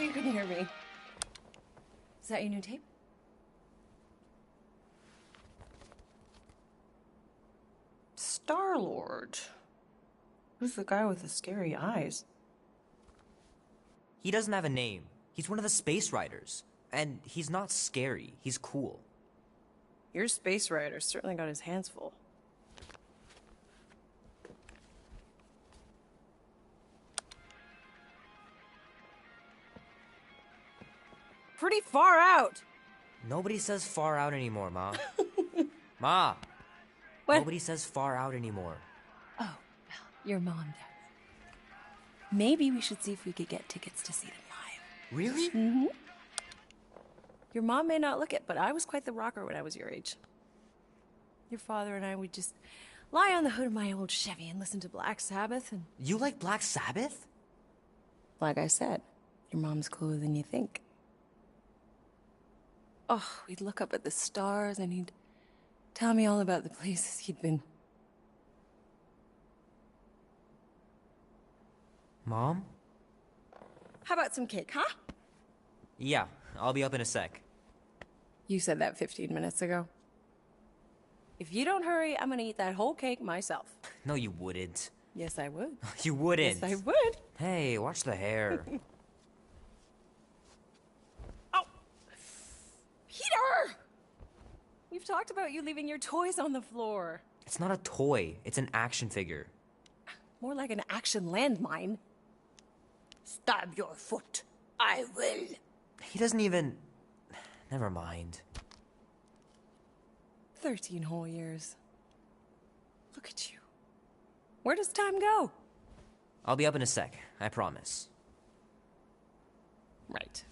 you couldn't hear me. Is that your new tape? Star-Lord. Who's the guy with the scary eyes? He doesn't have a name. He's one of the Space Riders. And he's not scary. He's cool. Your Space Rider certainly got his hands full. Pretty far out. Nobody says far out anymore, Ma. Ma! What? Nobody says far out anymore. Oh, well, your mom does. Maybe we should see if we could get tickets to see them live. Really? Mm-hmm. Your mom may not look it, but I was quite the rocker when I was your age. Your father and I would just lie on the hood of my old Chevy and listen to Black Sabbath and... You like Black Sabbath? Like I said, your mom's cooler than you think. Oh, we'd look up at the stars and he'd tell me all about the places he'd been. Mom? How about some cake, huh? Yeah, I'll be up in a sec. You said that 15 minutes ago. If you don't hurry, I'm gonna eat that whole cake myself. No, you wouldn't. Yes, I would. You wouldn't. Yes, I would. Hey, watch the hair. Oh! Peter! We've talked about you leaving your toys on the floor. It's not a toy. It's an action figure. More like an action landmine. Stab your foot. I will. He doesn't even... Never mind. 13 whole years. Look at you. Where does time go? I'll be up in a sec, I promise. Right.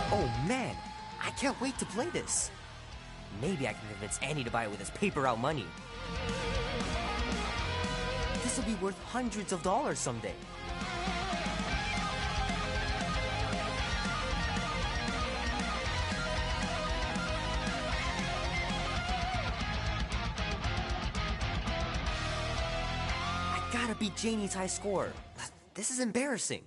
Oh man, I can't wait to play this. Maybe I can convince Annie to buy it with his paper route money. This will be worth hundreds of dollars someday. I gotta beat Janie's high score. This is embarrassing.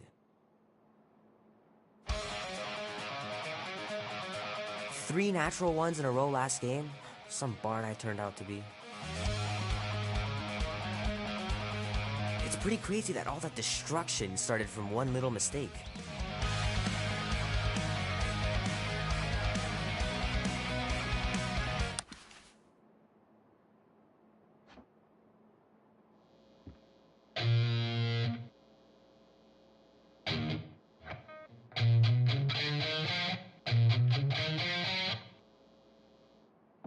Three natural ones in a row last game. Some barn I turned out to be. It's pretty crazy that all that destruction started from one little mistake.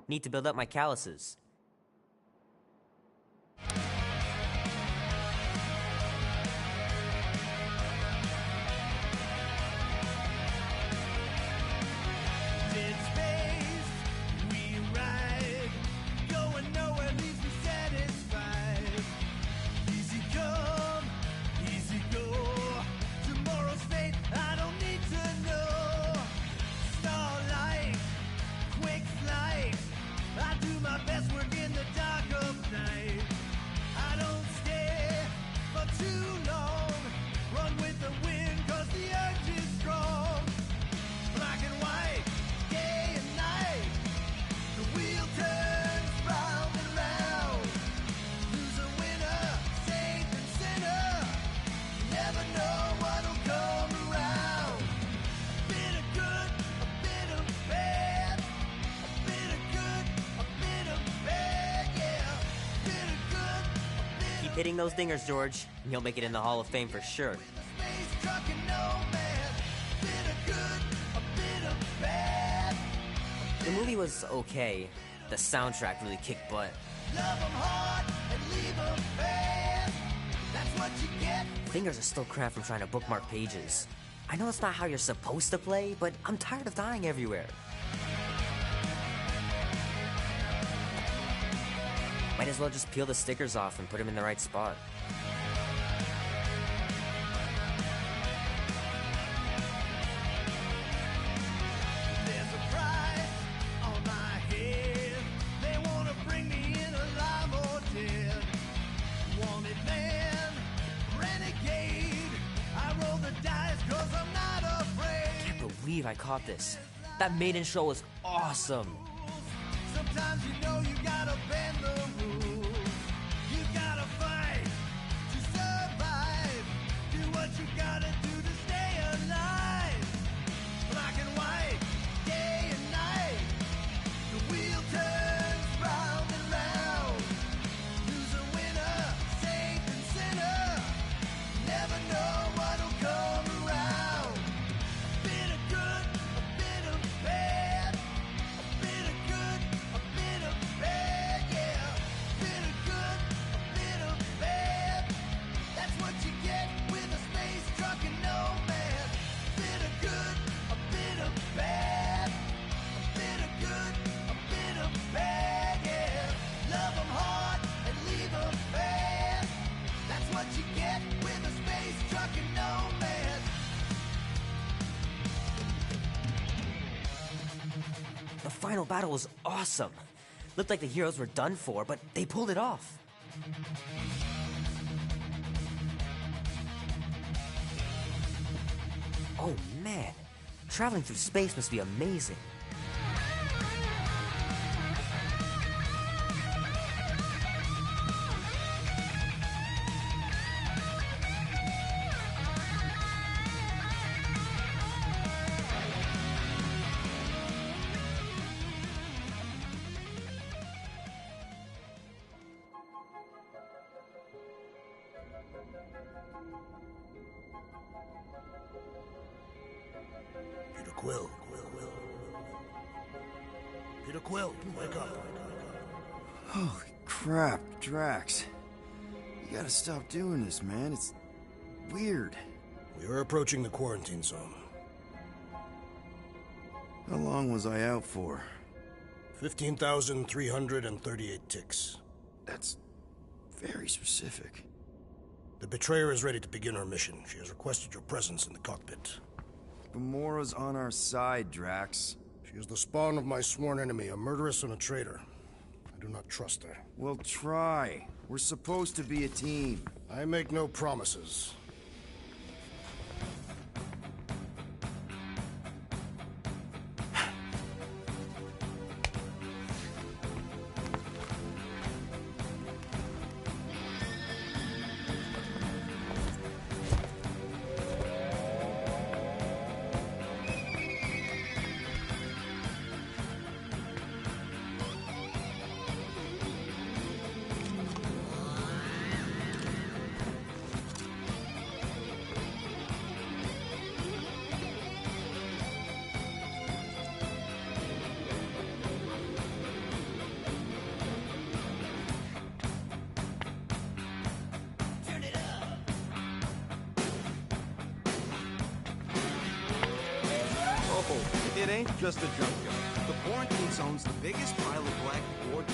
Need to build up my calluses. In space, we ride, going nowhere leaves me satisfied. Easy come, easy go. Tomorrow's fate, I don't need to know. Starlight, quick flight. I do my best work in the dark of night. I don't stay for too long. Run with the wind, cause the urge is strong. Black and white, day and night. The wheel turns round and round. Loser, winner, saint and sinner. You never know what'll come around. A bit of good, a bit of bad. A bit of good, a bit of bad, yeah. A bit of good, a bit Keep of hitting those dingers, George, and you'll make it in the Hall of Fame for sure. space truck and nomad. A bit of good, a bit of bad. The movie was okay. The soundtrack really kicked butt. Love 'em hard and leave 'em fast. That's what you get. Fingers are still cramped from trying to bookmark pages. I know it's not how you're supposed to play, but I'm tired of dying everywhere. Might as well just peel the stickers off and put them in the right spot. There's a price on my head. They wanna bring me in alive or dead. Wanted man, renegade. I roll the dice 'cause I'm not afraid. Can't believe I caught this. That maiden show was awesome. Sometimes you know you gotta bend the rules. You gotta fight to survive. Do what you gotta do to stay alive. Black and white, day and night. The wheel turns round and round. Loser, winner, saint and sinner. Never know what'll come around. A bit of good, a bit of bad. A bit of good, a bit of bad, yeah. A bit of good, a bit of bad. That's what you get with a space truck and nomad. A bit of good, a bit of bad. A bit of good, a bit of bad, yeah. Love 'em hard and leave 'em bad. That's what you get with a space truck and nomad. The final battle was awesome. Looked like the heroes were done for, but they pulled it off. Oh man, traveling through space must be amazing. Peter Quill. Peter Quill, wake up. Holy crap, Drax. You gotta stop doing this, man. It's weird. We are approaching the quarantine zone. How long was I out for? 15,338 ticks. That's very specific. The betrayer is ready to begin her mission. She has requested your presence in the cockpit. Gamora's on our side, Drax. She is the spawn of my sworn enemy, a murderess and a traitor. I do not trust her. We'll try. We're supposed to be a team. I make no promises. It ain't just a junkyard. The quarantine zone's the biggest pile of black board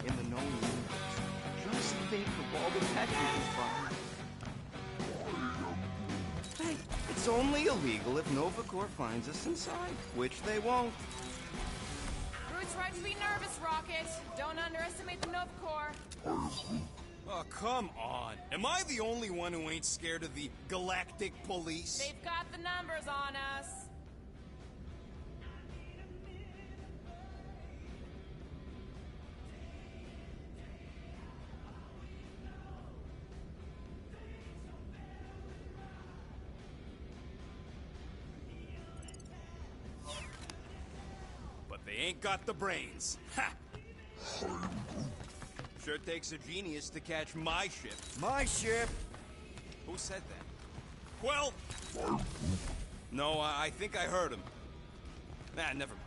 in the known universe. Just think of all the tech we can find. Hey, it's only illegal if Nova Corps finds us inside, which they won't. Groot's right to be nervous, Rocket. Don't underestimate the Nova Corps. Oh, come on. Am I the only one who ain't scared of the Galactic Police? They've got the numbers on us. But they ain't got the brains. Ha! Sure takes a genius to catch my ship. My ship! Who said that? Quill! No, I think I heard him. Nah, never mind.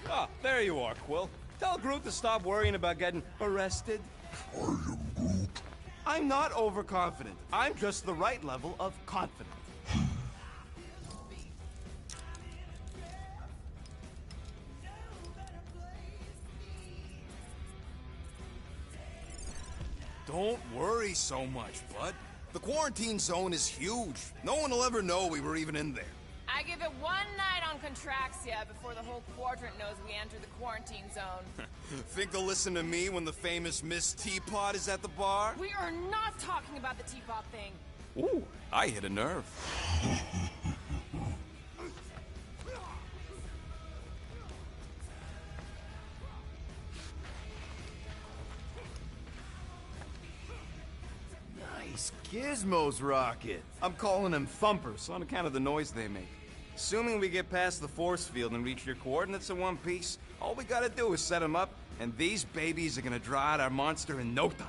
Ah, there you are, Quill. Tell Groot to stop worrying about getting arrested. I'm not overconfident. I'm just the right level of confident. Don't worry so much, bud. The quarantine zone is huge. No one will ever know we were even in there. I give it one night on Contraxia before the whole quadrant knows we entered the quarantine zone. Think they'll listen to me when the famous Miss Teapot is at the bar? We are not talking about the teapot thing. Ooh, I hit a nerve. Nice gizmos, Rocket. I'm calling them thumpers on account of the noise they make. Assuming we get past the force field and reach your coordinates in one piece, all we gotta do is set them up, and these babies are gonna draw out our monster in no time.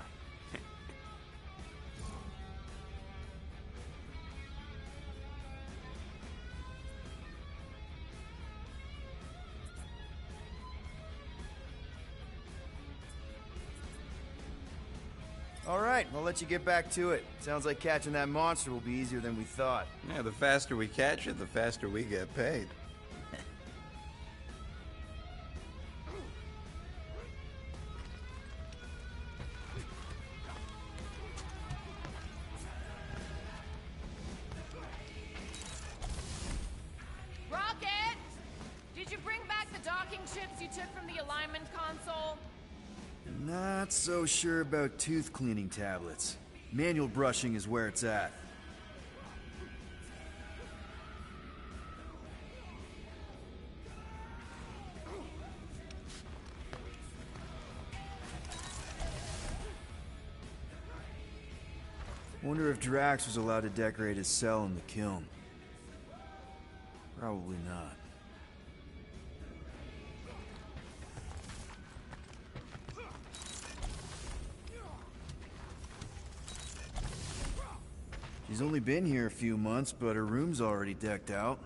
All right, I'll let you get back to it. Sounds like catching that monster will be easier than we thought. Yeah, the faster we catch it, the faster we get paid. Rocket! Did you bring back the docking chips you took from the alignment console? Not so sure about tooth cleaning tablets. Manual brushing is where it's at. Wonder if Drax was allowed to decorate his cell in the kiln. Probably not. She's only been here a few months, but her room's already decked out.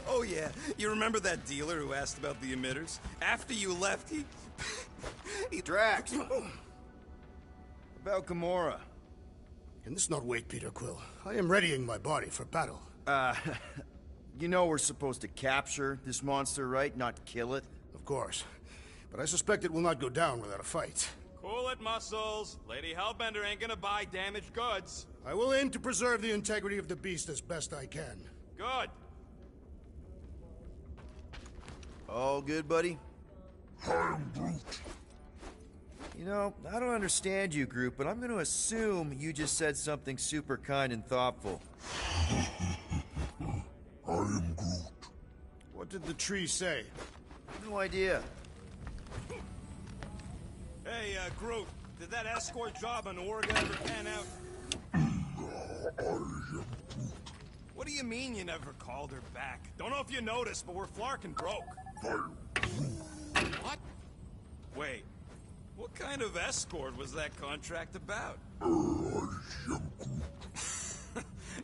Oh yeah, you remember that dealer who asked about the emitters? After you left, he Drax! About Gamora. Can this not wait, Peter Quill? I am readying my body for battle. You know we're supposed to capture this monster, right? Not kill it? Of course. But I suspect it will not go down without a fight. Cool it, Muscles. Lady Hellbender ain't gonna buy damaged goods. I will aim to preserve the integrity of the beast as best I can. Good. All good, buddy? You know, I don't understand you, Groot, but I'm gonna assume you just said something super kind and thoughtful. What did the tree say? No idea. Hey, Groot, did that escort job on Oregon ever pan out? What do you mean you never called her back? Don't know if you noticed, but we're flarkin' broke. What? Wait, what kind of escort was that contract about?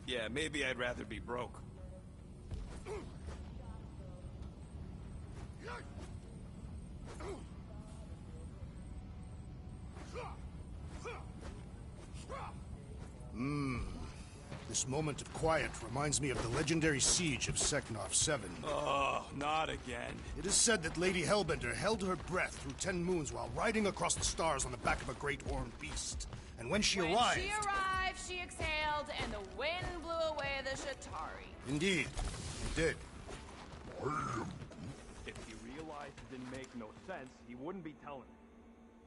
Yeah, maybe I'd rather be broke. This moment of quiet reminds me of the legendary siege of Seknov 7. Oh, not again. It is said that Lady Hellbender held her breath through 10 moons while riding across the stars on the back of a great horned beast. And when she arrived... she exhaled, and the wind blew away the Shatari. Indeed, it did. If he realized it didn't make no sense, he wouldn't be telling.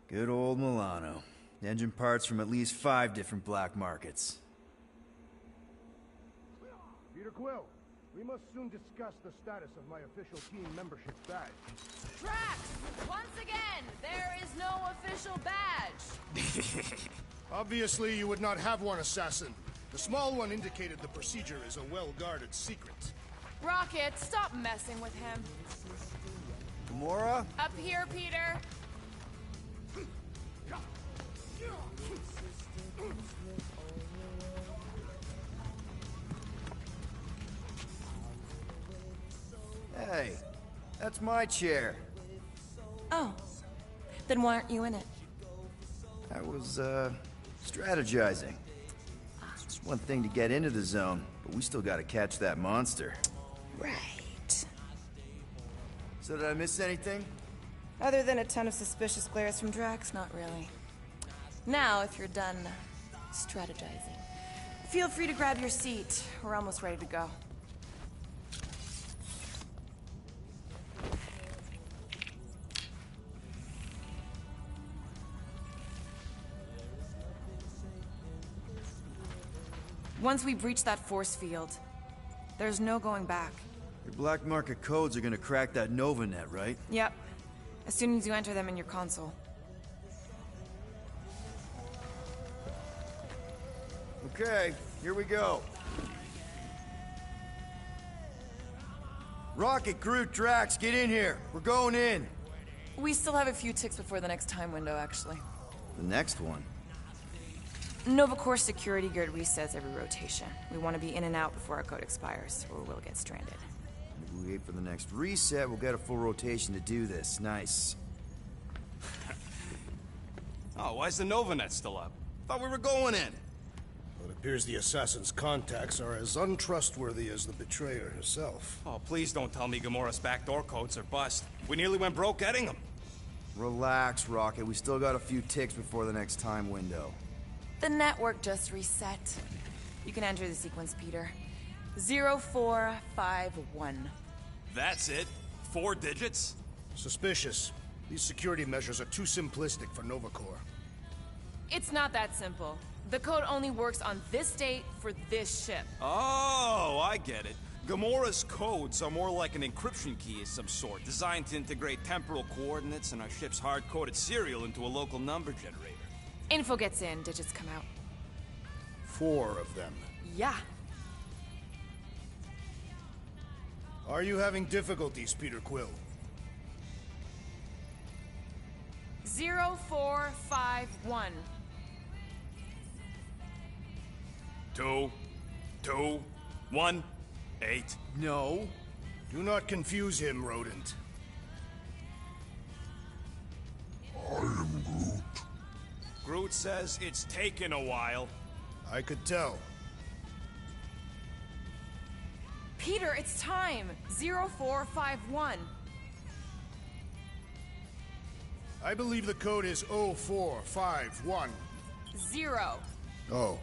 Good old Milano. Engine parts from at least 5 different black markets. Peter Quill, we must soon discuss the status of my official team membership badge. Drax! Once again, there is no official badge! Obviously, you would not have one, assassin. The small one indicated the procedure is a well-guarded secret. Rocket, stop messing with him. Gamora? Up here, Peter. Hey, that's my chair. Oh. Then why aren't you in it? I was, strategizing. It's one thing to get into the zone, but we still gotta catch that monster. Right. So did I miss anything? Other than a ton of suspicious glares from Drax, not really. Now, if you're done strategizing, feel free to grab your seat. We're almost ready to go. Once we breach that force field, there's no going back. Your black market codes are gonna crack that Nova net, right? Yep. As soon as you enter them in your console. Okay, here we go. Rocket, Groot, Drax, get in here. We're going in. We still have a few ticks before the next time window, actually. The next one? Nova Corps security grid resets every rotation. We want to be in and out before our code expires, or we'll get stranded. If we wait for the next reset, we'll get a full rotation to do this. Nice. Oh, why's the Novanet still up? Thought we were going in. Well, it appears the assassin's contacts are as untrustworthy as the betrayer herself. Oh, please don't tell me Gamora's backdoor codes are bust. We nearly went broke getting them. Relax, Rocket. We still got a few ticks before the next time window. The network just reset. You can enter the sequence, Peter. 0451. That's it? 4 digits? Suspicious. These security measures are too simplistic for Nova Corps. It's not that simple. The code only works on this date for this ship. Oh, I get it. Gamora's codes are more like an encryption key of some sort, designed to integrate temporal coordinates and our ship's hard-coded serial into a local number generator. Info gets in, digits come out. 4 of them. Yeah. Are you having difficulties, Peter Quill? 0451. 2, 2, 1, 8. No. Do not confuse him, rodent. Groot says it's taken a while. I could tell. Peter, it's time. 0451. I believe the code is 0451. 0. Oh.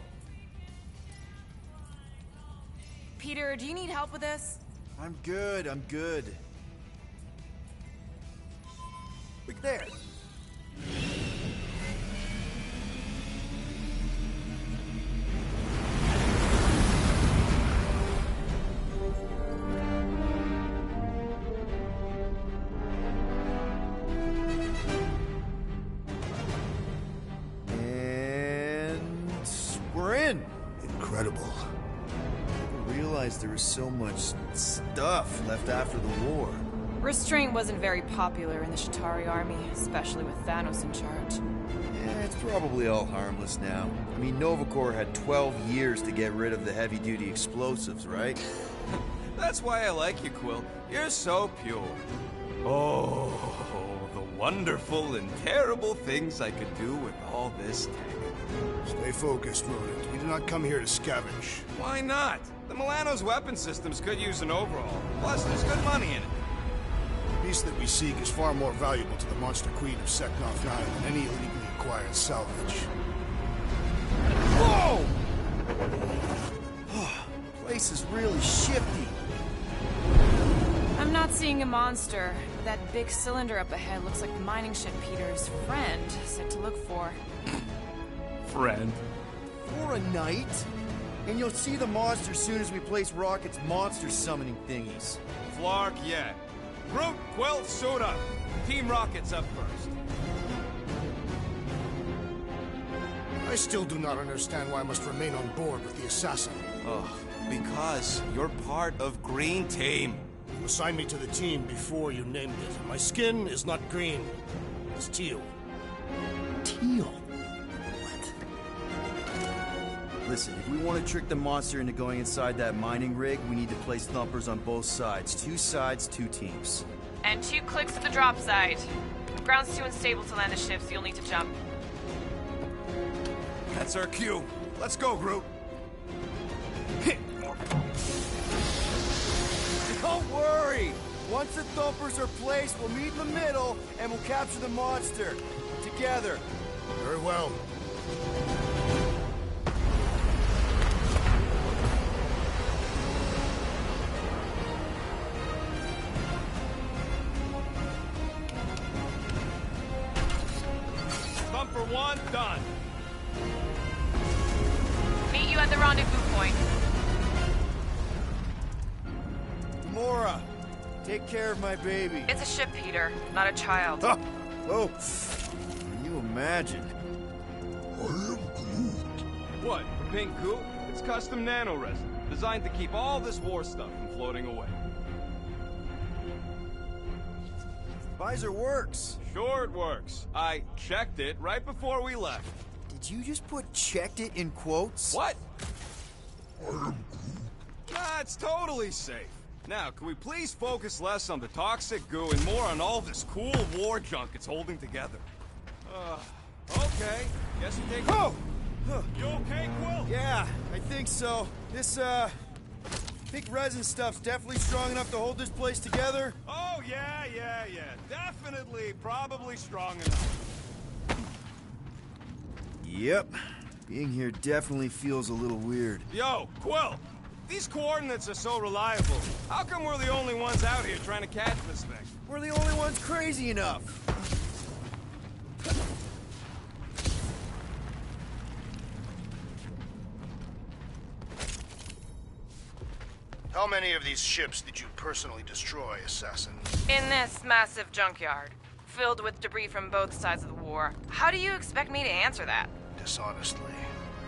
Peter, do you need help with this? I'm good, I'm good. Look there. Incredible. I didn't realize there was so much stuff left after the war. Restraint wasn't very popular in the Chitauri army, especially with Thanos in charge. Yeah, it's probably all harmless now. I mean, Nova Corps had 12 years to get rid of the heavy-duty explosives, right? That's why I like you, Quill. You're so pure. Oh, the wonderful and terrible things I could do with all this tech. Stay focused, rodent. We did not come here to scavenge. Why not? The Milano's weapon systems could use an overhaul. Plus, there's good money in it. The beast that we seek is far more valuable to the Monster Queen of Seknov 9 than any illegally acquired salvage. Whoa! Place is really shifty. I'm not seeing a monster, but that big cylinder up ahead looks like the mining ship Peter's friend said to look for. Friend. For a night? And you'll see the monster soon as we place Rocket's monster summoning thingies. Flark, yeah. Groot, Quill, suit up. Team Rocket's up first. I still do not understand why I must remain on board with the assassin. Oh, because you're part of Green Team. You assigned me to the team before you named it. My skin is not green. It's teal. Teal? What? Listen, if we want to trick the monster into going inside that mining rig, we need to place thumpers on both sides. 2 sides, 2 teams. And 2 clicks to the drop site. Ground's too unstable to land the ship, so you'll need to jump. That's our cue. Let's go, Groot. Don't worry! Once the thumpers are placed, we'll meet in the middle, and we'll capture the monster. Together. Very well. Thumper 1, done. Meet you at the rendezvous point. Gamora, take care of my baby. It's a ship, Peter, not a child. Oh! Can you imagine? What, pink goo? It's custom nanoresin, designed to keep all this war stuff from floating away. Visor works. Sure it works. I checked it right before we left. Did you just put "checked it" in quotes? What? Nah, it's totally safe. Now, can we please focus less on the toxic goo and more on all this cool war junk it's holding together? Okay. Guess you take... Oh! You okay, Quill? Yeah, I think so. This, pink resin stuff's definitely strong enough to hold this place together. Oh, yeah. Definitely, probably strong enough. Yep. Being here definitely feels a little weird. Yo, Quill! These coordinates are so reliable. How come we're the only ones out here trying to catch this thing? We're the only ones crazy enough. How many of these ships did you personally destroy, Assassin? In this massive junkyard, filled with debris from both sides of the war. How do you expect me to answer that? Dishonestly.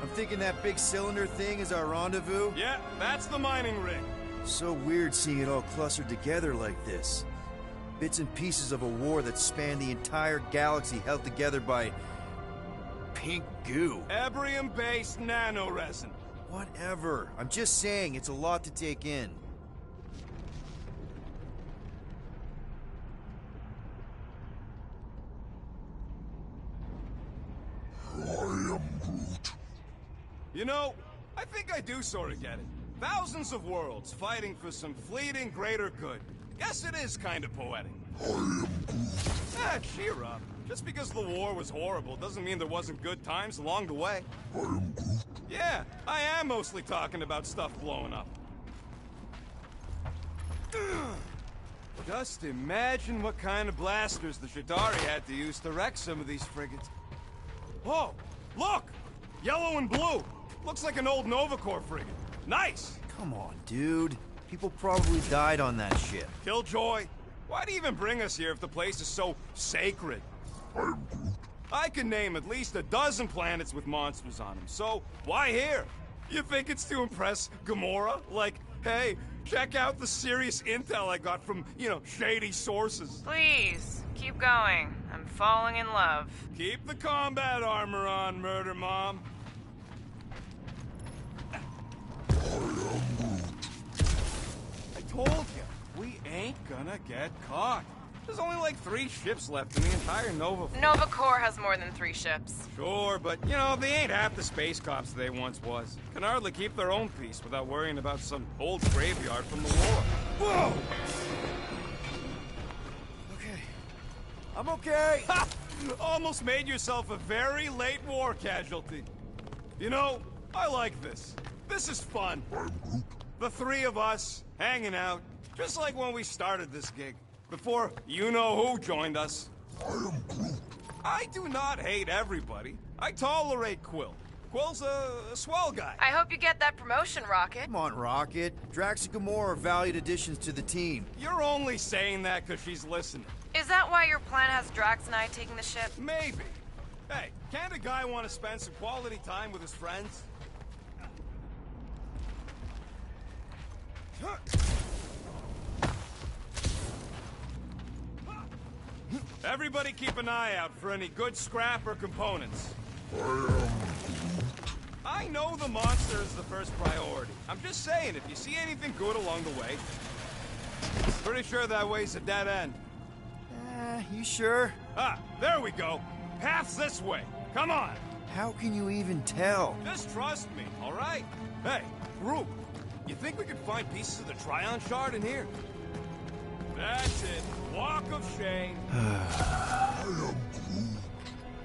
I'm thinking that big cylinder thing is our rendezvous. Yeah, that's the mining rig. So weird seeing it all clustered together like this. Bits and pieces of a war that spanned the entire galaxy held together by... pink goo. Ebrium-based nanoresin. Whatever. I'm just saying, it's a lot to take in. You know, I think I do sort of get it. Thousands of worlds fighting for some fleeting greater good. Guess it is kind of poetic. Cheer up. Just because the war was horrible doesn't mean there wasn't good times along the way. Yeah, I am mostly talking about stuff blowing up. Just imagine what kind of blasters the Chitauri had to use to wreck some of these frigates. Oh, look! Yellow and blue! Looks like an old Nova Corps frigate. Nice! Come on, dude. People probably died on that ship. Killjoy, why'd he even bring us here if the place is so sacred? I can name at least a dozen planets with monsters on them, so why here? You think it's to impress Gamora? Like, hey, check out the serious intel I got from, shady sources. Please, keep going. I'm falling in love. Keep the combat armor on, Murder Mom. I told you, we ain't gonna get caught. There's only like 3 ships left in the entire Nova fleet. Nova Corps has more than 3 ships. Sure, but, they ain't half the space cops they once was. Can hardly keep their own peace without worrying about some old graveyard from the war. Whoa! Okay. I'm okay! Ha! Almost made yourself a very late war casualty. I like this. This is fun. The 3 of us, hanging out, just like when we started this gig. Before you-know-who joined us. I do not hate everybody. I tolerate Quill. Quill's a swell guy. I hope you get that promotion, Rocket. Come on, Rocket. Drax and Gamora are valued additions to the team. You're only saying that because she's listening. Is that why your plan has Drax and I taking the ship? Maybe. Hey, can't a guy want to spend some quality time with his friends? Everybody keep an eye out for any good scrap or components. I know the monster is the first priority. I'm just saying, if you see anything good along the way... Pretty sure that way's a dead end. You sure? Ah, there we go. Path's this way. Come on. How can you even tell? Just trust me, all right? Hey, group, you think we could find pieces of the Tryon shard in here? That's it. Walk of shame.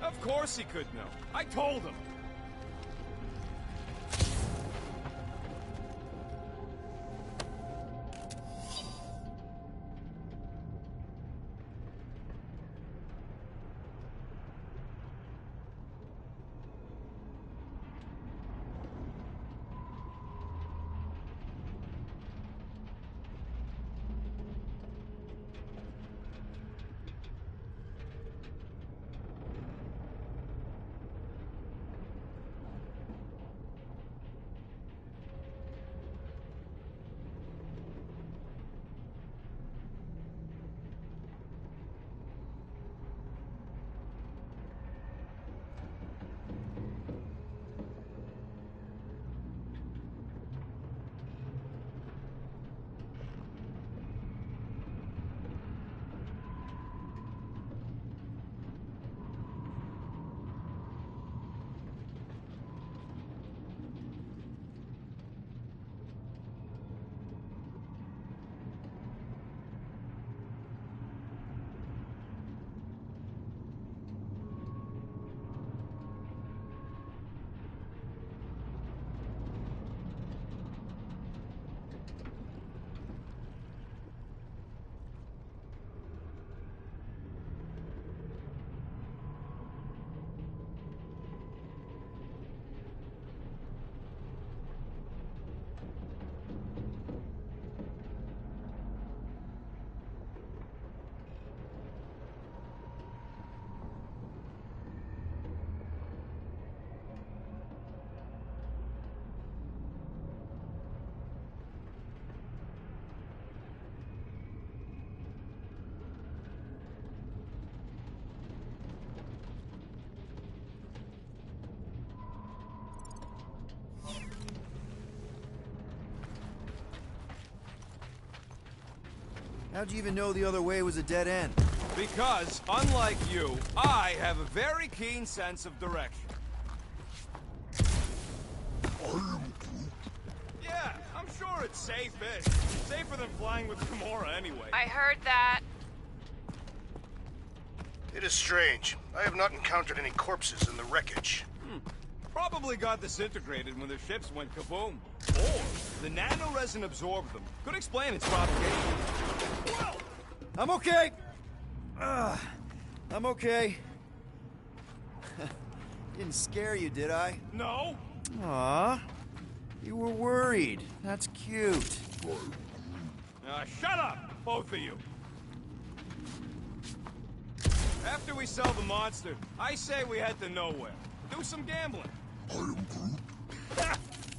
Of course he could know. I told him. How'd you even know the other way was a dead end? Because, unlike you, I have a very keen sense of direction. Yeah, I'm sure it's safe-ish. Safer than flying with Gamora anyway. I heard that. It is strange. I have not encountered any corpses in the wreckage. Probably got disintegrated when their ships went kaboom. Or the nanoresin absorbed them. Could explain its propagation. Well, I'm okay! I'm okay. Didn't scare you, did I? no. Aw. You were worried. That's cute. Shut up, both of you. After we sell the monster, I say we head to nowhere. Do some gambling.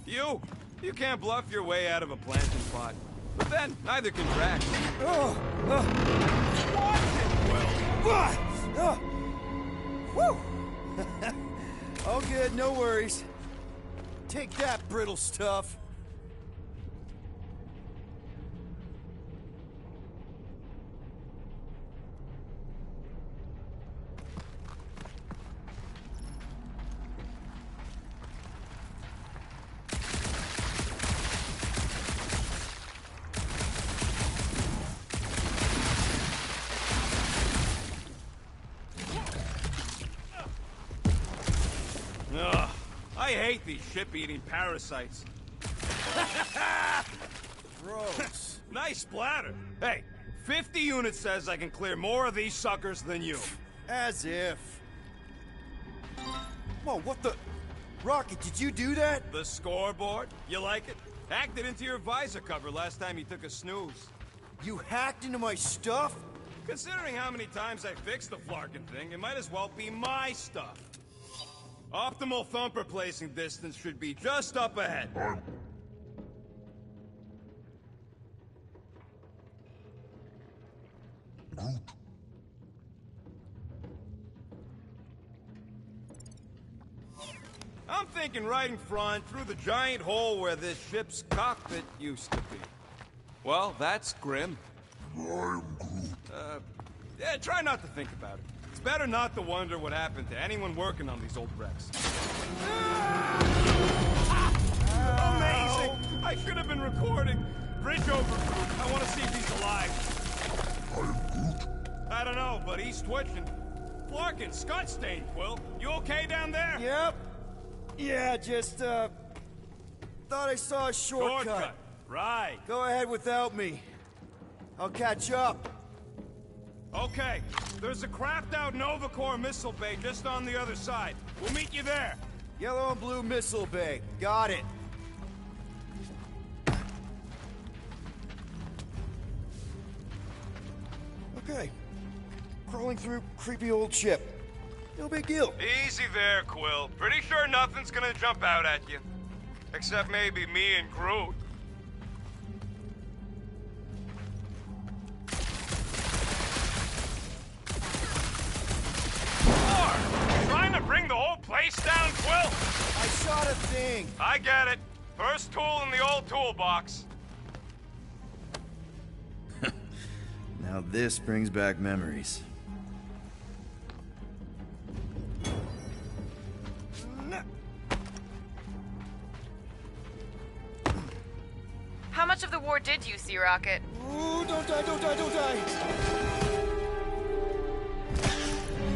You can't bluff your way out of a planting plot. But then, neither can Drax. Woo! All good, no worries. Take that, brittle stuff. Ugh, I hate these ship-eating parasites. Gross. Nice splatter. Hey, 50 units says I can clear more of these suckers than you. As if. Whoa, what the... Rocket, did you do that? The scoreboard? You like it? Hacked it into your visor cover last time you took a snooze. You hacked into my stuff? Considering how many times I fixed the flarkin' thing, it might as well be my stuff. Optimal thumper placing distance should be just up ahead. I'm thinking right in front, through the giant hole where this ship's cockpit used to be. Well, that's grim. Yeah, try not to think about it. It's better not to wonder what happened to anyone working on these old wrecks. Amazing! I should have been recording. Bridge over. I want to see if he's alive. I don't know, but he's twitching. Flarkin, Scott stained, Quill. You okay down there? Yep. Yeah, just, thought I saw a shortcut. Right. Go ahead without me. I'll catch up. Okay. There's a crapped-out Nova Corps missile bay just on the other side. We'll meet you there. Yellow and blue missile bay. Got it. Okay. Crawling through creepy old ship. No big deal. Easy there, Quill. Pretty sure nothing's gonna jump out at you. Except maybe me and Groot. Trying to bring the whole place down, Quill? I shot a thing. I get it. First tool in the old toolbox. Now this brings back memories. How much of the war did you see, Rocket? Ooh, don't die, don't die, don't die!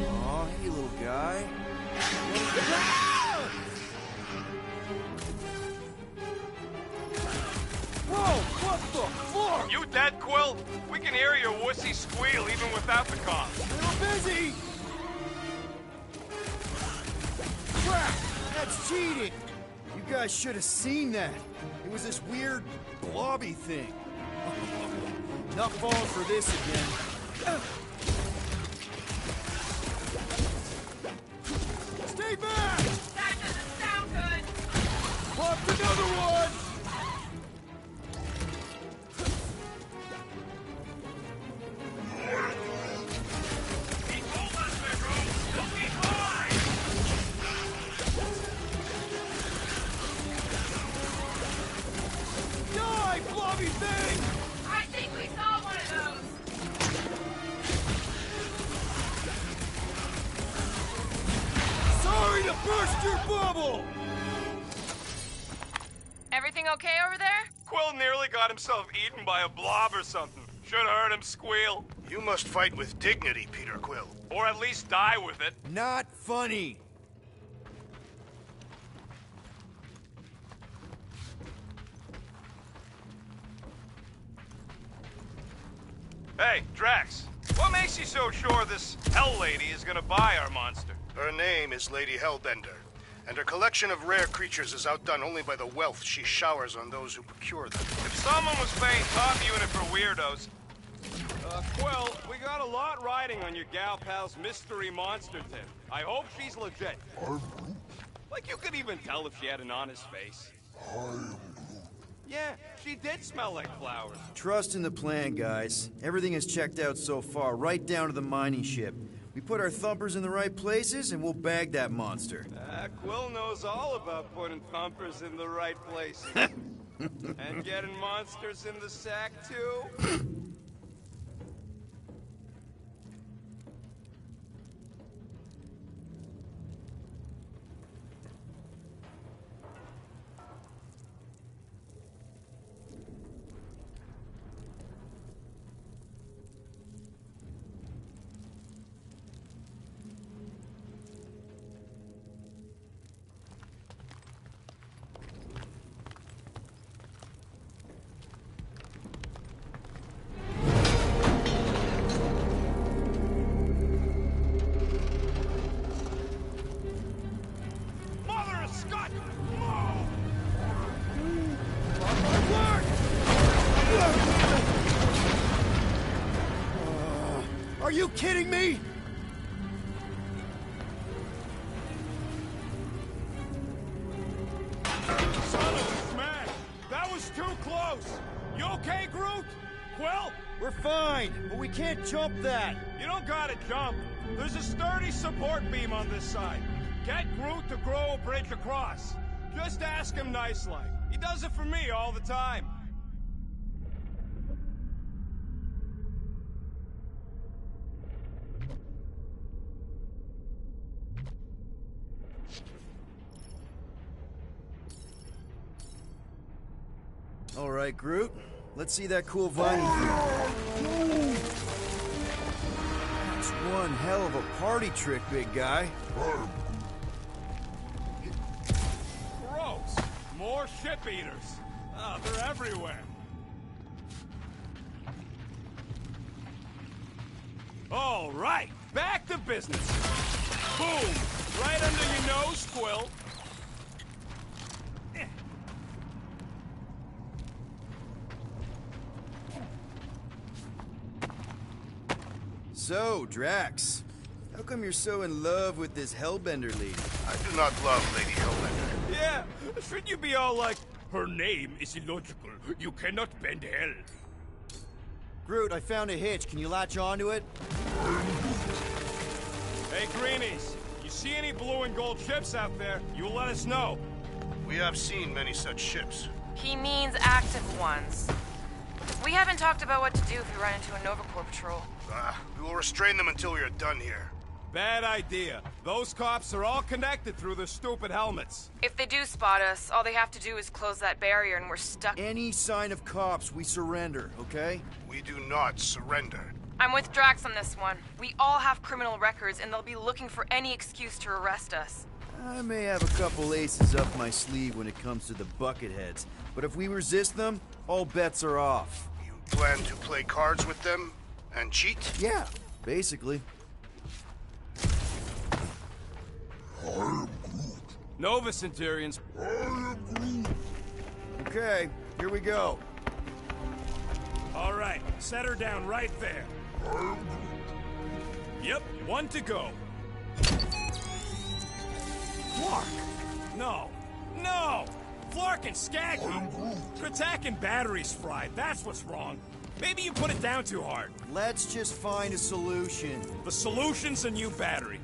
Aw, hey, little guy. Whoa, what the fuck? You dead, Quill? We can hear your wussy squeal even without the comms. Little busy! Crap! That's cheating! You guys should have seen that. It was this weird blobby thing. Not falling for this again. Stay back! That doesn't sound good! Popped another one! Die, blobby thing! I think we saw one of those! Sorry to burst your bubble! Everything okay over there? Quill nearly got himself eaten by a blob or something. Should've heard him squeal. You must fight with dignity, Peter Quill. Or at least die with it. Not funny. Hey, Drax. What makes you so sure this Hell Lady is gonna buy our monster? Her name is Lady Hellbender, and her collection of rare creatures is outdone only by the wealth she showers on those who procure them. If someone was paying top unit for weirdos... Quill, we got a lot riding on your gal pal's mystery monster tip. I hope she's legit. Like, you could even tell if she had an honest face. Yeah, she did smell like flowers. Trust in the plan, guys. Everything is checked out so far, right down to the mining ship. We put our thumpers in the right places, and we'll bag that monster. Quill knows all about putting thumpers in the right places. And getting monsters in the sack, too? Are you kidding me? You okay, Groot? Quill? We're fine, but we can't jump that. You don't gotta jump. There's a sturdy support beam on this side. Get Groot to grow a bridge across. Just ask him nice-like. He does it for me all the time. All right, Groot. Let's see that cool vine. That's one hell of a party trick, big guy. Gross. More ship eaters. Oh, they're everywhere. All right, back to business. Boom! Right under your nose, Quill. So, Drax, how come you're so in love with this Hellbender lady? I do not love Lady Hellbender. Yeah, shouldn't you be all like, her name is illogical. You cannot bend hell. Groot, I found a hitch. Can you latch onto it? Hey, Greenies, you see any blue and gold ships out there, you let us know. We have seen many such ships. He means active ones. We haven't talked about what to do if we run into a Nova Corps patrol. We will restrain them until we are done here. Bad idea. Those cops are all connected through their stupid helmets. If they do spot us, all they have to do is close that barrier and we're stuck. Any sign of cops, we surrender, okay? We do not surrender. I'm with Drax on this one. We all have criminal records and they'll be looking for any excuse to arrest us. I may have a couple aces up my sleeve when it comes to the Bucketheads, but if we resist them, all bets are off. You plan to play cards with them and cheat? Yeah, basically. Nova Centurions. Okay, here we go. All right, set her down right there. Yep, one to go. Flark! No! No! Flark and Skaggy! Attack and batteries fried, that's what's wrong. Maybe you put it down too hard. Let's just find a solution. The solution's a new battery.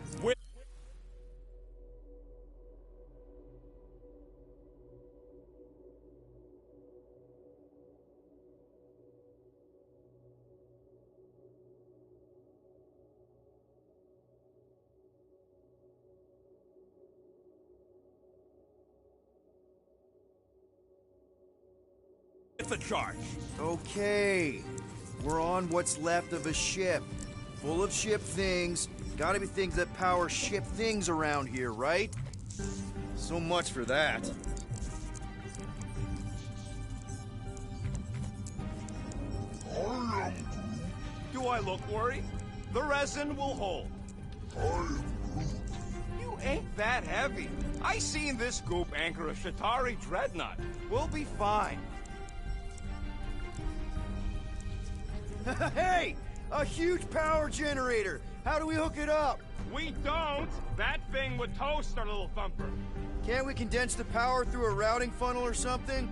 The charge. Okay, we're on what's left of a ship. Full of ship things. Gotta be things that power ship things around here, right? So much for that. Do I look worried? The resin will hold. You ain't that heavy. I seen this goop anchor a Shatari dreadnought. We'll be fine. Hey! A huge power generator! How do we hook it up? We don't! That thing would toast our little thumper. Can't we condense the power through a routing funnel or something?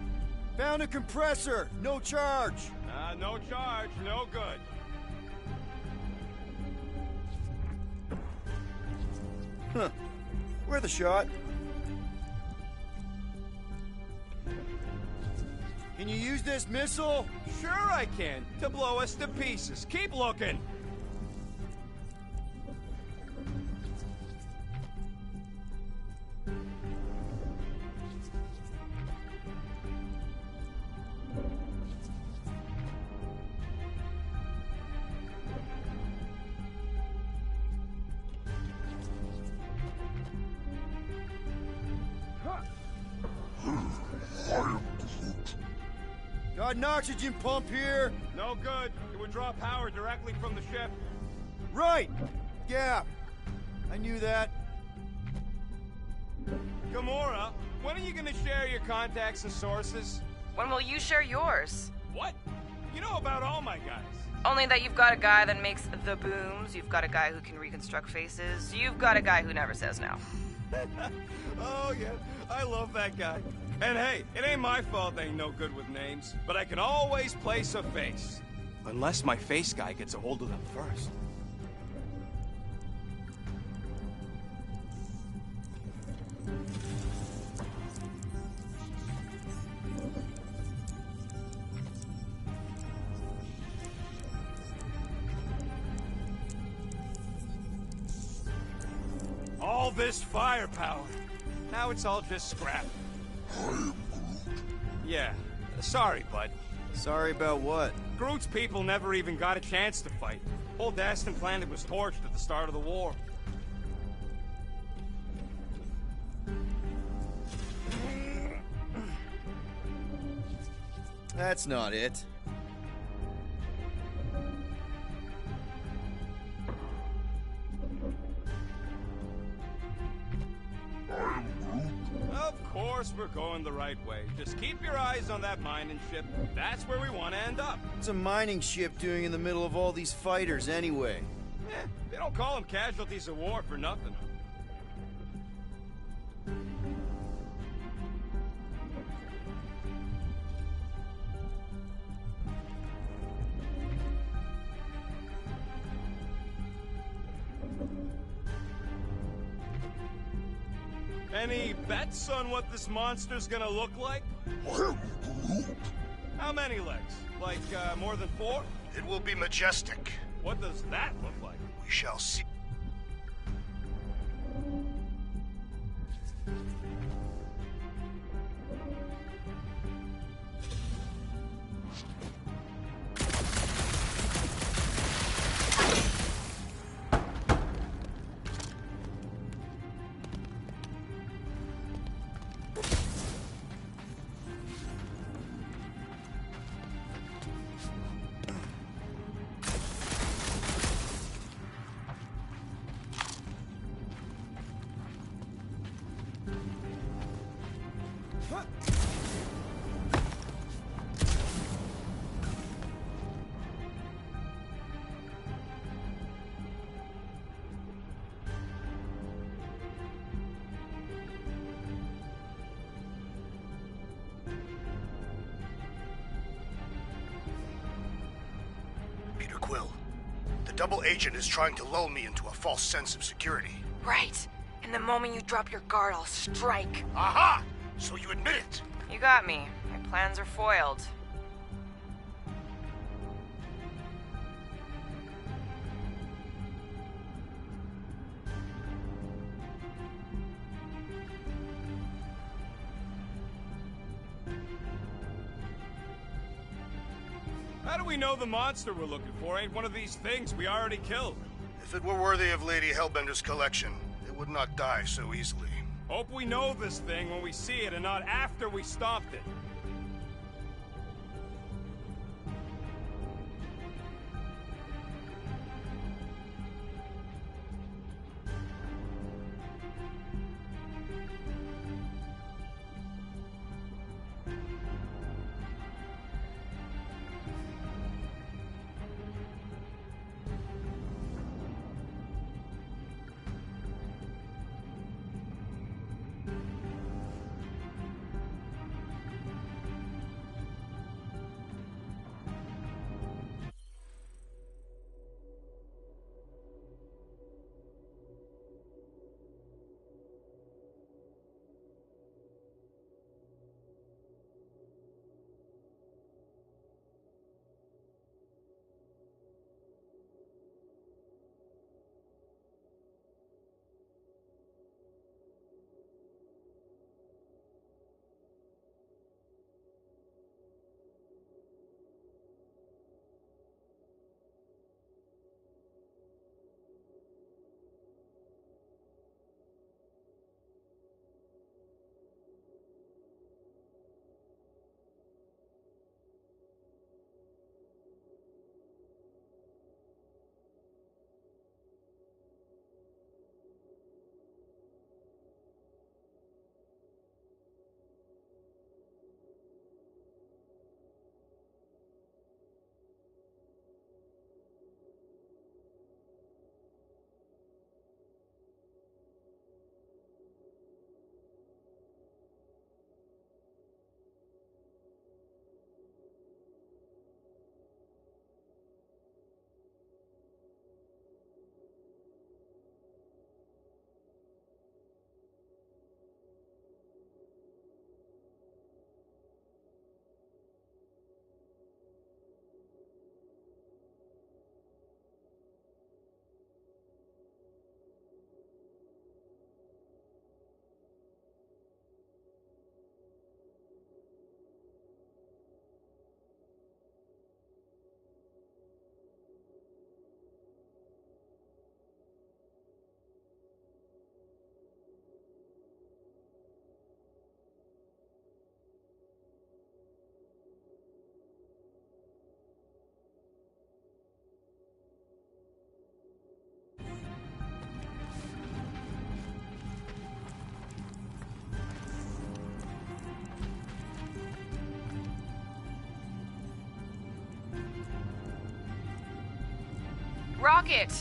Found a compressor! No charge! No charge, no good. Huh. Worth a shot. Can you use this missile? Sure I can, to blow us to pieces. Keep looking. Got an oxygen pump here. No good. It would draw power directly from the ship. Right. Yeah. I knew that. Gamora, when are you gonna share your contacts and sources? When will you share yours? What? You know about all my guys. Only that you've got a guy that makes the booms, you've got a guy who can reconstruct faces, you've got a guy who never says no. Oh yeah, I love that guy. And hey, it ain't my fault they ain't no good with names, but I can always place a face. Unless my face guy gets a hold of them first. All this firepower. Now it's all just scrap. Yeah, sorry, bud. Sorry about what? Groot's people never even got a chance to fight. Whole Dastan planet was torched at the start of the war. That's not it. Of course we're going the right way. Just keep your eyes on that mining ship. That's where we want to end up. What's a mining ship doing in the middle of all these fighters anyway? They don't call them casualties of war for nothing. Any bets on what this monster's gonna look like? How many legs? Like, more than 4? It will be majestic. What does that look like? We shall see. The double agent is trying to lull me into a false sense of security. Right. And the moment you drop your guard, I'll strike. Aha! So you admit it? You got me. My plans are foiled. How do we know the monster we're looking for ain't one of these things we already killed? If it were worthy of Lady Hellbender's collection, it would not die so easily. Hope we know this thing when we see it and not after we stopped it. Rocket,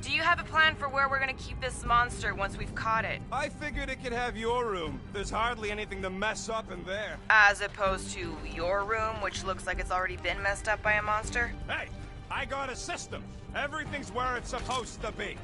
do you have a plan for where we're gonna keep this monster once we've caught it? I figured it could have your room. There's hardly anything to mess up in there. As opposed to your room, which looks like it's already been messed up by a monster? Hey, I got a system. Everything's where it's supposed to be.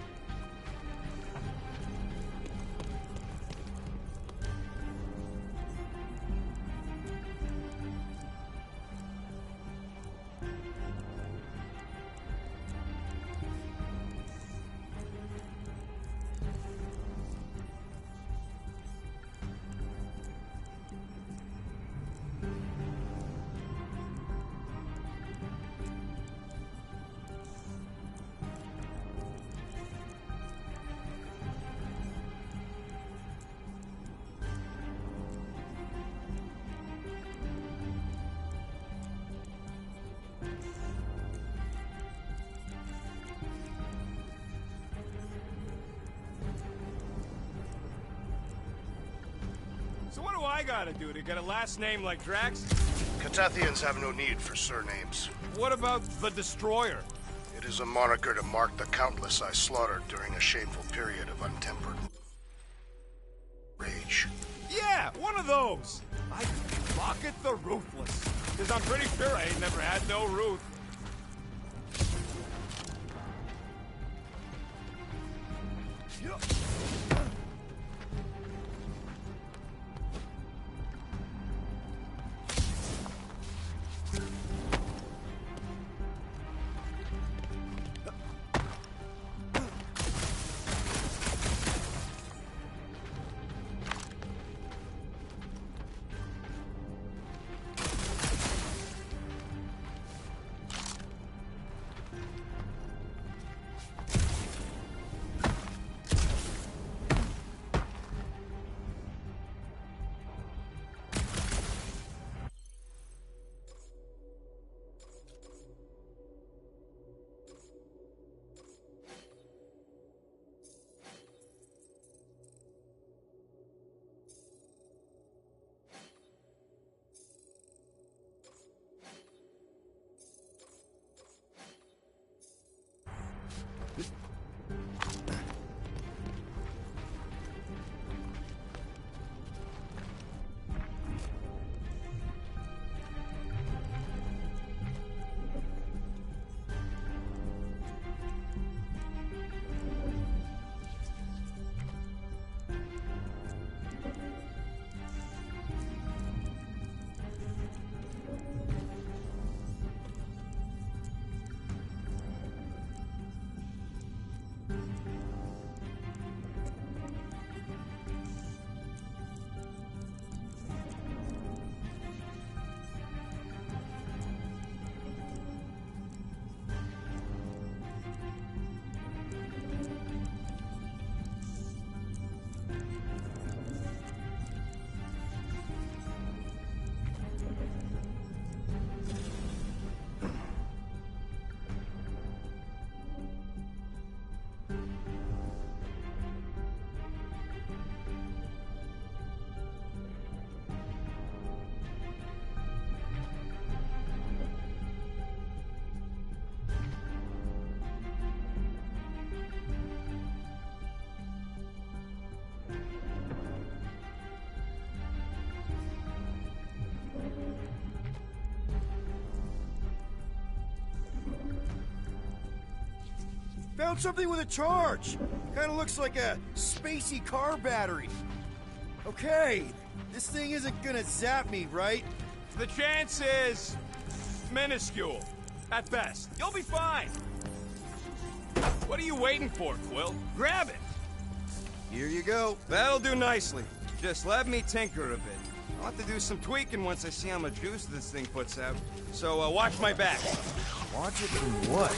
So what do I gotta do to get a last name like Drax? Catathians have no need for surnames. What about the Destroyer? It is a moniker to mark the countless I slaughtered during a shameful period of untempered rage. Yeah, one of those. I Rocket the Ruthless. Because I'm pretty sure I ain't never had no Ruth. Found something with a charge. Kind of looks like a spacey car battery. Okay, this thing isn't gonna zap me, right? The chance is minuscule, at best. You'll be fine. What are you waiting for, Quill? Grab it. Here you go. That'll do nicely. Just let me tinker a bit. I'll have to do some tweaking once I see how much juice this thing puts out. So, watch my back. Watch it from what?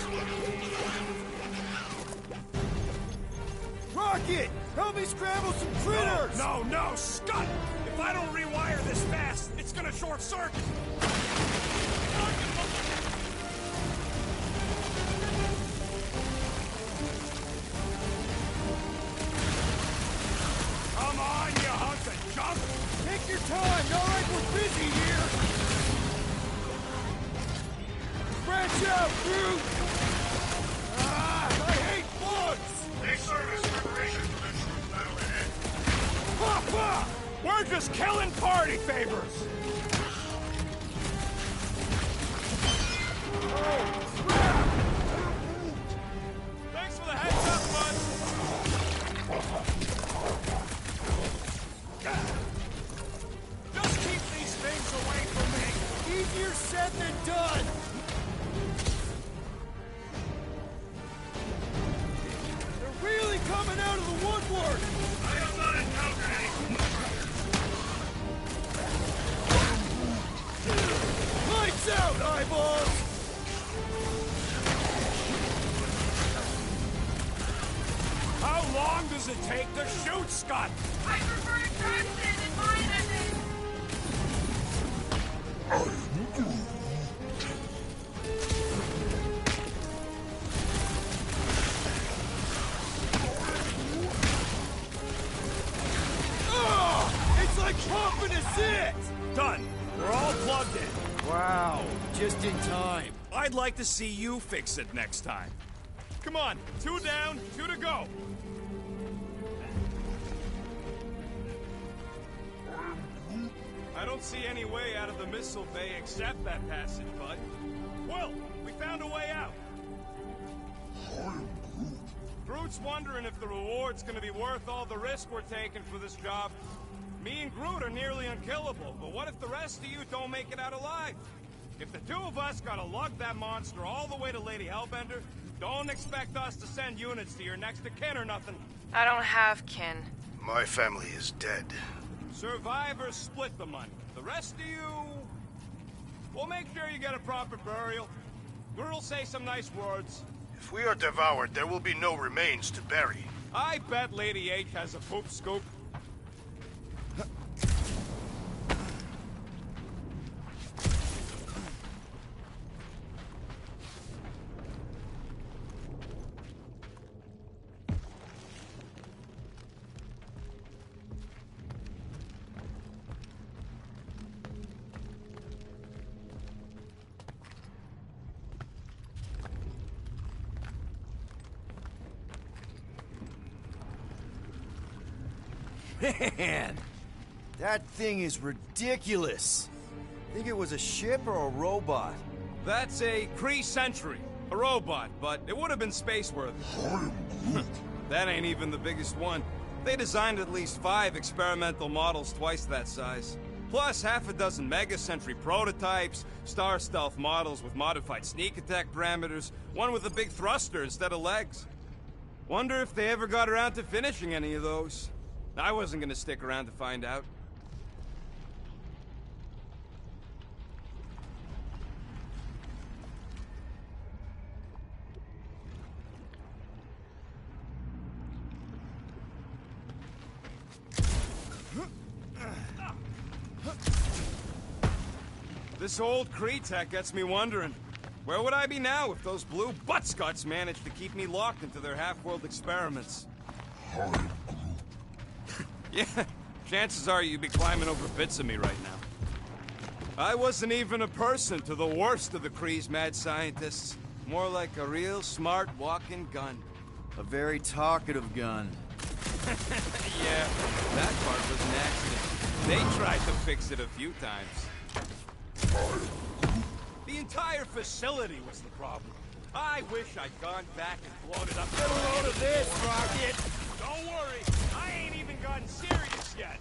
Rocket! Help me scramble some critters! No, Scott! If I don't rewire this fast, it's gonna short circuit! Come on, you hunk of junk! Take your time, all right, we're busy here! Branch out, Groot! Ah! We're just killing party favors! Thanks for the heads up, bud! Just keep these things away from me! Easier said than done! They're really coming out of the woodwork! I have not encountered any. Lights out, eyeballs! How long does it take to shoot, Scott? I prefer to try in my ending. It's like pumping a zit! Done. We're all plugged in. Wow, just in time. I'd like to see you fix it next time. Come on, 2 down, 2 to go. I don't see any way out of the missile bay except that passage, bud. Will, we found a way out. Groot's wondering if the reward's gonna be worth all the risk we're taking for this job. Me and Groot are nearly unkillable, but what if the rest of you don't make it out alive? If the 2 of us gotta lug that monster all the way to Lady Hellbender, don't expect us to send units to your next of kin or nothing. I don't have kin. My family is dead. Survivors split the money. The rest of you... We'll make sure you get a proper burial. Groot'll say some nice words. If we are devoured, there will be no remains to bury. I bet Lady H has a poop scoop. Man, that thing is ridiculous. Think it was a ship or a robot? That's a Kree Sentry. A robot, but it would have been space-worthy. That ain't even the biggest one. They designed at least 5 experimental models twice that size. Plus half a dozen Mega Sentry prototypes, Star Stealth models with modified sneak attack parameters, one with a big thruster instead of legs. Wonder if they ever got around to finishing any of those. I wasn't gonna stick around to find out. This old Kree tech gets me wondering, where would I be now if those blue buttscots managed to keep me locked into their half-world experiments? Yeah, chances are you'd be climbing over bits of me right now. I wasn't even a person to the worst of the Kree's mad scientists. More like a real smart walking gun. A very talkative gun. Yeah, that part was an accident. They tried to fix it a few times. The entire facility was the problem. I wish I'd gone back and blown it up. Get a load of this, Rocket! Don't worry, I ain't even gotten serious yet.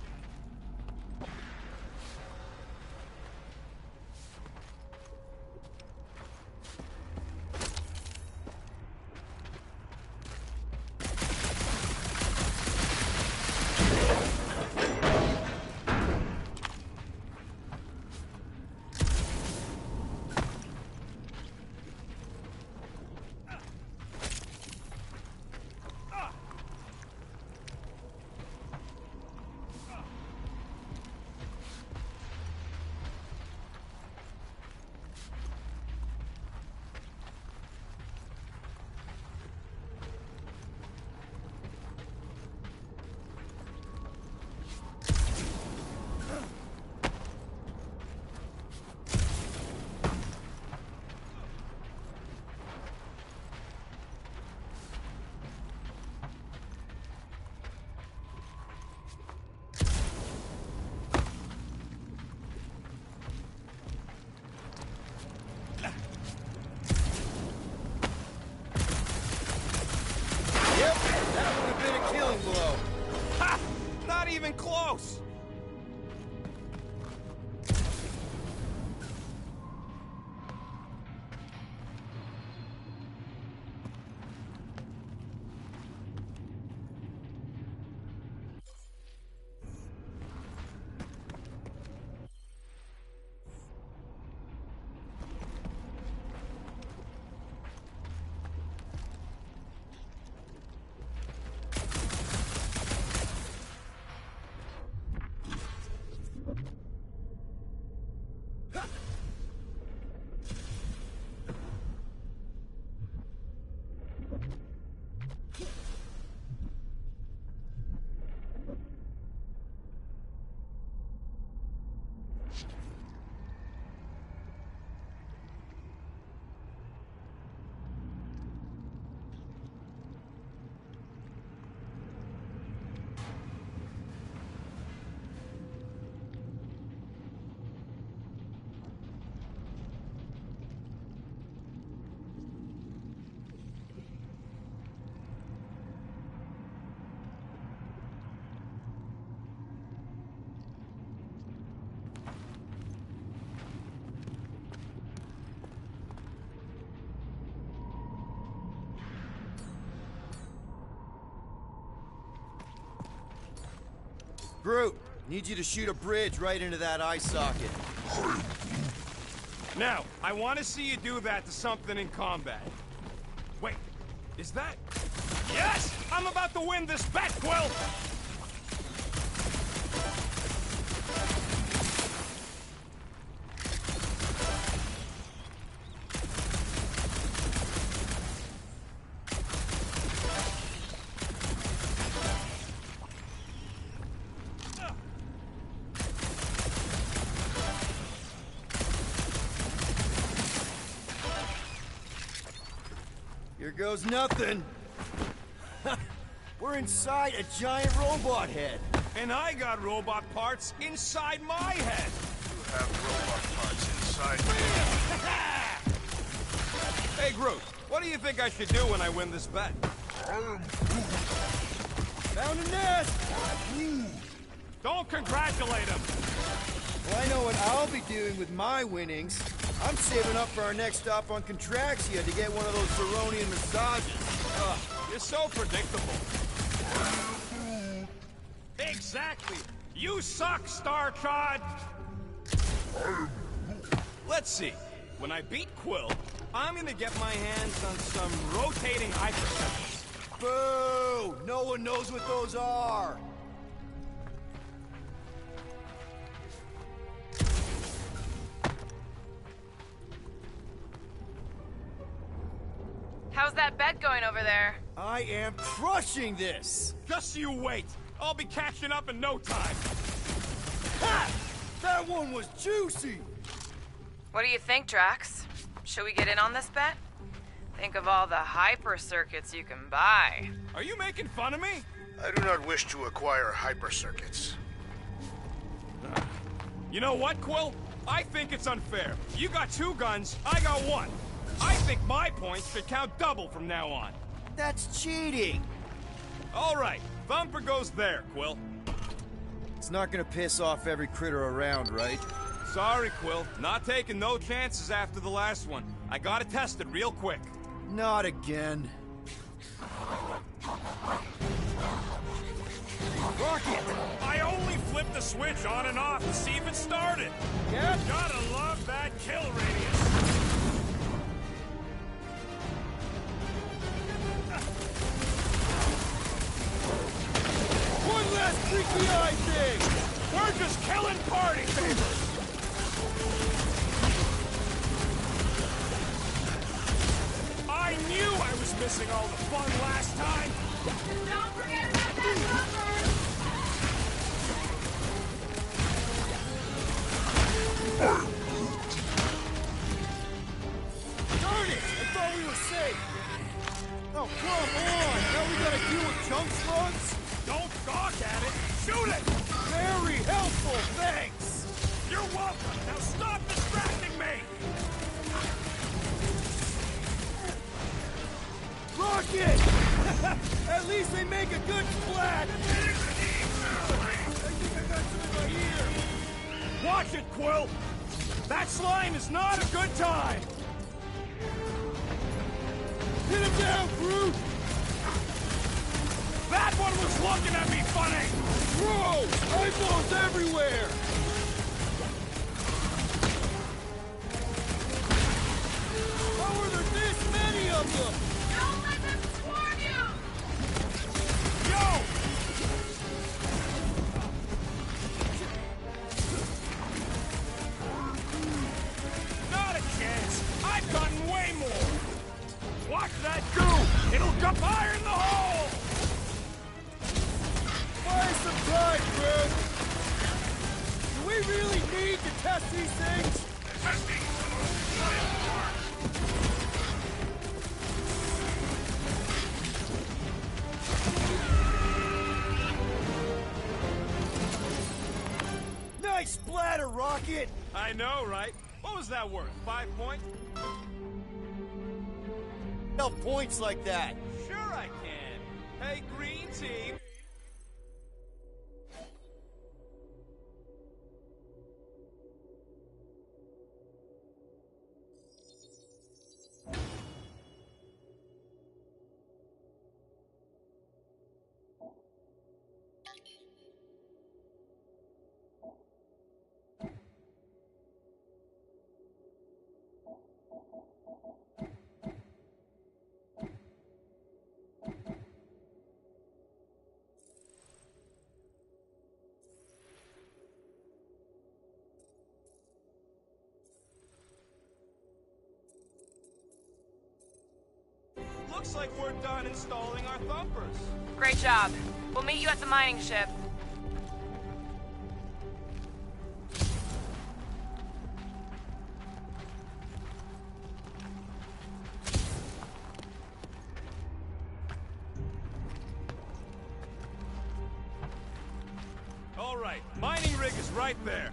Not even close! Groot, need you to shoot a bridge right into that eye socket. Now, I want to see you do that to something in combat. Wait, is that... Yes! I'm about to win this bet, Quill! Here goes nothing. We're inside a giant robot head. And I got robot parts inside my head! You have robot parts inside me. Hey, Groot, what do you think I should do when I win this bet? Found a nest! Don't congratulate him! Well, I know what I'll be doing with my winnings. I'm saving up for our next stop on Contraxia to get one of those Gouronian massages. Ugh, you're so predictable. Exactly! You suck, Starchod! Let's see. When I beat Quill, I'm gonna get my hands on some rotating hypercircuits. Boo! No one knows what those are! How's that bet going over there? I am crushing this! Just you wait! I'll be catching up in no time! Ha! That one was juicy! What do you think, Drax? Should we get in on this bet? Think of all the hyper circuits you can buy. Are you making fun of me? I do not wish to acquire hyper circuits. You know what, Quill? I think it's unfair. You got 2 guns, I got 1. I think my points should count double from now on. That's cheating! All right, Thumper goes there, Quill. It's not gonna piss off every critter around, right? Sorry, Quill. Not taking no chances after the last one. I gotta test it real quick. Not again. Rocket! I only flipped the switch on and off to see if it started. Yeah? Gotta love that kill radius. One last freaky eye thing! We're just killing party favors! I knew I was missing all the fun last time! Don't forget about that number! Darn it! I thought we were safe! Oh, come on! Now we gotta deal with junk slugs? Don't gawk at it! Shoot it! Very helpful, thanks! You're welcome! Now stop distracting me! Rocket! At least they make a good splat! Watch it, Quill! That slime is not a good time! Hit him down, Groot! That one was looking at me funny! Bro! Eyeballs everywhere! How are there this many of them? Don't let them swarm you! Yo! Not a chance! I've gotten way more! Watch that goo! It'll got fire in the hole! Buy some time, Groot! Do we really need to test these things? Testing the most giant part! Nice splatter, Rocket! I know, right? What was that worth? 5 points? No points like that. Sure I can. Hey, green team. Looks like we're done installing our thumpers. Great job. We'll meet you at the mining ship. All right, mining rig is right there.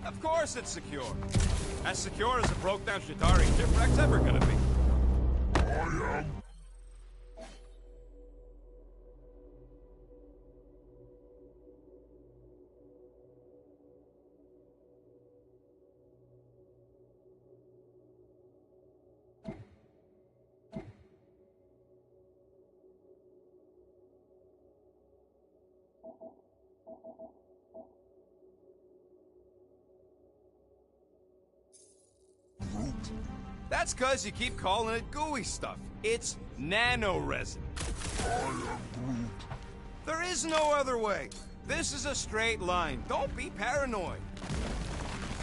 Of course it's secure. As secure as a broke-down Shidari shipwreck's ever gonna be. That's cause you keep calling it gooey stuff. It's nano-resin. There is no other way. This is a straight line. Don't be paranoid.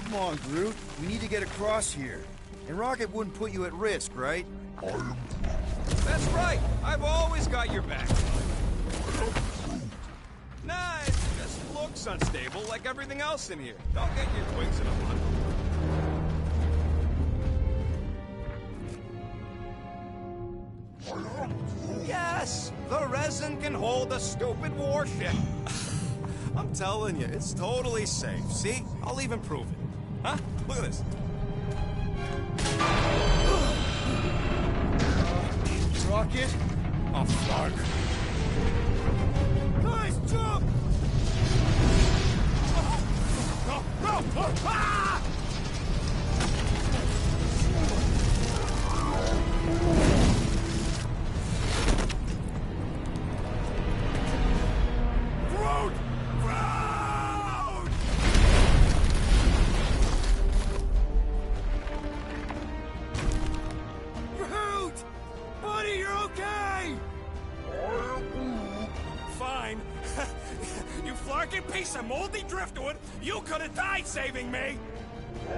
Come on, Groot. We need to get across here. And Rocket wouldn't put you at risk, right? That's right. I've always got your back. Nah, it just looks unstable like everything else in here. Don't get your twigs in a bun. Yes! The resin can hold a stupid warship. I'm telling you, it's totally safe. See? I'll even prove it. Huh? Look at this. Rocket? Oh, fuck. Guys, jump! No! No! Ah! Groot! Groot! Groot! Buddy, you're okay! Fine. You flarking piece of moldy driftwood! You could have died saving me! I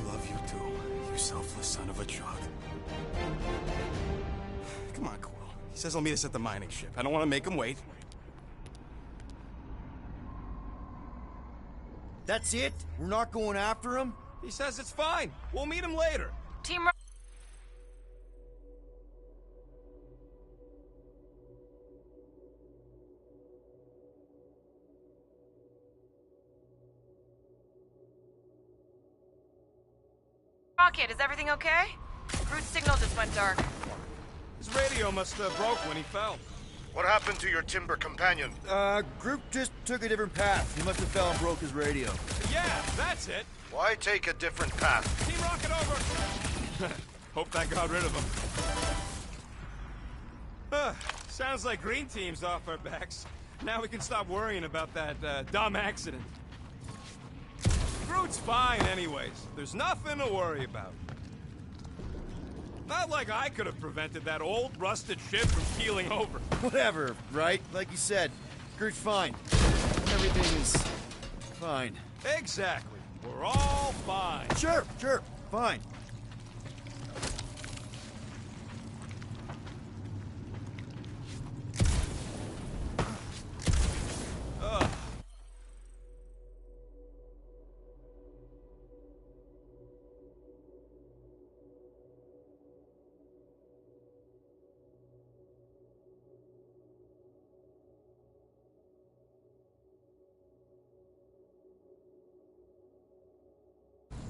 love you too, you selfless son of a truck. Come on, Quill. He says he'll meet us at the mining ship. I don't want to make him wait. That's it? We're not going after him? He says it's fine. We'll meet him later. Team Rocket, is everything okay? Groot's signal just went dark. His radio must have broke when he fell. What happened to your timber companion? Group just took a different path. He must have fell and broke his radio. Yeah, that's it. Why take a different path? Team Rocket over. Hope that got rid of him. Sounds like Green Team's off our backs. Now we can stop worrying about that dumb accident. Groot's fine anyways. There's nothing to worry about. Not like I could have prevented that old rusted ship from keeling over. Whatever, right? Like you said, Groot's fine. Everything is fine. Exactly. We're all fine. Sure, fine.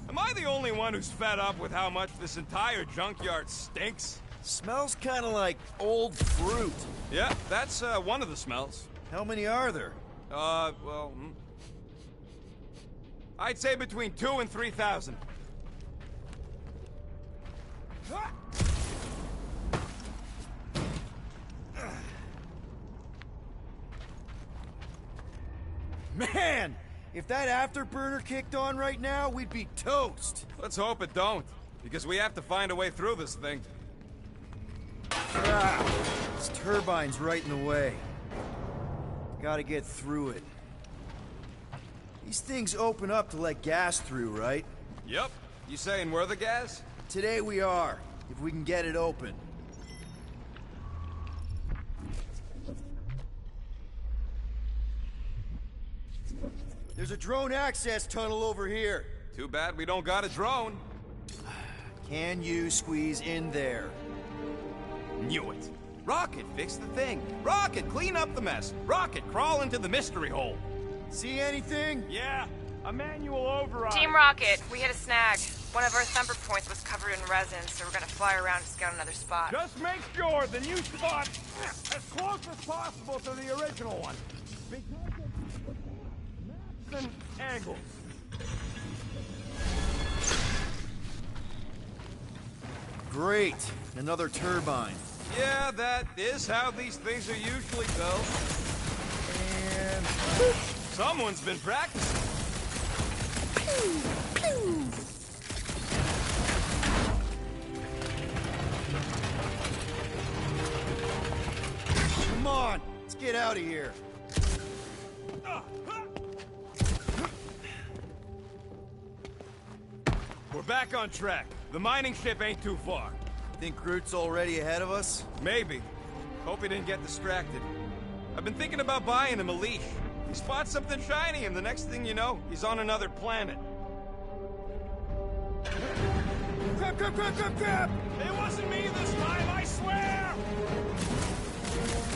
Am I the only one who's fed up with how much this entire junkyard stinks? Smells kind of like old fruit. Yeah, that's one of the smells. How many are there? Well, I'd say between 2,000 and 3,000. Man! If that afterburner kicked on right now, we'd be toast. Let's hope it don't, because we have to find a way through this thing. This turbine's right in the way. Gotta get through it. These things open up to let gas through, right? Yep. You saying we're the gas? Today we are, if we can get it open. There's a drone access tunnel over here. Too bad we don't got a drone. Can you squeeze in there? Knew it. Rocket, fix the thing. Rocket, clean up the mess. Rocket, crawl into the mystery hole. See anything? Yeah, a manual override. Team Rocket, we hit a snag. One of our thumper points was covered in resin, so we're gonna fly around to scout another spot. Just make sure the new spot as close as possible to the original one. Because of angles. Great. Another turbine. Yeah, that is how these things are usually built. And... Someone's been practicing. Come on, let's get out of here. We're back on track. The mining ship ain't too far. Think Groot's already ahead of us? Maybe. Hope he didn't get distracted. I've been thinking about buying him a leash. He spots something shiny, and the next thing you know, he's on another planet. Crap, crap, crap, crap, crap! It wasn't me this time, I swear!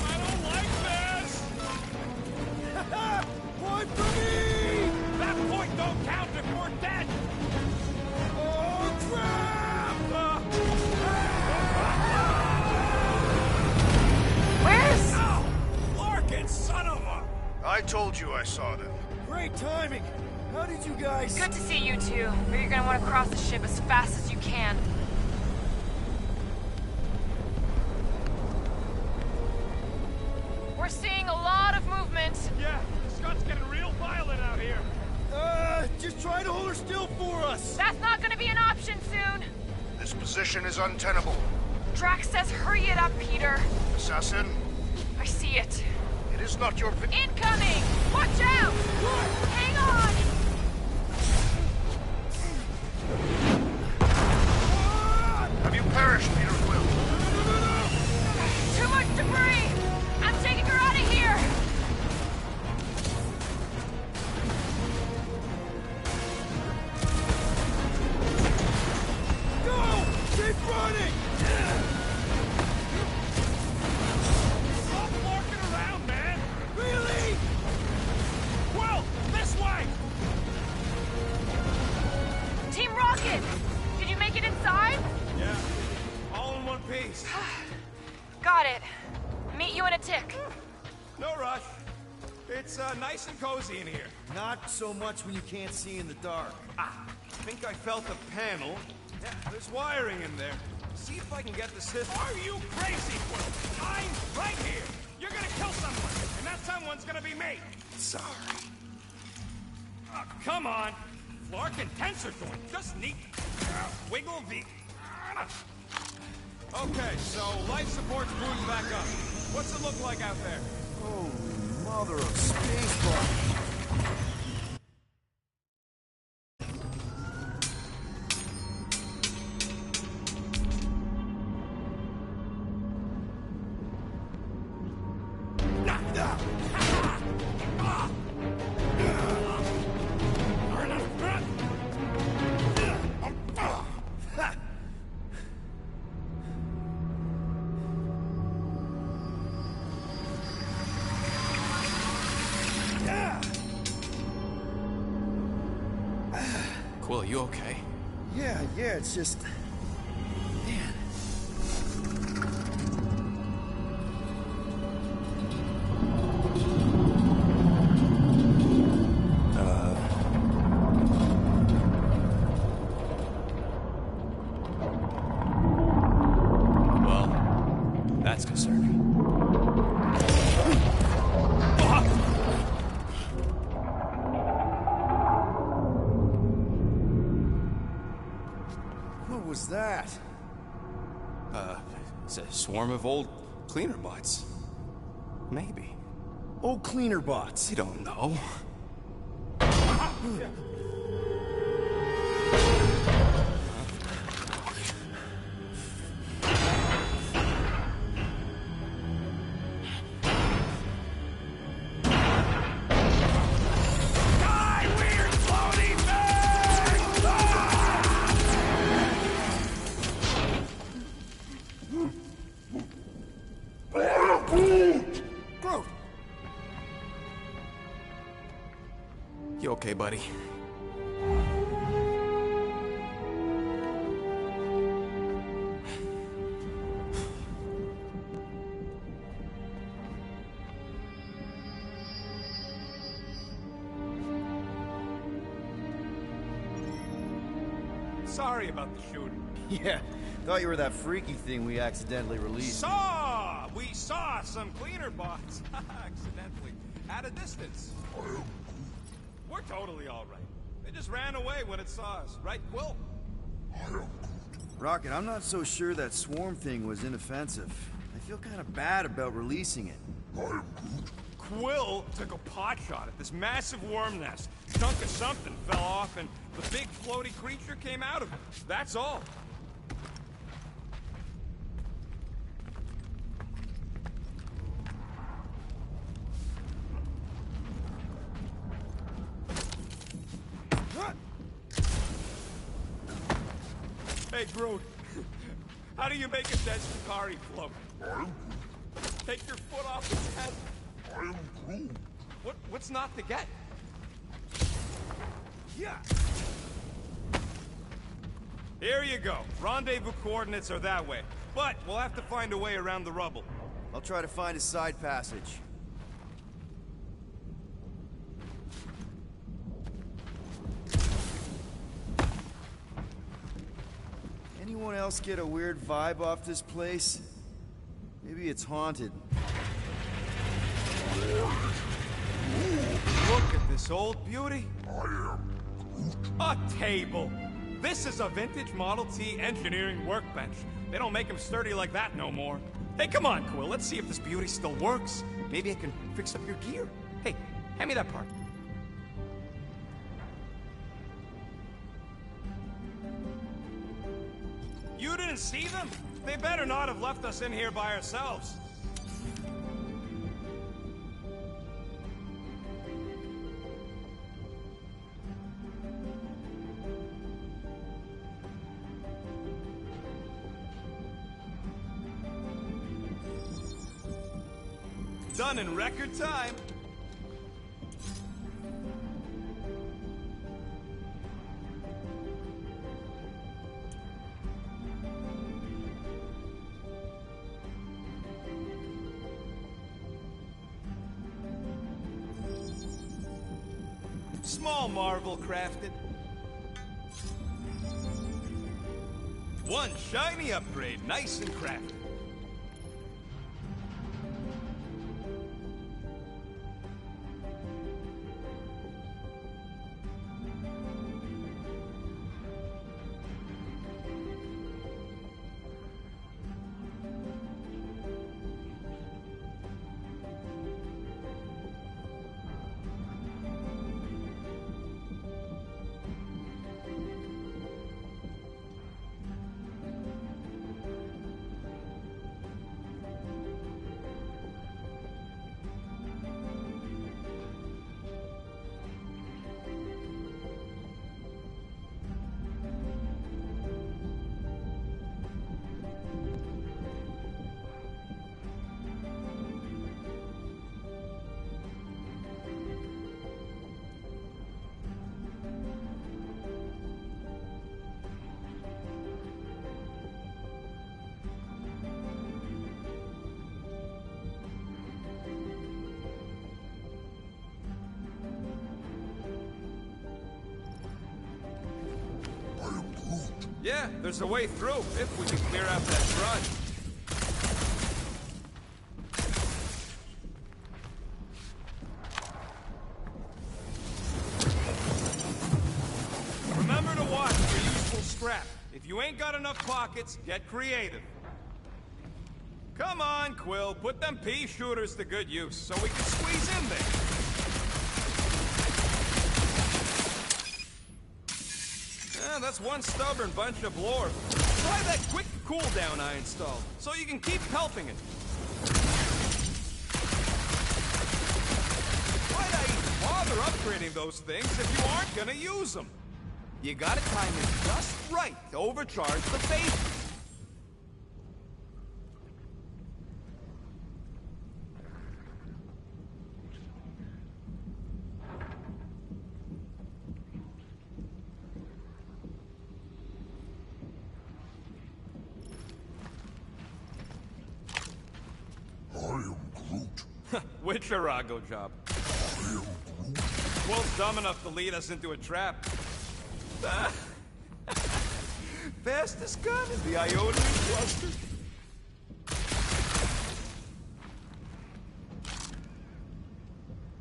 I don't like this! Point for me! That point don't count if we're dead! Oh, crap! Where's... Oh, Larkin, son of a... I told you I saw them. Great timing! How did you guys... Good to see you two, but you're gonna want to cross the ship as fast as you can. We're seeing a lot of movement. Yeah, Scott's getting real violent out here. Just try to hold her still for us! That's not gonna be an option soon. This position is untenable. Drax says hurry it up, Peter. Assassin, I see it. it is not your... Incoming! Watch out! Hang on! Have you perished, Peter Quill? Too much debris! I'm taking her out of here! Go! Keep running! Stop larking around, man! Really? Quill, this way! Team Rocket! Did you make it inside? Yeah, all in one piece. Got it. Meet you in a tick. No rush. It's nice and cozy in here. Not so much when you can't see in the dark. Ah, I think I felt a panel. Yeah, there's wiring in there. See if I can get the system. Are you crazy, Quill? I'm right here. You're gonna kill someone, and that someone's gonna be me. Sorry. Oh, come on. Flark and Tensor joint. Just neat. Wiggle the... Okay, so life support's booting back up. What's it look like out there? Holy mother of spacebar. Quill, you okay? Yeah, it's just... Man. Well, that's concerning. What was that? It's a swarm of old cleaner bots. Maybe. Oh, cleaner bots. You don't know. You okay, buddy? Sorry about the shooting. Yeah, thought you were that freaky thing we accidentally released. We saw some cleaner bots. Accidentally. At a distance. We're totally all right. They just ran away when it saw us. Right, Quill? Rocket, I'm not so sure that swarm thing was inoffensive. I feel kind of bad about releasing it. Quill took a pot shot at this massive worm nest. Chunk of something fell off, and the big floaty creature came out of it. That's all. Hey, Groot. How do you make a dead Shikari float? Take your foot off its head. I am Groot. What's not to get? Yeah. Here you go. Rendezvous coordinates are that way. But we'll have to find a way around the rubble. I'll try to find a side passage. Anyone else get a weird vibe off this place? Maybe it's haunted. Look at this old beauty. A table. This is a vintage Model T engineering workbench. They don't make them sturdy like that no more. Hey, come on, Quill. Let's see if this beauty still works. Maybe I can fix up your gear. Hey, hand me that part. You didn't see them? They better not have left us in here by ourselves. Done in record time. all marvel crafted. One shiny upgrade, nice and crafted. Yeah, there's a way through, if we can clear out that front. Remember to watch for useful scrap. If you ain't got enough pockets, get creative. Come on, Quill, put them pea shooters to good use, so we can squeeze in there. That's one stubborn bunch of lore. Try that quick cooldown I installed, so you can keep helping it. Why'd I even bother upgrading those things if you aren't gonna use them? You gotta time it just right to overcharge the base. Witcherago job. Quill's dumb enough to lead us into a trap. Fastest gun in the Ionian cluster.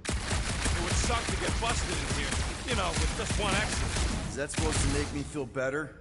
It would suck to get busted in here, you know, with just one exit. Is that supposed to make me feel better?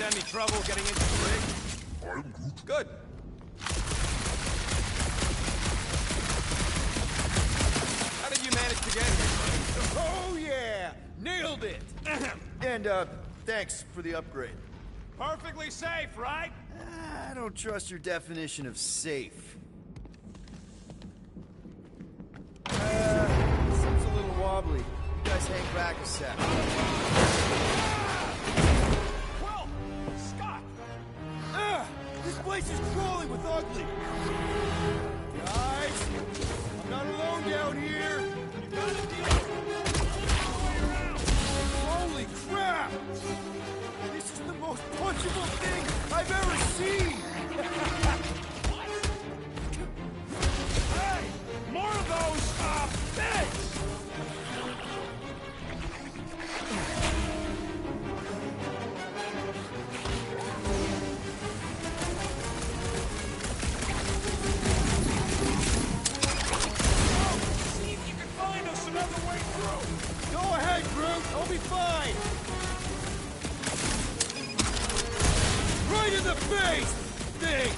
Any trouble getting into the rig? I'm good. Good. How did you manage to get here, buddy? Oh yeah! Nailed it! And, thanks for the upgrade. Perfectly safe, right? I don't trust your definition of safe. Seems a little wobbly. You guys hang back a sec. This place is crawling with ugly. Guys, I'm not alone down here. You gotta deal with it. Holy crap! This is the most punchable thing I've ever seen. Hey, more of those things. Go ahead, Groot. I'll be fine. Right in the face! Think!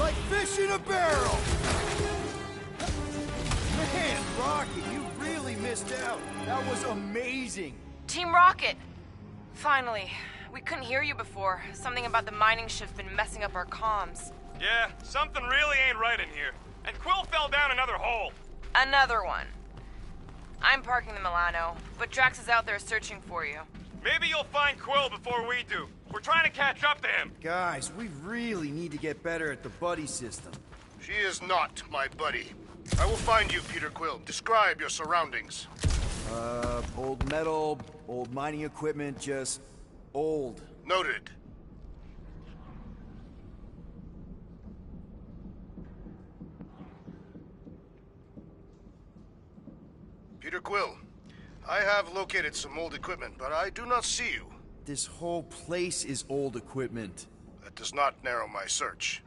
Like fish in a barrel! Man, Rocket, you really missed out. That was amazing. Team Rocket! Finally. We couldn't hear you before. Something about the mining shift been messing up our comms. Yeah, something really ain't right in here. And Quill fell down another hole. Another one. I'm parking the Milano, but Drax is out there searching for you. Maybe you'll find Quill before we do. We're trying to catch up to him. Guys, we really need to get better at the buddy system. She is not my buddy. I will find you, Peter Quill. Describe your surroundings. Old metal, old mining equipment, just old. Noted. Peter Quill, I have located some old equipment, but I do not see you. This whole place is old equipment. That does not narrow my search.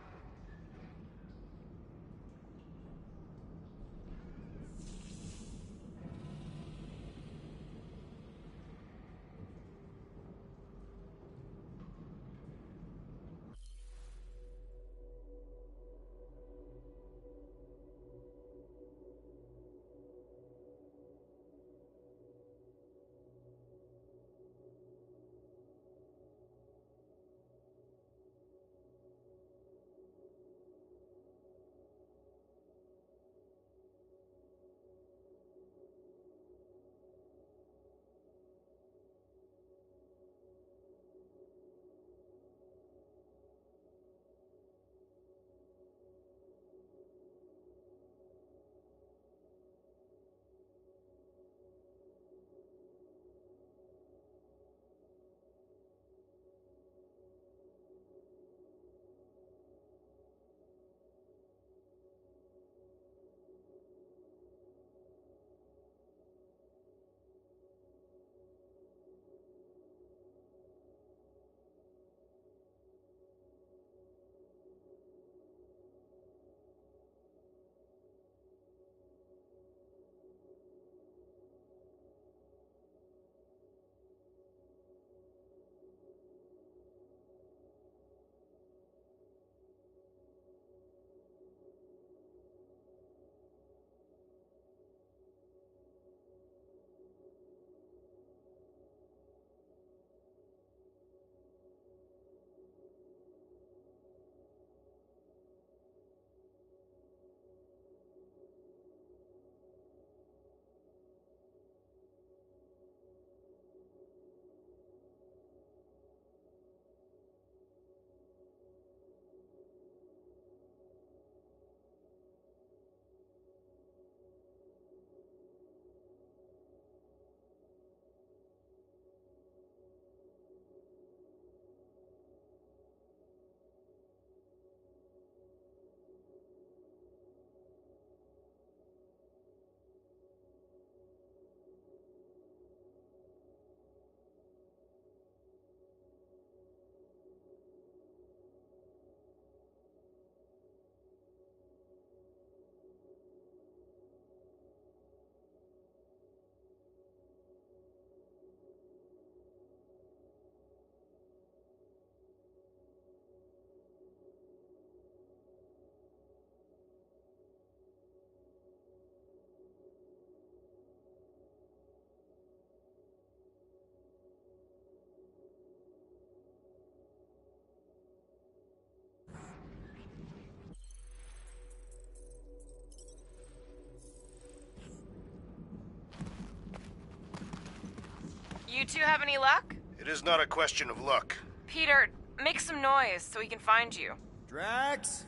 You two have any luck? It is not a question of luck. Peter, make some noise so we can find you. Drax?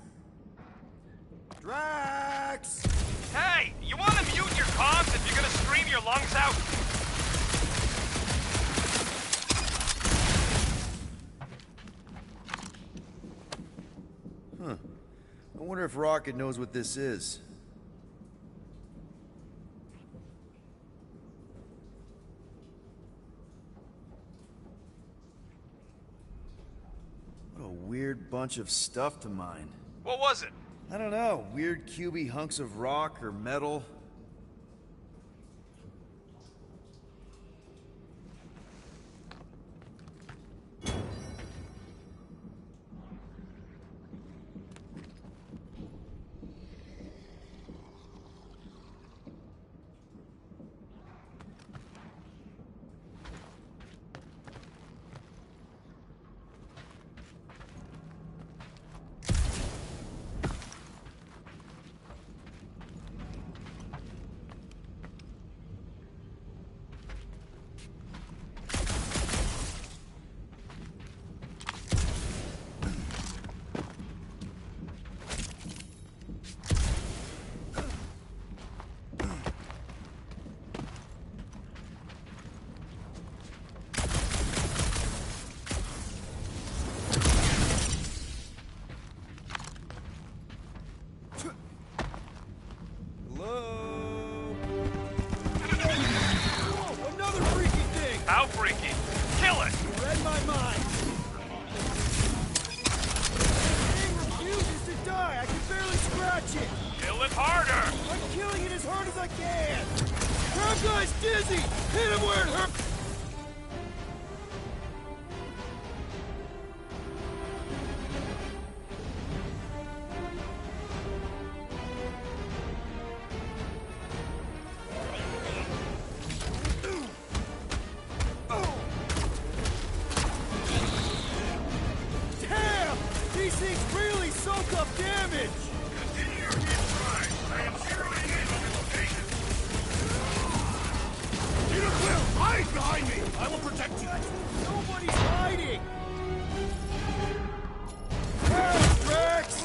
Drax! Hey, you want to mute your comms if you're gonna scream your lungs out? I wonder if Rocket knows what this is. What a weird bunch of stuff to mine. What was it? I don't know, weird cubey hunks of rock or metal. How freaky. Kill it! You read my mind. The thing refuses to die. I can barely scratch it. Kill it harder! I'm killing it as hard as I can. That guy's dizzy. Hit him where it hurts. Damn! These things really soak up damage! Continue your hit drive. I am zeroing in on the location. Peter Quill, hide behind me! I will protect you. Nobody's hiding! Help, Rex!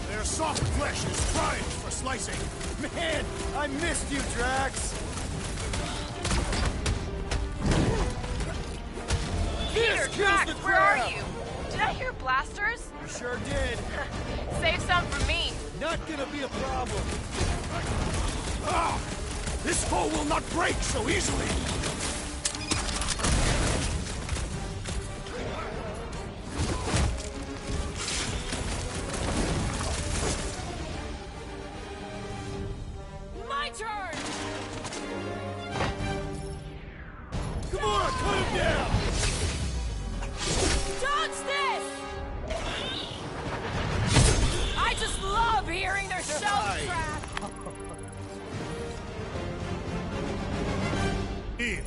Their soft flesh is primed for slicing. Man, I missed you, Drax! Peter, kills Drax, the where are crowd. you? Did I hear blasters? You sure did. Save some for me. Not gonna be a problem. Ah! This foe will not break so easily! My turn! Come on, cut him down! Dodge this! I just love hearing their shells crack. Eve,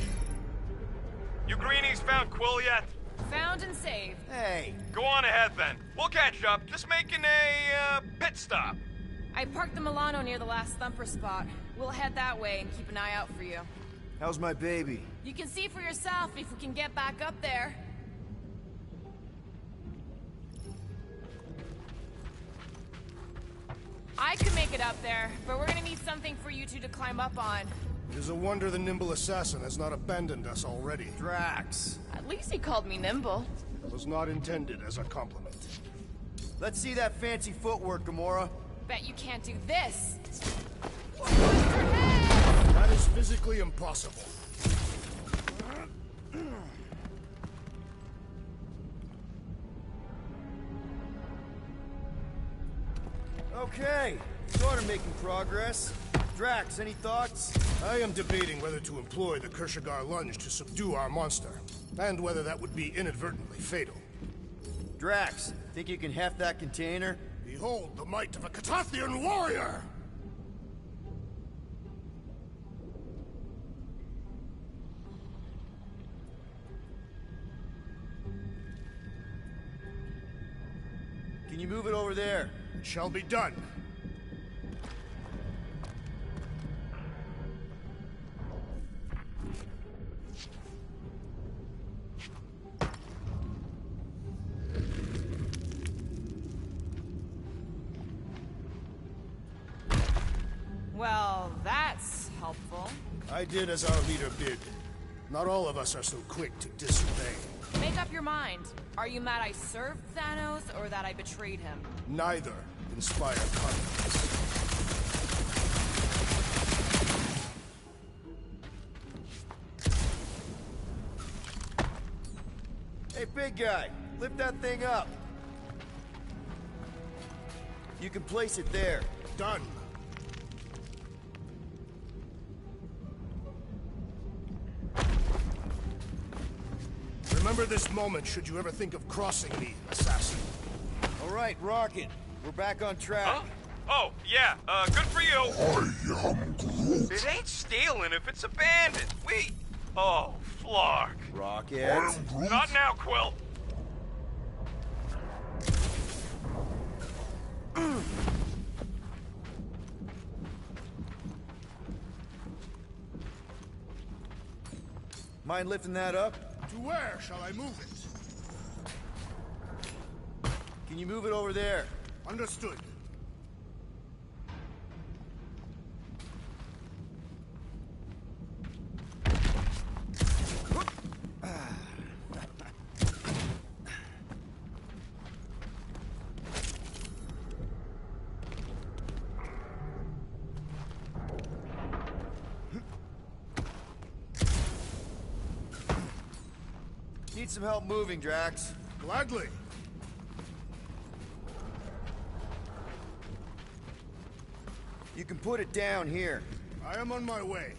You greenies found Quill yet? Found and saved. Hey, Go on ahead then. We'll catch up. Just making a, pit stop. I parked the Milano near the last thumper spot. We'll head that way and keep an eye out for you. How's my baby? You can see for yourself if we can get back up there. I could make it up there, but we're gonna need something for you two to climb up on. it is a wonder the nimble assassin has not abandoned us already. Drax. At least he called me nimble. It was not intended as a compliment. Let's see that fancy footwork, Gamora. Bet you can't do this. That is physically impossible. Okay, sort of making progress. Drax, any thoughts? I am debating whether to employ the Kershagar lunge to subdue our monster, and whether that would be inadvertently fatal. Drax, think you can heft that container? Behold the might of a Catathian warrior! Can you move it over there? It shall be done. Well, that's helpful. I did as our leader bid. Not all of us are so quick to disobey. Make up your mind. Are you mad I served Thanos or that I betrayed him? Neither inspire confidence. Hey, big guy, lift that thing up. You can place it there. Done. Remember this moment should you ever think of crossing me, assassin. All right, Rocket. We're back on track. Huh? Oh, yeah, good for you. I am Groot. It ain't stealing if it's abandoned. Oh, Flark. Rocket. Not now, Quill. Mind lifting that up? To where shall I move it? Can you move it over there? Understood. need some help moving, Drax. Gladly. You can put it down here. I am on my way.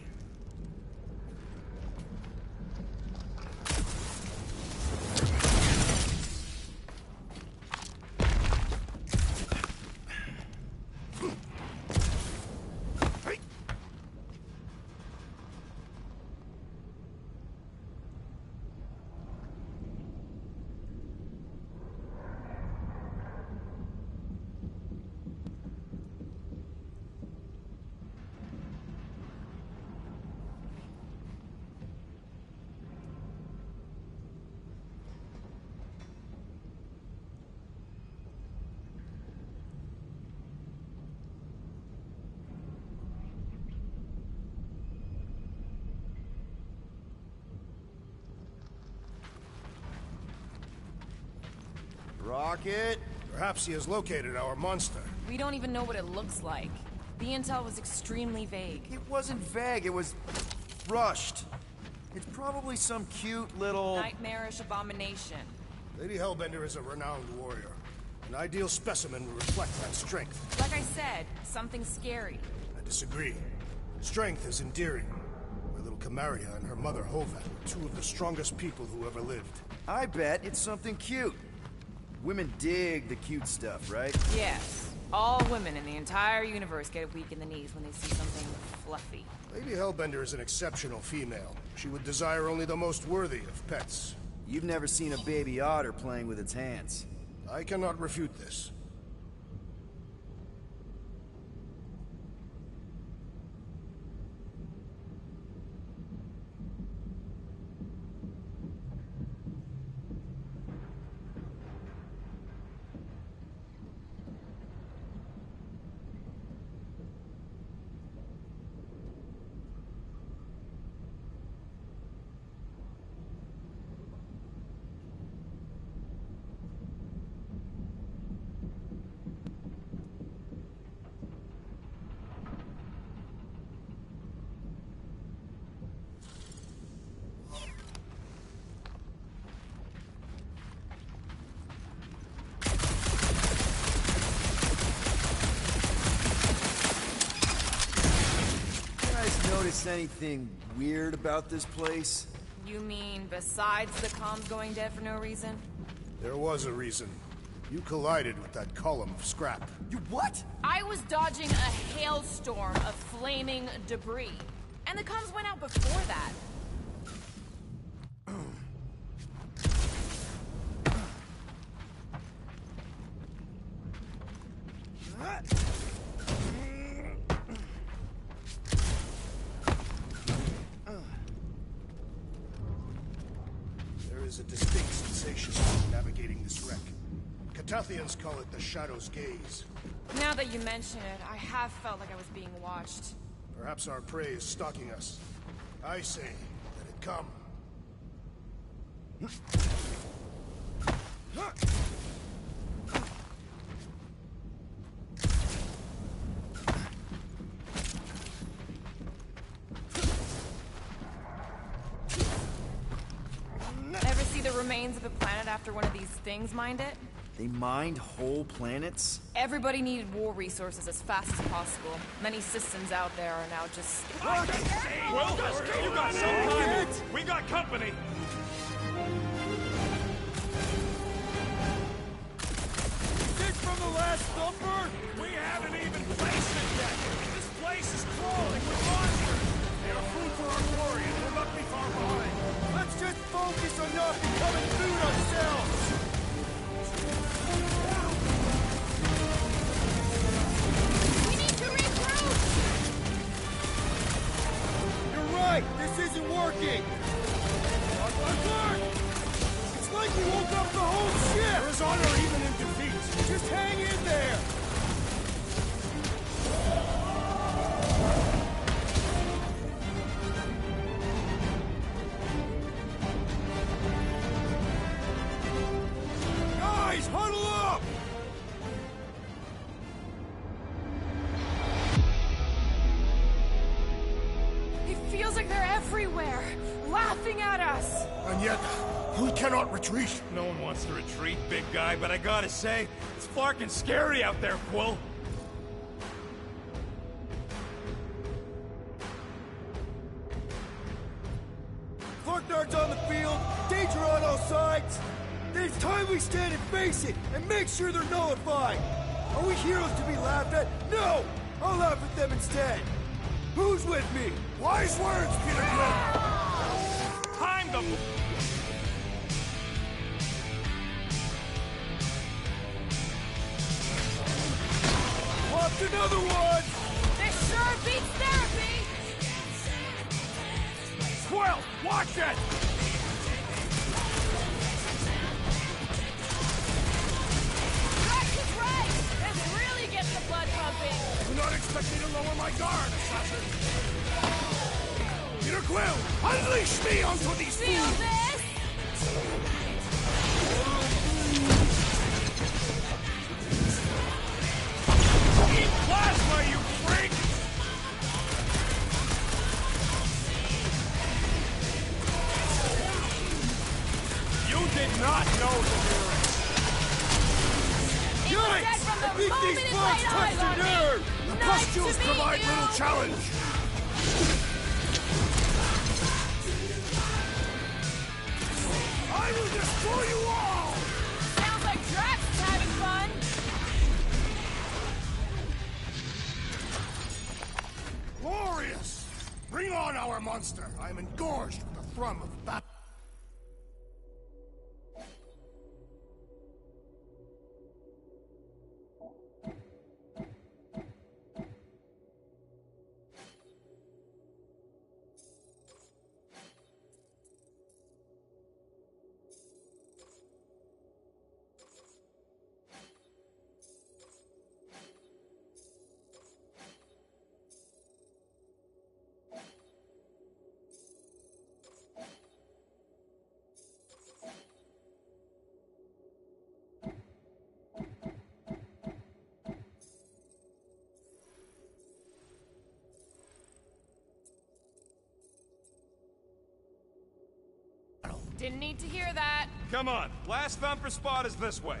Rocket! Perhaps he has located our monster. We don't even know what it looks like. The intel was extremely vague. It wasn't vague, it was rushed. It's probably some cute little... Nightmarish abomination. Lady Hellbender is a renowned warrior. An ideal specimen would reflect that strength. Like I said, something scary. I disagree. Strength is endearing. My little Camaria and her mother Hovat were two of the strongest people who ever lived. I bet it's something cute. Women dig the cute stuff, right? Yes. All women in the entire universe get weak in the knees when they see something fluffy. Lady Hellbender is an exceptional female. She would desire only the most worthy of pets. You've never seen a baby otter playing with its hands. I cannot refute this. Notice anything weird about this place? You mean besides the comms going dead for no reason? There was a reason. You collided with that column of scrap. You what? I was dodging a hailstorm of flaming debris. And the comms went out before that. There is a distinct sensation navigating this wreck. Catathians call it the Shadow's Gaze. Now that you mention it, I have felt like I was being watched. Perhaps our prey is stalking us. I say, let it come. Ever see the remains of a planet after one of these things mined it? They mined whole planets? Everybody needed war resources as fast as possible. Many systems out there are now just... Well, you got some time. We got company. This from the last thumper? We haven't even placed it yet. This place is crawling with monsters. They are food for our warriors. We'll not be far behind. Let's just focus on not becoming food ourselves. We need to regroup! You're right. This isn't working. Look! It's like we woke up the whole ship. There is honor even in defeat. Just hang in there. Guys, huddle up! It feels like they're everywhere, laughing at us. And yet, We cannot retreat. No one wants to retreat, big guy, but I gotta say, it's fucking scary out there, Quill. Farknard's on the field, danger on all sides. Then it's time we stand and face it, and make sure they're nullified. Are we heroes to be laughed at? No! I'll laugh at them instead. Who's with me? Wise words, Peter Quill. Time to... Popped another one! This sure beats therapy! Quill, watch it! Drax is right! This really gets the blood pumping! Do not expect me to lower my guard, assassin. Peter Quill, unleash me onto these Feel fools! this? Eat plasma, you freak! You did not know the lyrics. Yikes! From the I think moment these it bugs laid touched eyes on your me. nerve! The Nice pustules to meet provide you. little challenge. I will destroy you all! Sounds like Drax is having fun! Glorious! Bring on our monster. I am engorged with the thrum of battle. Didn't need to hear that. Come on, last thumper spot is this way.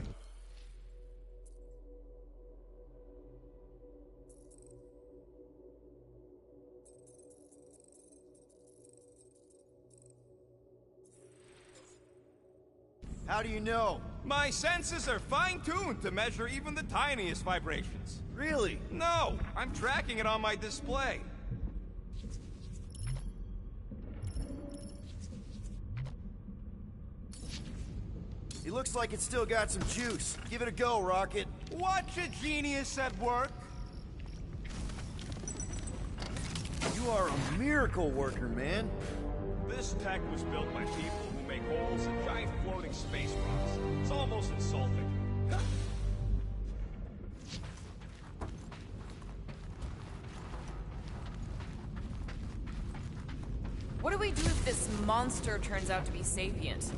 How do you know? My senses are fine-tuned to measure even the tiniest vibrations. Really? No, I'm tracking it on my display. It looks like it's still got some juice. Give it a go, Rocket. Watch a genius at work. You are a miracle worker, man. This tech was built by people who make holes in giant floating space rocks. It's almost insulting. What do we do if this monster turns out to be sapient?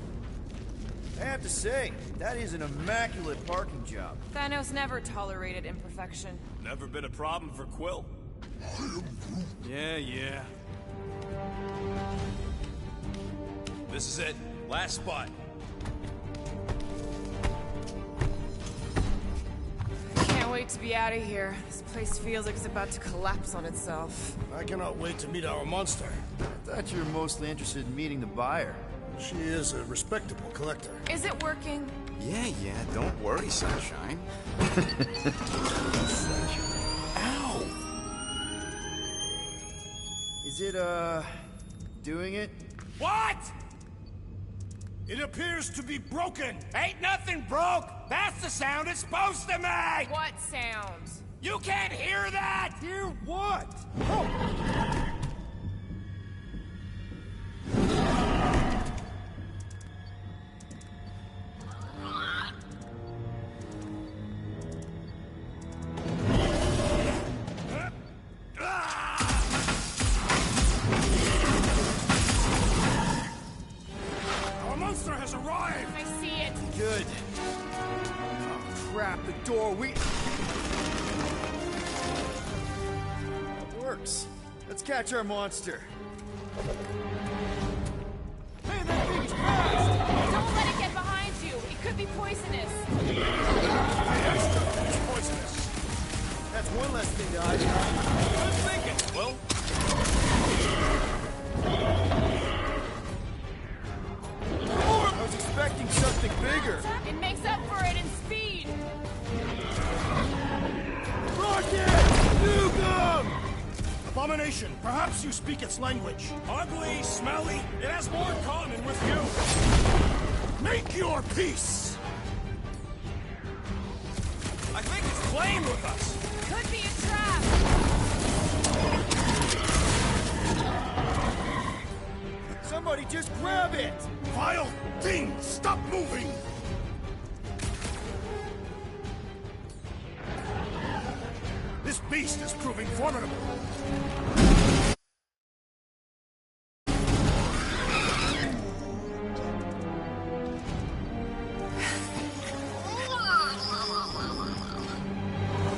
I have to say, that is an immaculate parking job. Thanos never tolerated imperfection. Never been a problem for Quill. Yeah. This is it. Last spot. Can't wait to be out of here. This place feels like it's about to collapse on itself. I cannot wait to meet our monster. I thought you were mostly interested in meeting the buyer. She is a respectable collector. Is it working? Yeah, don't worry, Sunshine. Ow! Is it, doing it? What? It appears to be broken. Ain't nothing broke. That's the sound it's supposed to make. What sound? You can't hear that. Hear what? Our monster has arrived. I see it. Good. Oh, crap, the door, It works. Let's catch our monster. Hey, that thing is It's crushed! Don't let it get behind you! It could be poisonous! It's poisonous. That's one less thing to hide. I was thinking, well, I was expecting something bigger. It makes up for it in speed! Rocket! Nukem! Abomination, perhaps you speak its language. ugly, smelly, it has more in common with you. Make your peace! I think it's playing with us. Could be a trap! Somebody just grab it! Vile thing, stop moving! This beast is proving formidable.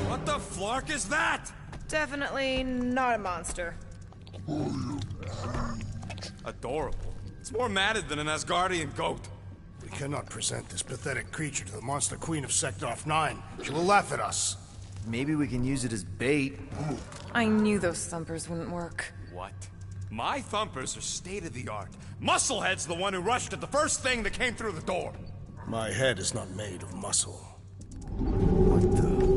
What the flark is that? Definitely not a monster. Adorable. It's more matted than an Asgardian goat. We cannot present this pathetic creature to the monster queen of Sector 9. She will laugh at us. Maybe we can use it as bait. I knew those thumpers wouldn't work. What? My thumpers are state-of-the-art. Musclehead's the one who rushed at the first thing that came through the door. My head is not made of muscle. What the?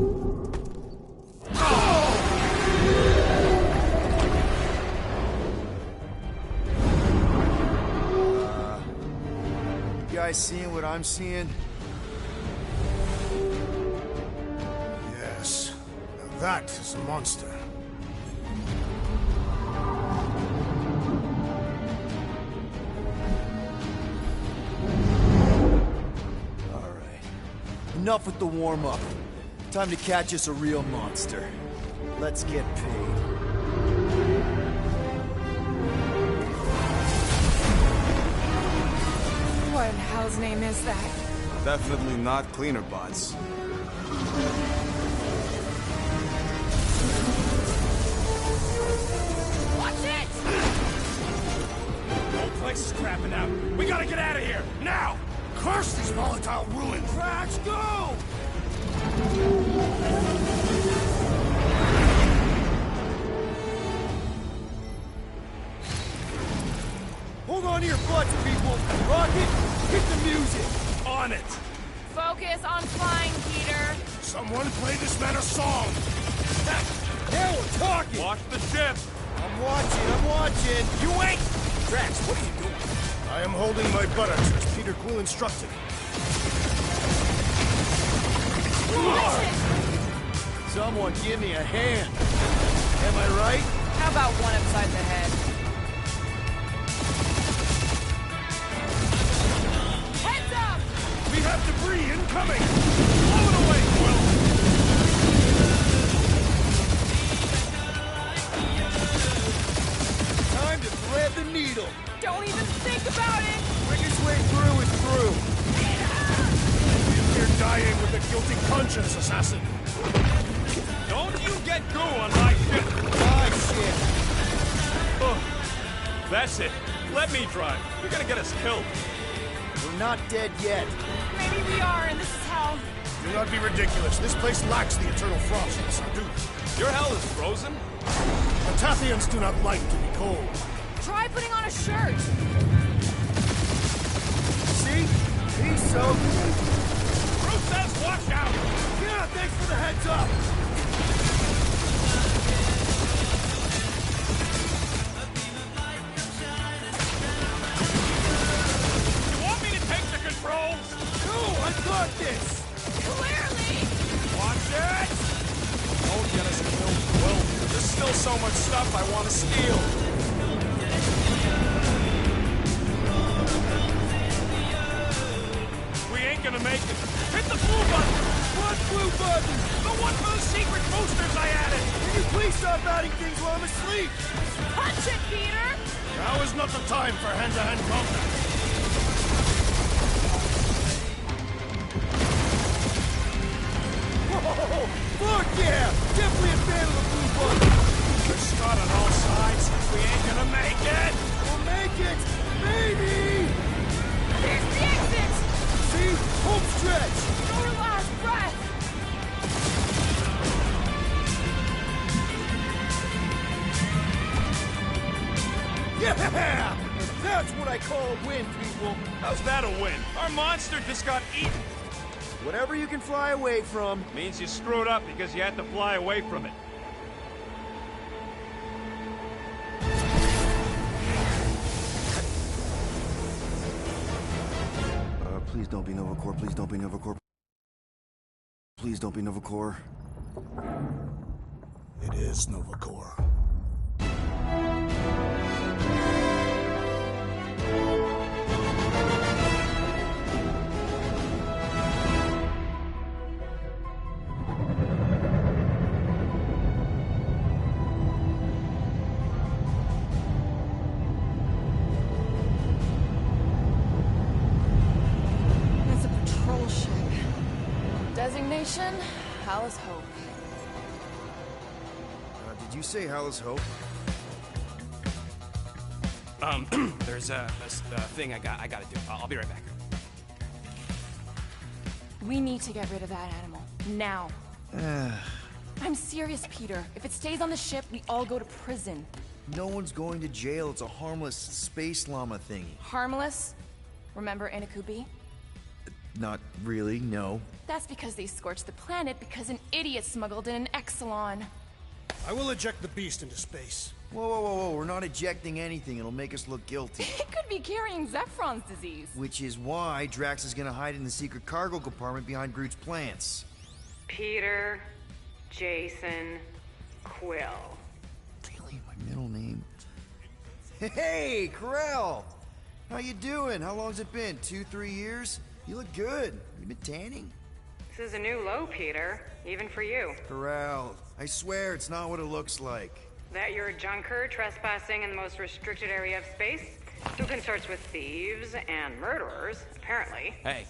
You guys seeing what I'm seeing? Yes. Now that is a monster. All right. Enough with the warm-up. Time to catch us a real monster. Let's get paid. What in hell's name is that? Definitely not cleaner bots. Watch it! The whole place is crapping out. We gotta get out of here, now! Curse these volatile ruins! Drax, go! Hold on to your butts, people! Rocket, hit the music! On it! Focus on flying, Peter. Someone play this man a song! Now we're talking! Watch the ship! I'm watching! You ain't! Drax, what are you doing? I am holding my buttocks as Peter Quill instructed. Someone give me a hand. Am I right? How about one upside the head? Heads up! We have debris incoming! Blow it away, Quill! Time to thread the needle. Don't even think about it! Quickest way through is through. You're dying with a guilty conscience, assassin. Don't you get goo on my ship! My shit. Ugh. That's it. Let me drive. You're gonna get us killed. We're not dead yet. Maybe we are, and this is hell. Do not be ridiculous. This place lacks the eternal frost of Sardu. Your hell is frozen? The Tathians do not like to be cold. Try putting on a shirt. See? He's so good. Bruce says watch out! Yeah, thanks for the heads up. You want me to take the controls? No, I got this. Clearly! Watch it! Don't get us killed, Quill. There's still so much stuff I want to steal. We ain't gonna make it. Hit the blue button! What blue button? The one for the secret boosters I added! Can you please stop adding things while I'm asleep? Punch it, Peter! Now is not the time for hand-to-hand combat. Whoa! Fuck yeah! Definitely a fan of the blue button. Good shot on all sides. We ain't gonna make it! We'll make it! Maybe! Yeah! That's what I call a win, people. How's that a win? Our monster just got eaten. Whatever you can fly away from. Means you screwed up because you had to fly away from it. Please don't be Novacore. Please don't be Novacore. Please don't be Novacore. It is Novacore. It's a patrol ship. Designation, Hal's Hope. Did you say Hal's Hope? There's a thing I gotta do. I'll be right back. We need to get rid of that animal. Now. I'm serious, Peter. If it stays on the ship, we all go to prison. No one's going to jail. It's a harmless space llama thingy. Harmless? Remember Inakubi? Not really, no. That's because they scorched the planet because an idiot smuggled in an Exelon. I will eject the beast into space. Whoa, whoa, whoa, whoa. We're not ejecting anything. It'll make us look guilty. It could be carrying Zephron's disease. Which is why Drax is gonna hide in the secret cargo compartment behind Groot's plants. Peter, Jason, Quill. Really? My middle name? Hey, Corell! How you doing? How long's it been? 2-3 years? You look good. You been tanning? This is a new low, Peter. Even for you. Corell, I swear it's not what it looks like. That you're a junker trespassing in the most restricted area of space, who consorts with thieves and murderers, apparently. Hey.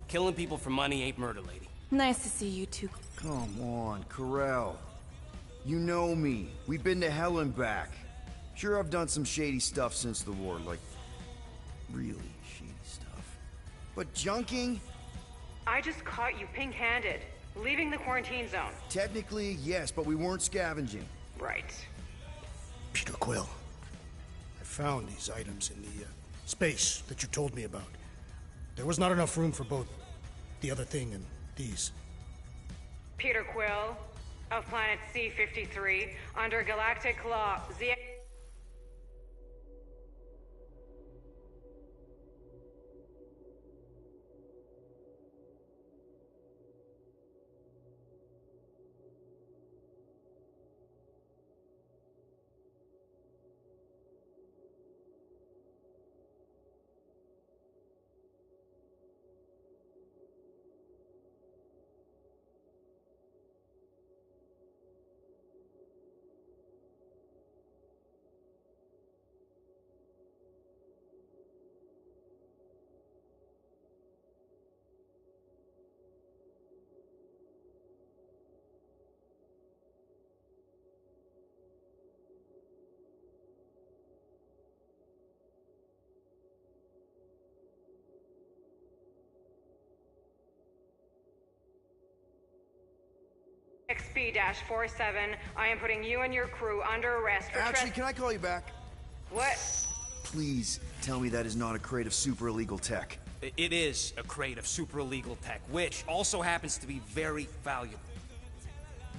Killing people for money ain't murder, lady. Nice to see you two. Come on, Corell. You know me. We've been to hell and back. Sure, I've done some shady stuff since the war, like, really shady stuff. But junking? I just caught you pink-handed, leaving the quarantine zone. Technically, yes, but we weren't scavenging. Right. Peter Quill, I found these items in the space that you told me about. There was not enough room for both the other thing and these. Peter Quill, of planet C-53, under galactic law Z... XP-47, I am putting you and your crew under arrest for Actually, can I call you back? What? Please tell me that is not a crate of super illegal tech. It is a crate of super illegal tech, which also happens to be very valuable.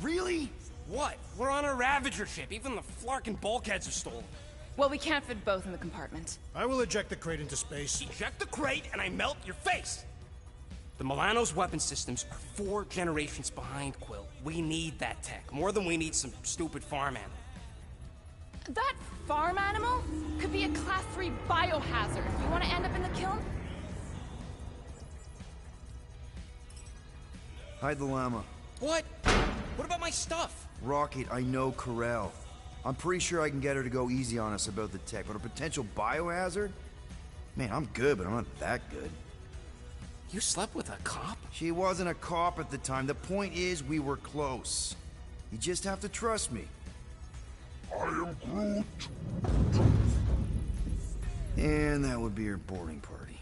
Really? What? We're on a Ravager ship. Even the flarkin' bulkheads are stolen. Well, we can't fit both in the compartment. I will eject the crate into space. Eject the crate and I melt your face! The Milano's weapon systems are 4 generations behind, Quill. We need that tech, more than we need some stupid farm animal. That farm animal could be a Class 3 biohazard. You want to end up in the kiln? Hide the llama. What? What about my stuff? Rocket, I know Corel. I'm pretty sure I can get her to go easy on us about the tech, but a potential biohazard? Man, I'm good, but I'm not that good. You slept with a cop? She wasn't a cop at the time. The point is, we were close. You just have to trust me. I am Groot. And that would be your boarding party.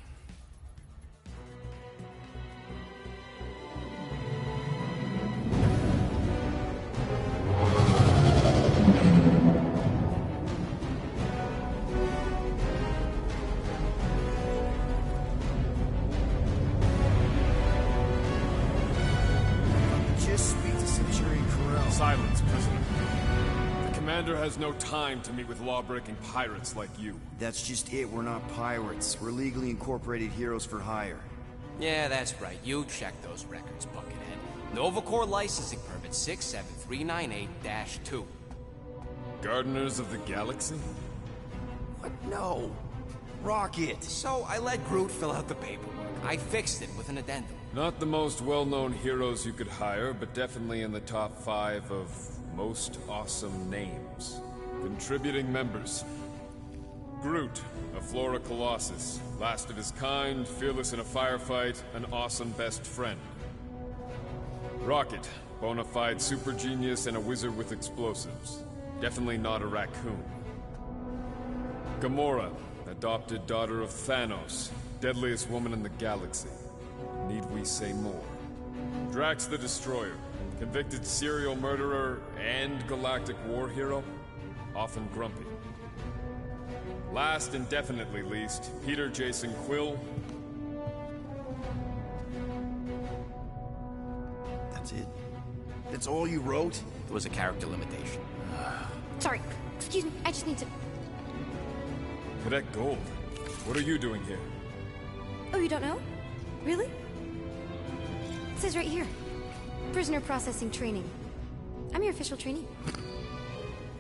Just speak to Centurion Corel. Silence, prisoner. The commander has no time to meet with law-breaking pirates like you. That's just it. We're not pirates. We're legally incorporated heroes for hire. Yeah, that's right. You check those records, Buckethead. Novacore licensing permit 67398-2. Gardeners of the Galaxy? What? No. Rocket. So I let Groot fill out the paperwork. I fixed it with an addendum. Not the most well-known heroes you could hire, but definitely in the top 5 of most awesome names. Contributing members. Groot, a Flora Colossus, last of his kind, fearless in a firefight, an awesome best friend. Rocket, bona fide super genius and a wizard with explosives. Definitely not a raccoon. Gamora, adopted daughter of Thanos, deadliest woman in the galaxy. Need we say more? Drax the Destroyer, convicted serial murderer and galactic war hero, often grumpy. Last and definitely least, Peter Jason Quill. That's it? That's all you wrote? It was a character limitation. Sorry, excuse me, I just need to... Cadet Gold, what are you doing here? Oh, you don't know? Really? It says right here. Prisoner processing training. I'm your official trainee.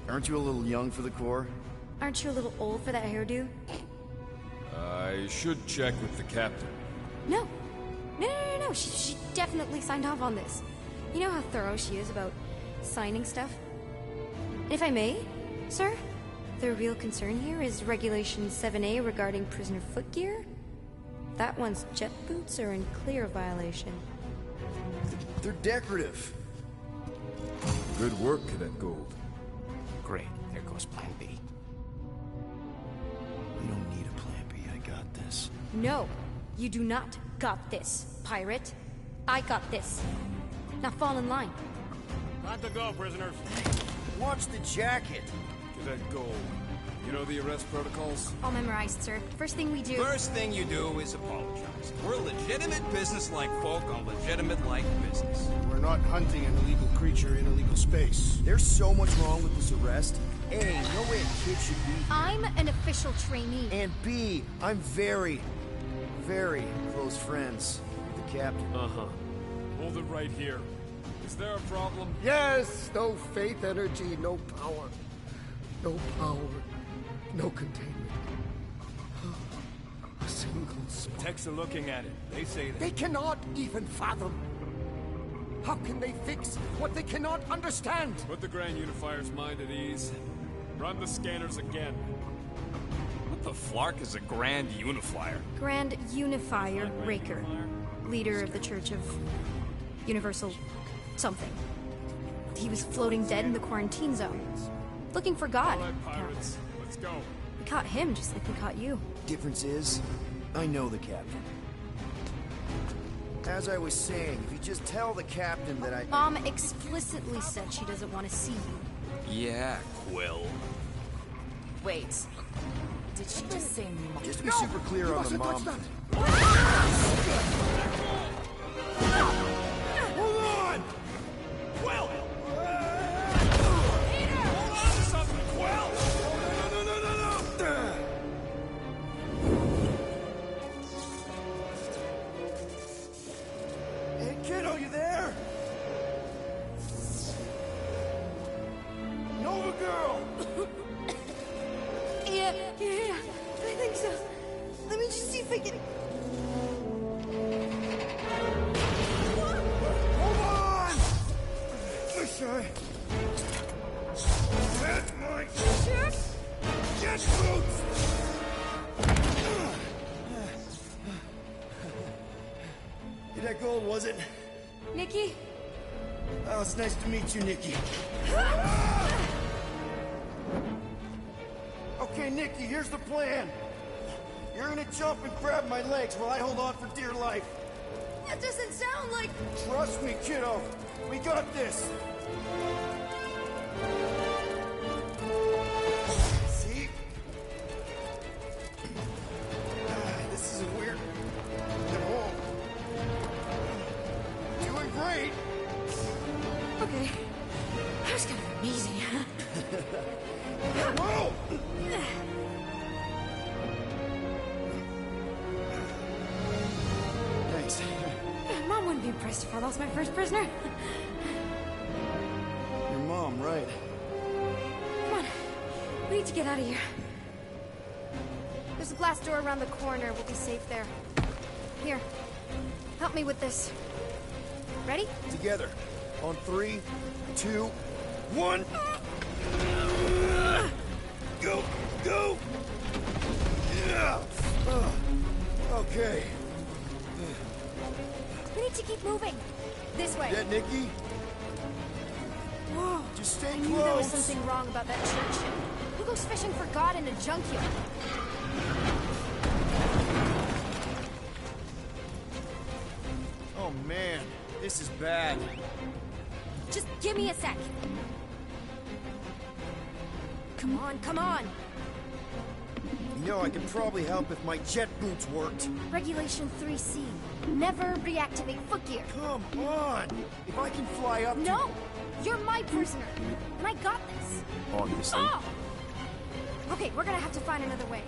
Aren't you a little young for the Corps? Aren't you a little old for that hairdo? I should check with the captain. No. No. She definitely signed off on this. You know how thorough she is about signing stuff? If I may, sir, the real concern here is Regulation 7A regarding prisoner footgear. That one's jet boots are in clear violation. They're decorative. Good work, Cadet Gold. Great. There goes Plan B. We don't need a plan B. I got this. No, you do not got this, pirate. I got this. Now fall in line. Time to go, prisoners. Watch the jacket. Cadet Gold, you know the arrest protocols? All memorized, sir. First thing we do... First thing you do is apologize. We're legitimate business-like folk on legitimate-like business. We're not hunting an illegal creature in illegal space. There's so much wrong with this arrest. A, no way a kid should be here. I'm an official trainee. And B, I'm very, very close friends with the captain. Uh-huh. Hold it right here. Is there a problem? Yes, no faith energy, no power. No power, no containment. A single spark. Techs are looking at it. They say that. They cannot even fathom. How can they fix what they cannot understand? Put the Grand Unifier's mind at ease. Run the scanners again. What the flark is a Grand Unifier? Grand Unifier Raker, leader of the Church of Universal something. He was floating dead in the quarantine zone, looking for God. All right, pirates, let's go. We caught him just like we caught you. Difference is, I know the captain. As I was saying, if you just tell the captain that I... Mom explicitly said she doesn't want to see you. Yeah, Quill. Wait. Did she just say mom? Just to be super clear on the mom. Touch that. Hold on! Quill! Yeah, I think so. Let me just see if I can... Hold on! Wish I had my jet boots! Hey, that gold, was it? Nikki? Oh, it's nice to meet you, Nikki. Okay, Nikki, here's the plan. You're gonna jump and grab my legs while I hold on for dear life. That doesn't sound like... Trust me, kiddo. We got this. See? This is weird. No. Doing great. Okay. That was kind of amazing, huh? Whoa! Thanks. Mom wouldn't be impressed if I lost my first prisoner. Your mom, right? Come on. We need to get out of here. There's a glass door around the corner. We'll be safe there. Here. Help me with this. Ready? Together. On 3, 2, 1. Go! Go! Yeah! Okay. We need to keep moving. This way. Yeah, Nikki? Whoa. Just stay I close. knew there was something wrong about that church. Who goes fishing for God in a junkyard? Oh, man. This is bad. Just give me a sec. Come on, come on. You know, I could probably help if my jet boots worked. Regulation 3C. Never reactivate foot gear. Come on! If I can fly up No! You're my prisoner. And I got this. Obviously. Oh! Okay, we're gonna have to find another way.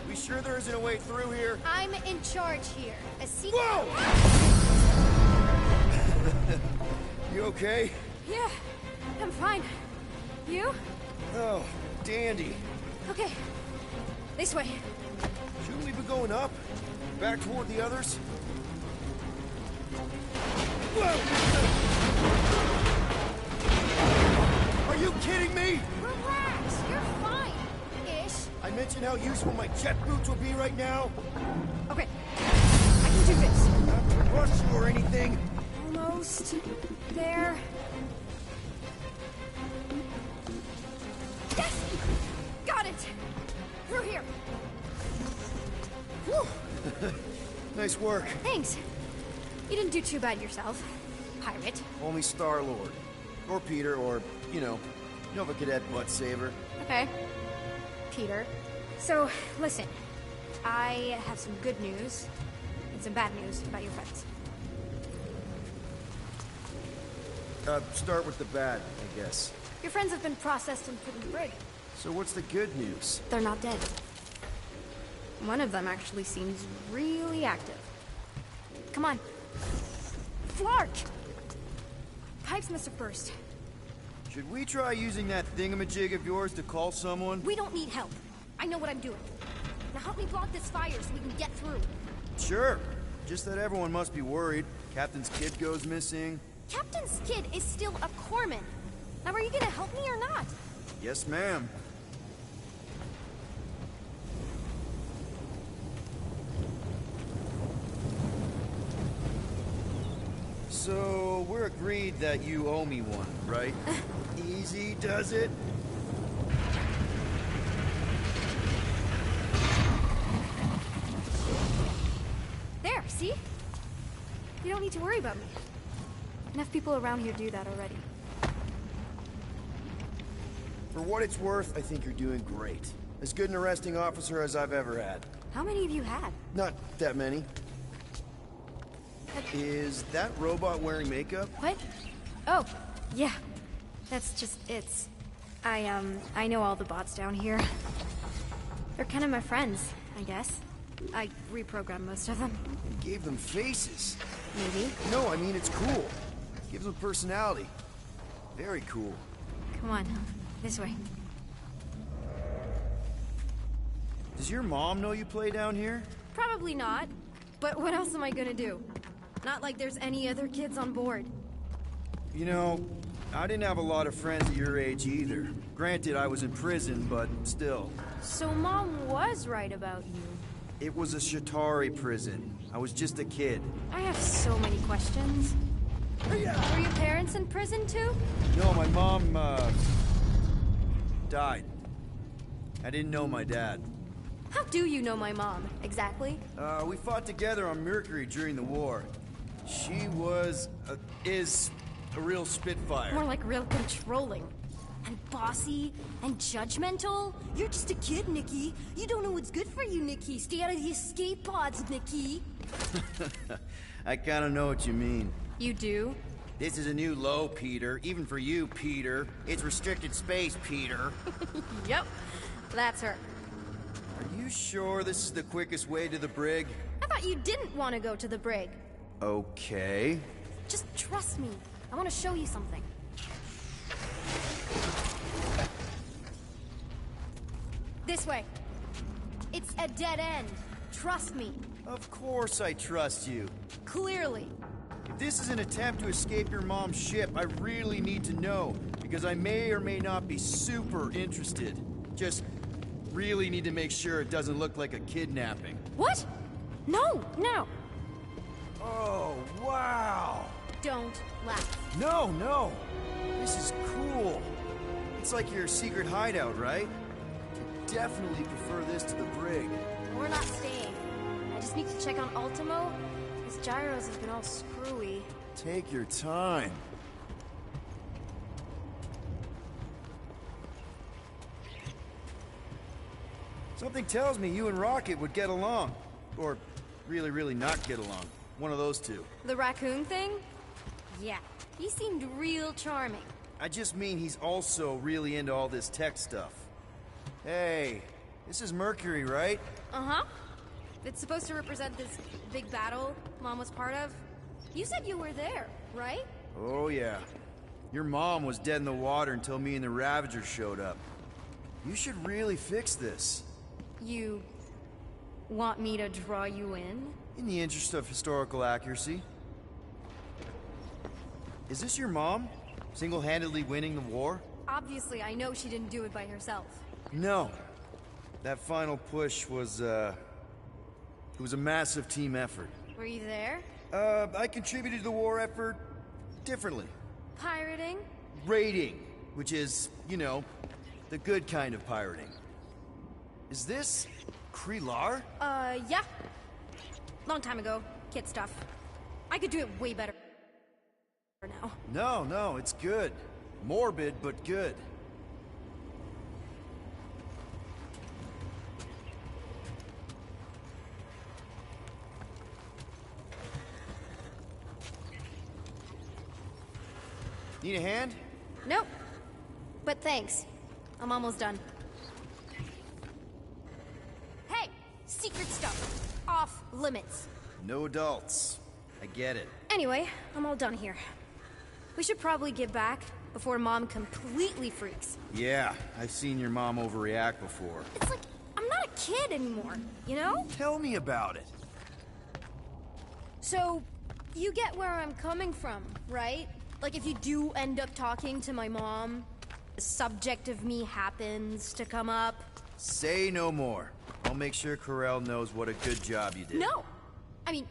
We sure there isn't a way through here? I'm in charge here. A secret... Whoa! You okay? Yeah, I'm fine. You? Oh, dandy. Okay. This way. Shouldn't we be going up? Back toward the others? Whoa! Are you kidding me? Relax, you're fine. Ish. I mentioned how useful my jet boots would be right now. Okay. I can do this. Not to rush you or anything. Almost. There. Yes! Got it! Through here. Whew. Nice work. Thanks. You didn't do too bad yourself, pirate. Only Star-Lord. Or Peter, or, you know, Nova Cadet Butt Saver. Okay. Peter. So, listen. I have some good news and some bad news about your friends. Start with the bad, I guess. Your friends have been processed and put in the brig. So what's the good news? They're not dead. One of them actually seems really active. Come on. Flark! Pipes must have burst. Should we try using that thingamajig of yours to call someone? We don't need help. I know what I'm doing. Now help me block this fire so we can get through. Sure. Just that everyone must be worried. Captain's kid goes missing. Captain's kid is still a corpsman. Now are you gonna help me or not? Yes, ma'am. So, we're agreed that you owe me one, right? Easy does it? There, see? You don't need to worry about me. Enough people around here do that already. For what it's worth, I think you're doing great. As good an arresting officer as I've ever had. How many have you had? Not that many. Is that robot wearing makeup? What? Oh, yeah. That's just, I know all the bots down here. They're kind of my friends, I guess. I reprogrammed most of them. And gave them faces. Maybe. No, I mean, it's cool. Gives them personality. Very cool. Come on, this way. Does your mom know you play down here? Probably not. But what else am I gonna do? Not like there's any other kids on board. You know, I didn't have a lot of friends at your age either. Granted, I was in prison, but still. So Mom was right about you. It was a Shatari prison. I was just a kid. I have so many questions. Were your parents in prison too? No, my mom, died. I didn't know my dad. How do you know my mom, exactly? We fought together on Mercury during the war. She is a real spitfire. More like real controlling. And bossy and judgmental. You're just a kid, Nikki. You don't know what's good for you, Nikki. Stay out of the escape pods, Nikki. I kinda know what you mean. You do? This is a new low, Peter. Even for you, Peter. It's restricted space, Peter. Yep, that's her. Are you sure this is the quickest way to the brig? I thought you didn't want to go to the brig. Okay. Just trust me. I want to show you something. This way. It's a dead end. Trust me. Of course I trust you. Clearly. If this is an attempt to escape your mom's ship, I really need to know, because I may or may not be super interested. Just really need to make sure it doesn't look like a kidnapping. What? No, no. Oh, wow. Don't laugh. No. This is cool. It's like your secret hideout, right? I definitely prefer this to the brig. We're not staying. I just need to check on Ultimo. His gyros has been all screwy. Take your time. Something tells me you and Rocket would get along. Or really, really not get along. One of those two. The raccoon thing? Yeah, he seemed real charming. I just mean he's also really into all this tech stuff. Hey, this is Mercury, right? Uh-huh. It's supposed to represent this big battle Mom was part of. You said you were there, right? Oh, yeah. Your mom was dead in the water until me and the Ravagers showed up. You should really fix this. You want me to draw you in? In the interest of historical accuracy. Is this your mom? Single-handedly winning the war? Obviously, I know she didn't do it by herself. No. That final push was, it was a massive team effort. Were you there? I contributed to the war effort differently. Pirating? Raiding, which is, you know, the good kind of pirating. Is this Krelar? Yeah. Long time ago. Kid stuff. I could do it way better now. No, it's good. Morbid, but good. Need a hand? Nope. But thanks. I'm almost done. Hey! Secret stuff. Off limits. No adults. I get it. Anyway, I'm all done here. We should probably get back before Mom completely freaks. Yeah, I've seen your mom overreact before. It's like, I'm not a kid anymore, you know? Tell me about it. So, you get where I'm coming from, right? Like if you do end up talking to my mom, the subject of me happens to come up. Say no more. I'll make sure Corell knows what a good job you did. No! I mean,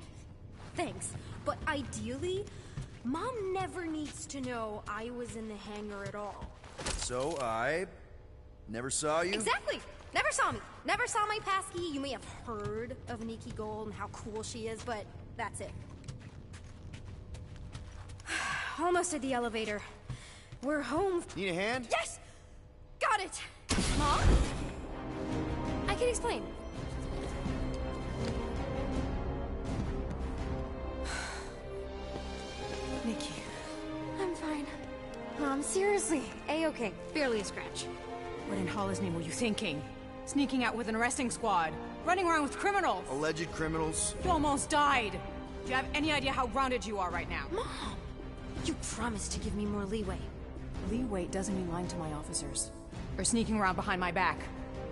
thanks. But ideally, Mom never needs to know I was in the hangar at all. So I never saw you? Exactly! Never saw me. Never saw my passkey. You may have heard of Nikki Gold and how cool she is, but that's it. Almost at the elevator. We're home. Need a hand? Yes! Got it! Mom? I can explain. Nikki. I'm fine. Mom, seriously. A-okay. Barely a scratch. What in Hollis' name were you thinking? Sneaking out with an arresting squad? Running around with criminals? Alleged criminals? You almost died. Do you have any idea how grounded you are right now? Mom! You promised to give me more leeway. Leeway doesn't mean lying to my officers. Or sneaking around behind my back.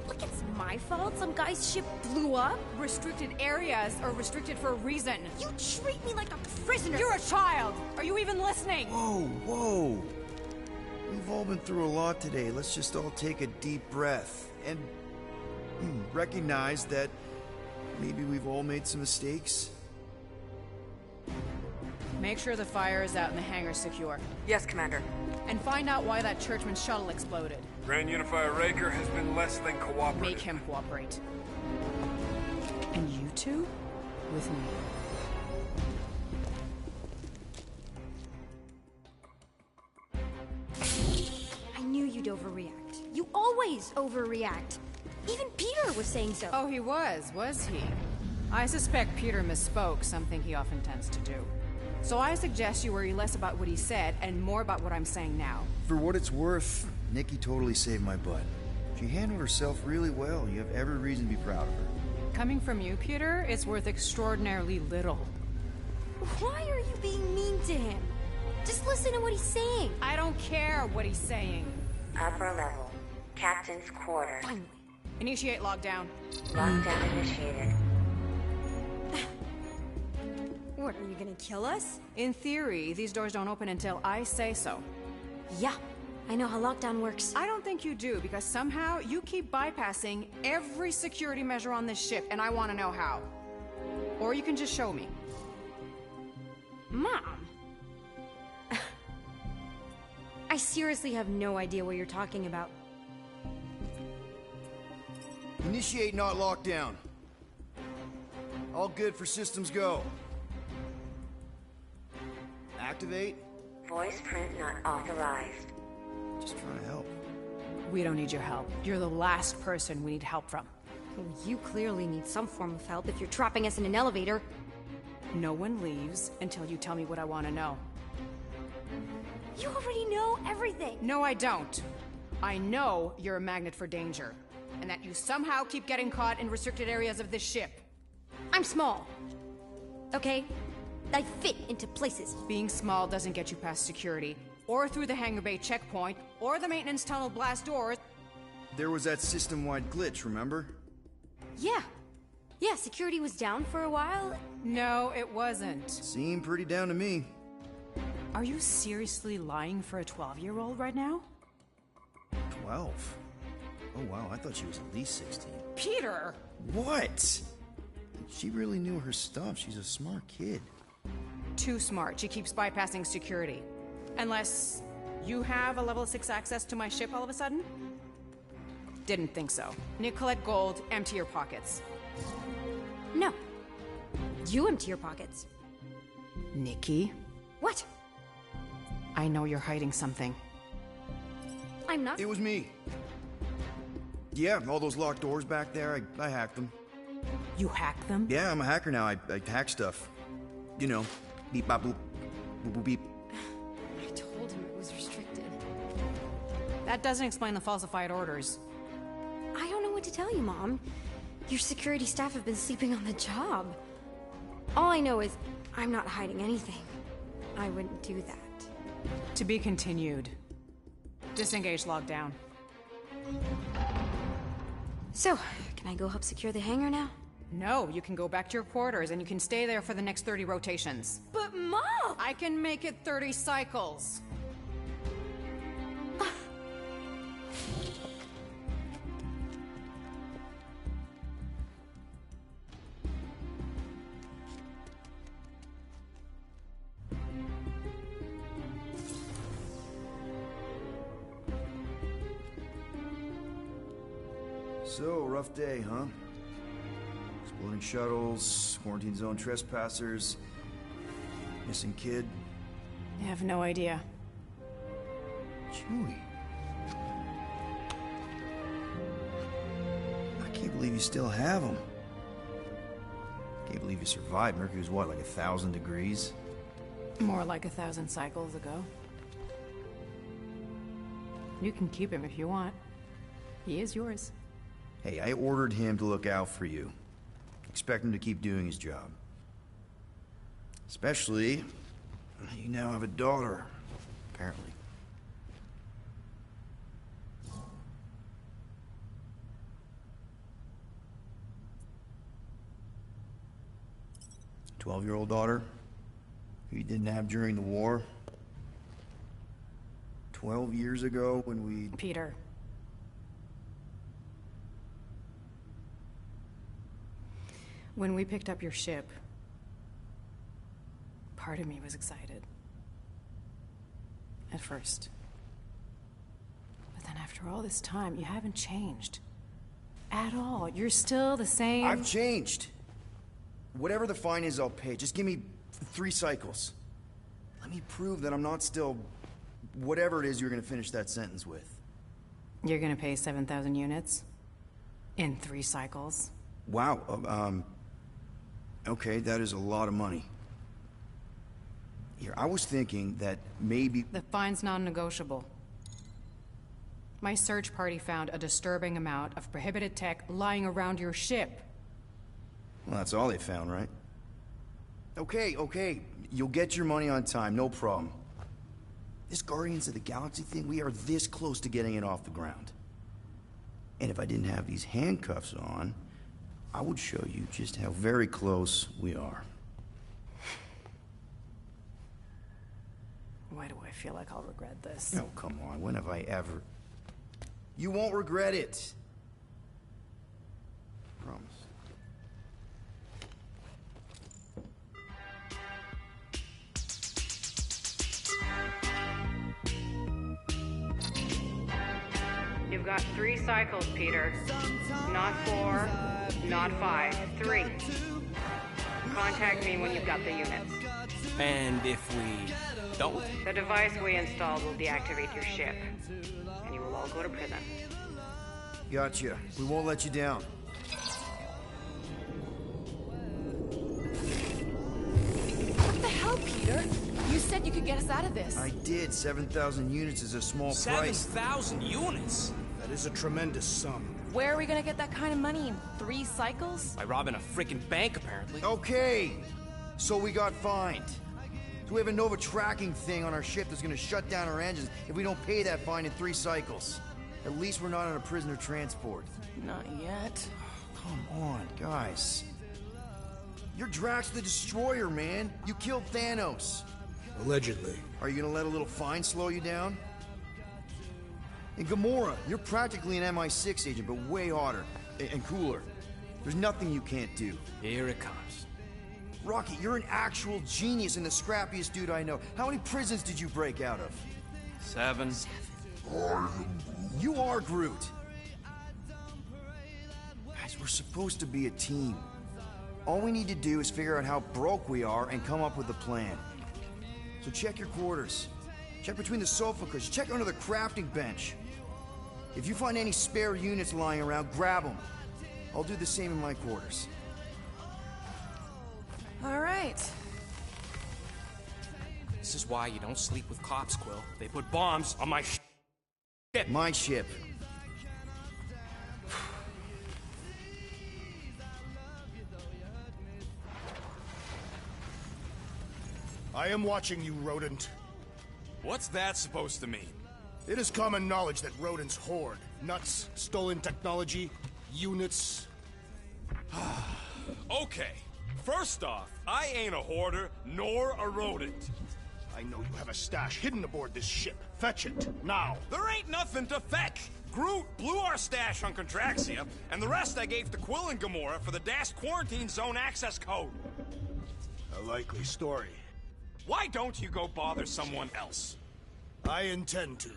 Like it's my fault some guy's ship blew up? Restricted areas are restricted for a reason. You treat me like a prisoner! You're a child! Are you even listening? Whoa, whoa. We've all been through a lot today. Let's just all take a deep breath and recognize that maybe we've all made some mistakes. Make sure the fire is out and the hangar's secure. Yes, Commander. And find out why that churchman's shuttle exploded. Grand Unifier Raker has been less than cooperative. Make him cooperate. And you two? With me. I knew you'd overreact. You always overreact. Even Peter was saying so. Oh, he was he? I suspect Peter misspoke, something he often tends to do. So I suggest you worry less about what he said and more about what I'm saying now. For what it's worth, Nikki totally saved my butt. She handled herself really well. You have every reason to be proud of her. Coming from you, Peter, it's worth extraordinarily little. Why are you being mean to him? Just listen to what he's saying. I don't care what he's saying. Upper level. Captain's quarters. Finally. Initiate lockdown. Lockdown initiated. What, are you gonna kill us? In theory, these doors don't open until I say so. Yeah, I know how lockdown works. I don't think you do, because somehow you keep bypassing every security measure on this ship, and I want to know how. Or you can just show me. Mom! I seriously have no idea what you're talking about. Initiate not lockdown. All good for systems go. Activate. Voice print not authorized. Just trying to help. We don't need your help. You're the last person we need help from. Well, you clearly need some form of help if you're trapping us in an elevator. No one leaves until you tell me what I want to know. You already know everything! No, I don't. I know you're a magnet for danger, and that you somehow keep getting caught in restricted areas of this ship. I'm small. Okay? I fit into places. Being small doesn't get you past security, or through the hangar bay checkpoint, or the maintenance tunnel blast doors. There was that system-wide glitch, remember? Yeah. Yeah, security was down for a while. No, it wasn't. Seemed pretty down to me. Are you seriously lying for a 12-year-old right now? 12? Oh wow, I thought she was at least 16. Peter! What? She really knew her stuff. She's a smart kid. Too smart. She keeps bypassing security. Unless you have a level 6 access to my ship all of a sudden? Didn't think so. Nicolette Gold, empty your pockets. No. You empty your pockets. Nikki? What? I know you're hiding something. I'm not. It was me. Yeah, all those locked doors back there, I hacked them. You hacked them? Yeah, I'm a hacker now. I hack stuff. You know, beep bop boop, boop boop beep. I told him it was restricted. That doesn't explain the falsified orders. I don't know what to tell you, Mom. Your security staff have been sleeping on the job. All I know is I'm not hiding anything. I wouldn't do that. To be continued. Disengage lockdown. So, can I go help secure the hangar now? No, you can go back to your quarters and you can stay there for the next 30 rotations. But Mom! I can make it 30 cycles. So, rough day, huh? Exploding shuttles, quarantine zone trespassers, missing kid. I have no idea. Chewie. I can't believe you still have him. Can't believe you survived. Mercury was what, like 1,000 degrees? More like 1,000 cycles ago. You can keep him if you want. He is yours. Hey, I ordered him to look out for you. Expect him to keep doing his job. Especially, you now have a daughter, apparently. 12-year-old daughter who you didn't have during the war. 12 years ago when we... Peter. When we picked up your ship, part of me was excited. At first. But then after all this time, you haven't changed. At all. You're still the same... I've changed. Whatever the fine is, I'll pay. Just give me 3 cycles. Let me prove that I'm not still... whatever it is you're gonna finish that sentence with. You're gonna pay 7,000 units? In 3 cycles? Wow, okay, that is a lot of money. Here, I was thinking that maybe... The fine's non-negotiable. My search party found a disturbing amount of prohibited tech lying around your ship. Well, that's all they found, right? Okay, you'll get your money on time, no problem. This Guardians of the Galaxy thing, we are this close to getting it off the ground. And if I didn't have these handcuffs on, I would show you just how very close we are. Why do I feel like I'll regret this? Oh, come on, when have I ever... You won't regret it. Promise. You've got 3 cycles, Peter. Not 4, not 5, 3. Contact me when you've got the units. And if we don't? The device we installed will deactivate your ship, and you will all go to prison. Gotcha. We won't let you down. What the hell, Peter? You said you could get us out of this. I did. 7,000 units is a small price. 7,000 units? That is a tremendous sum. Where are we gonna get that kind of money in 3 cycles? By robbing a frickin' bank, apparently. Okay, so we got fined. So we have a Nova tracking thing on our ship that's gonna shut down our engines if we don't pay that fine in 3 cycles. At least we're not on a prisoner transport. Not yet. Come on, guys. You're Drax the Destroyer, man. You killed Thanos. Allegedly. Are you gonna let a little fine slow you down? And Gamora, you're practically an MI6 agent, but way hotter and cooler. There's nothing you can't do. Here it comes. Rocky, you're an actual genius and the scrappiest dude I know. How many prisons did you break out of? 7. You are Groot. Guys, we're supposed to be a team. All we need to do is figure out how broke we are and come up with a plan. So check your quarters. Check between the sofa cushions. Check under the crafting bench. If you find any spare units lying around, grab them. I'll do the same in my quarters. All right. This is why you don't sleep with cops, Quill. They put bombs on my ship. My ship. I am watching you, rodent. What's that supposed to mean? It is common knowledge that rodents hoard nuts, stolen technology, units. Okay, first off, I ain't a hoarder nor a rodent. I know you have a stash hidden aboard this ship. Fetch it, now. There ain't nothing to fetch. Groot blew our stash on Contraxia, and the rest I gave to Quill and Gamora for the dash quarantine zone access code. A likely story. Why don't you go bother someone else? I intend to.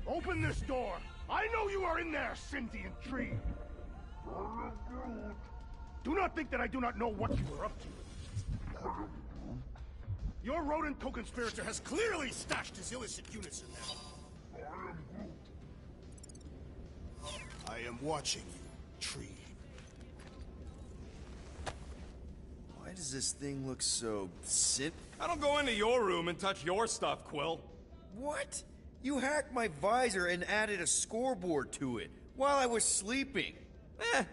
Open this door! I know you are in there, sentient tree! Do not think that I do not know what you are up to. Your rodent co-conspirator has clearly stashed his illicit units in there. I am watching you, tree. Why does this thing look so I don't go into your room and touch your stuff, Quill. What? You hacked my visor and added a scoreboard to it while I was sleeping.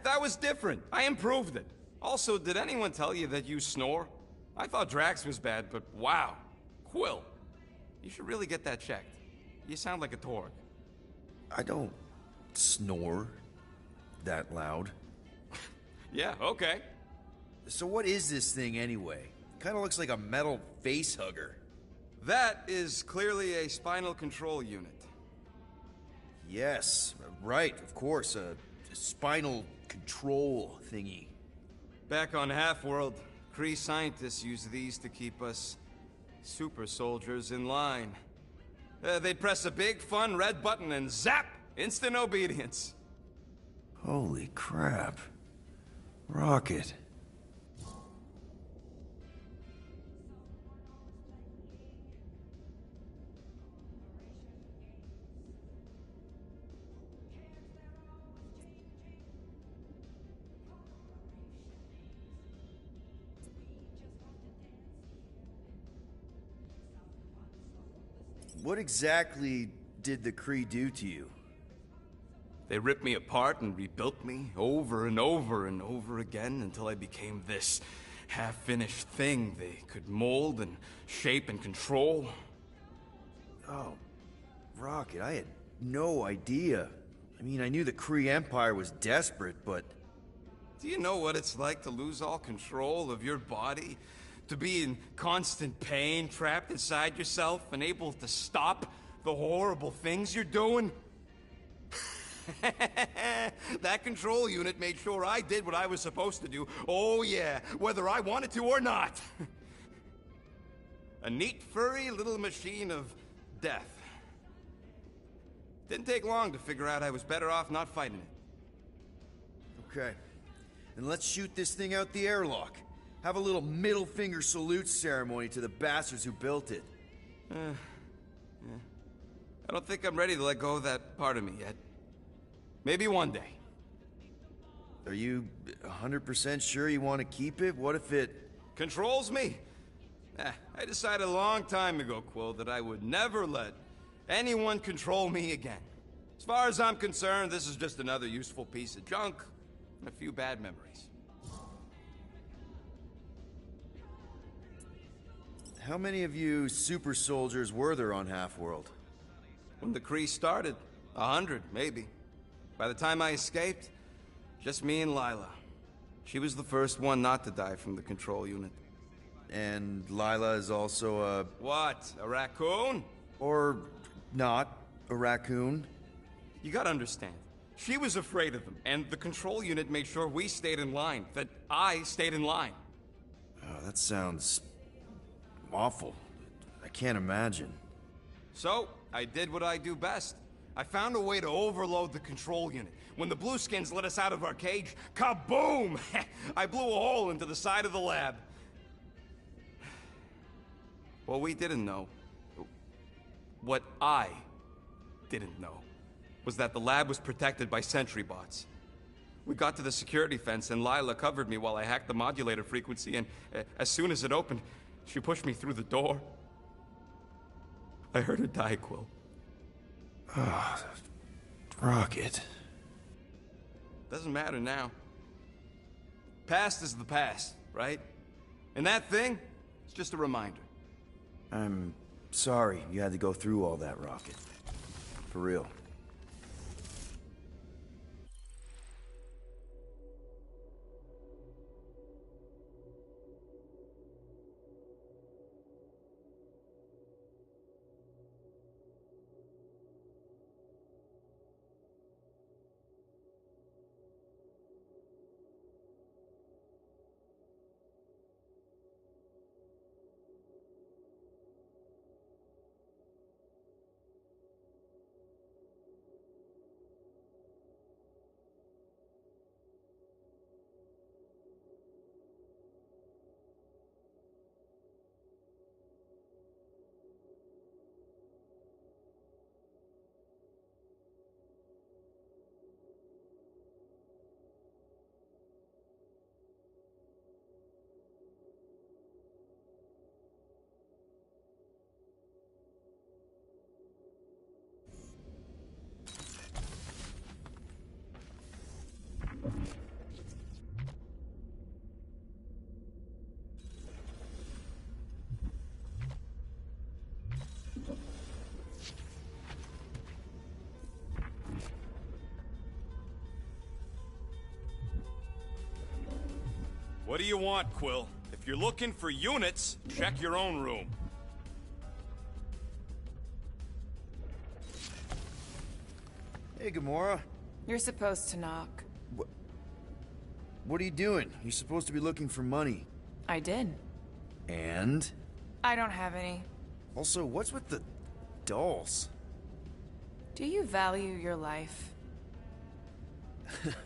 That was different. I improved it. Also, did anyone tell you that you snore? I thought Drax was bad, but wow. Quill. You should really get that checked. You sound like a Torg. I don't snore that loud. Yeah, okay. So what is this thing anyway? Kinda looks like a metal face hugger. That is clearly a spinal control unit. Yes, right, of course, a spinal control thingy. Back on Half-World, Kree scientists use these to keep us super soldiers in line. They'd press a big, fun red button and zap! Instant obedience. Holy crap. Rocket. What exactly did the Kree do to you? They ripped me apart and rebuilt me over and over and over again until I became this half-finished thing they could mold and shape and control. Oh, Rocket, I had no idea. I mean, I knew the Kree Empire was desperate, but... Do you know what it's like to lose all control of your body? To be in constant pain, trapped inside yourself, unable to stop the horrible things you're doing? That control unit made sure I did what I was supposed to do. Oh yeah, whether I wanted to or not. A neat, furry little machine of death. Didn't take long to figure out I was better off not fighting it. Okay. Then let's shoot this thing out the airlock. Have a little middle finger salute ceremony to the bastards who built it. Yeah. I don't think I'm ready to let go of that part of me yet. Maybe one day. Are you 100% sure you want to keep it? What if it... Controls me? I decided a long time ago, Quill, that I would never let anyone control me again. As far as I'm concerned, this is just another useful piece of junk and a few bad memories. How many of you super soldiers were there on Half-World? When the Kree started, 100, maybe. By the time I escaped, just me and Lila. She was the first one not to die from the control unit. And Lila is also a... What? A raccoon? Or not a raccoon? You gotta understand. She was afraid of them, and the control unit made sure we stayed in line. That I stayed in line. Oh, that sounds... awful. I can't imagine. So, I did what I do best. I found a way to overload the control unit. When the Blueskins let us out of our cage, kaboom! I blew a hole into the side of the lab. What we didn't know, what I didn't know, was that the lab was protected by sentry bots. We got to the security fence and Lila covered me while I hacked the modulator frequency, and as soon as it opened, she pushed me through the door. I heard her die, Quill. Ah, Rocket. Doesn't matter now. Past is the past, right? And that thing, it's just a reminder. I'm sorry you had to go through all that, Rocket. For real. What do you want, Quill? If you're looking for units, check your own room. Hey, Gamora. You're supposed to knock. What are you doing? You're supposed to be looking for money. I did. And? I don't have any. Also, what's with the dolls? Do you value your life?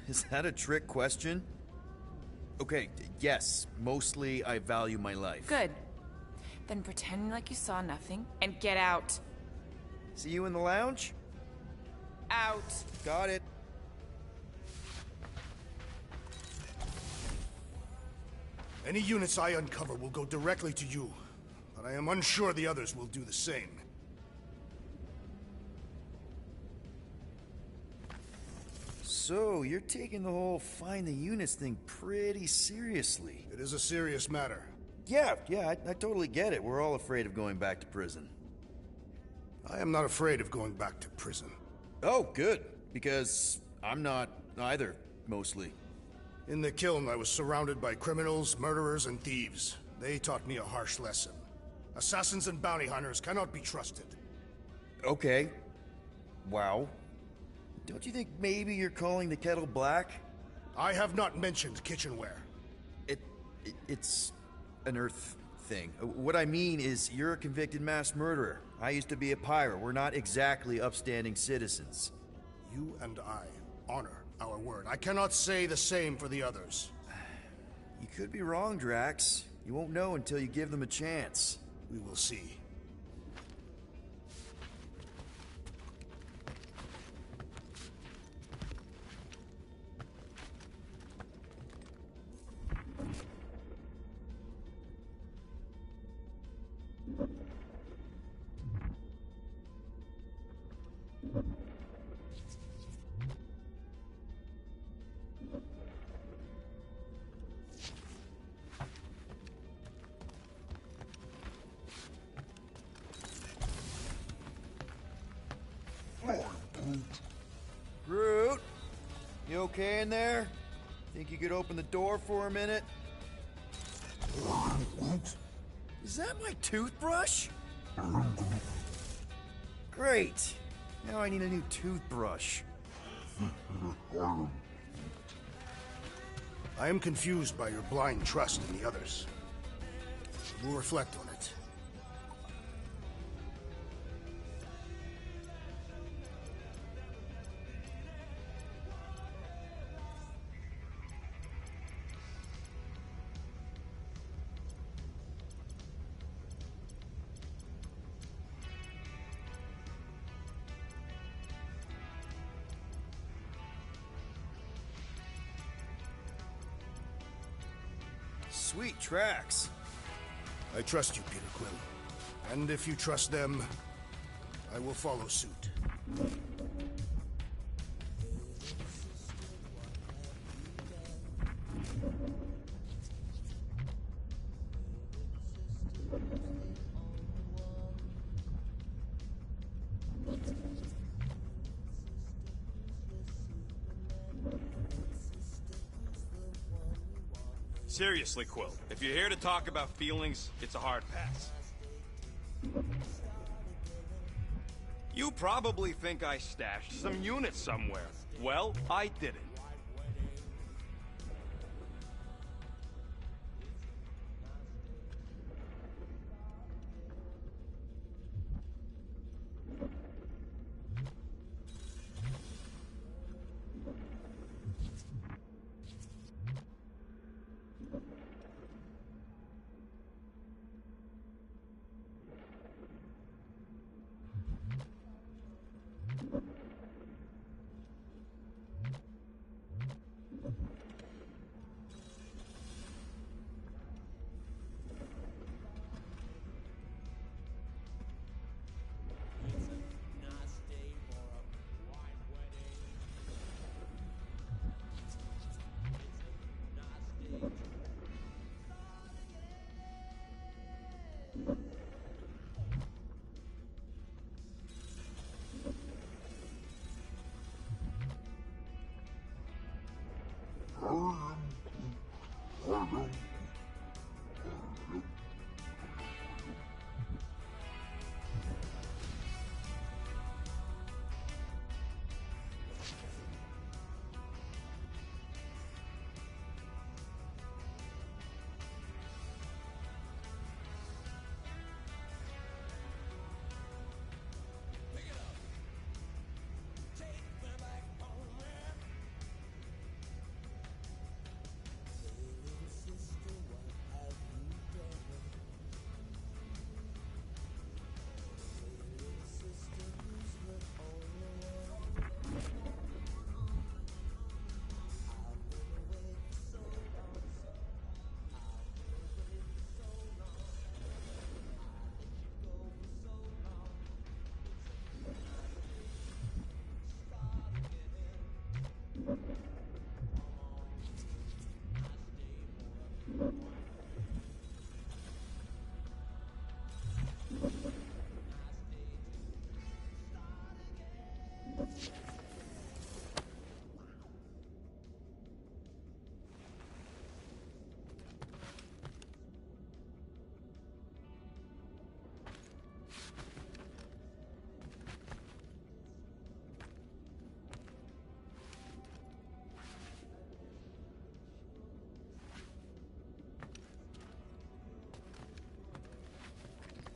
Is that a trick question? Okay, yes, mostly I value my life. Good. Then pretend like you saw nothing and get out. See you in the lounge? Out. Got it. Any units I uncover will go directly to you, but I am unsure the others will do the same. So, you're taking the whole find the units thing pretty seriously. It is a serious matter. Yeah, I totally get it. We're all afraid of going back to prison. I am not afraid of going back to prison. Oh, good. Because I'm not either, mostly. In the kiln, I was surrounded by criminals, murderers, and thieves. They taught me a harsh lesson. Assassins and bounty hunters cannot be trusted. Okay. Wow. Don't you think maybe you're calling the kettle black? I have not mentioned kitchenware. It's an Earth thing. What I mean is, you're a convicted mass murderer. I used to be a pirate. We're not exactly upstanding citizens. You and I honor our word. I cannot say the same for the others. You could be wrong, Drax. You won't know until you give them a chance. We will see. Groot, you okay in there? Think you could open the door for a minute? Is that my toothbrush? Great. Now I need a new toothbrush. I am confused by your blind trust in the others. We'll reflect on it. Sweet tracks. I trust you, Peter Quill. And if you trust them, I will follow suit. Seriously, Quill, if you're here to talk about feelings, it's a hard pass. You probably think I stashed some units somewhere. Well, I didn't.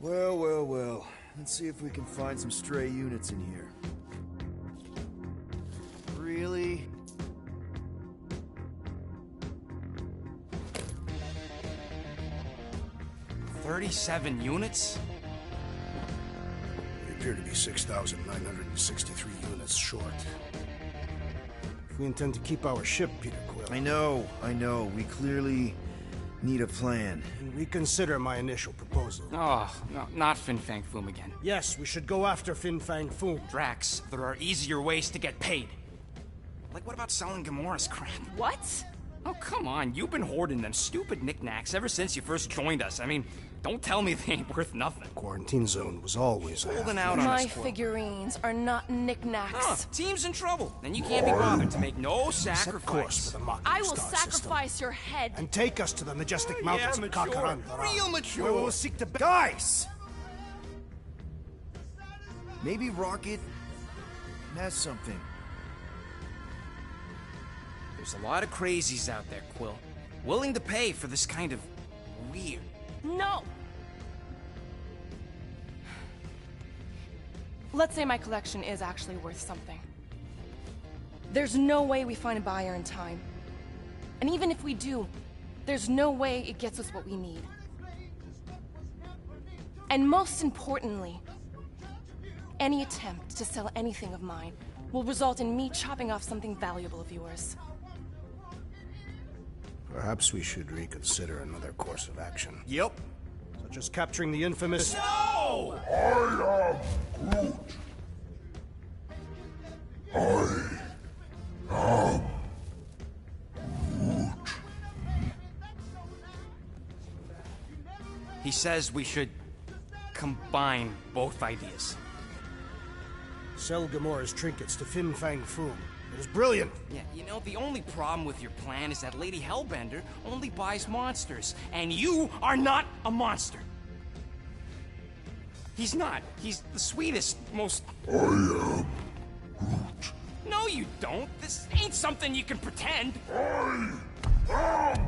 Well, well, well. Let's see if we can find some stray units in here. Really? $37 units? We appear to be 6,963 units short. If we intend to keep our ship, Peter Quill... I know. We clearly need a plan. And reconsider my initial proposal. Oh, no, not Fin Fang Foom again. Yes, we should go after Fin Fang Foom. Drax, there are easier ways to get paid. Like, what about selling Gamora's crap? What? Oh, come on. You've been hoarding them stupid knickknacks ever since you first joined us. I mean, don't tell me they ain't worth nothing. Quarantine zone was always holding out on My us, Quill. figurines are not knickknacks. Team's in trouble. Then you can't be bothered to make no sacrifice. Set course for the Mocking I will Star sacrifice system. your head. And take us to the majestic mountains of mature. Kakaran. Real mature. Where we will seek to... Guys! Maybe Rocket has something. There's a lot of crazies out there, Quill. Willing to pay for this kind of weird. No! Let's say my collection is actually worth something. There's no way we find a buyer in time. And even if we do, there's no way it gets us what we need. And most importantly, any attempt to sell anything of mine will result in me chopping off something valuable of yours. Perhaps we should reconsider another course of action. Yep. Such as capturing the infamous... No! I am Groot. I am Groot. He says we should combine both ideas. Sell Gamora's trinkets to Fin Fang Foom. It is brilliant. Yeah, you know, the only problem with your plan is that Lady Hellbender only buys monsters, and you are not a monster. He's not. He's the sweetest, most... I am Groot. No, you don't. This ain't something you can pretend. I am Groot.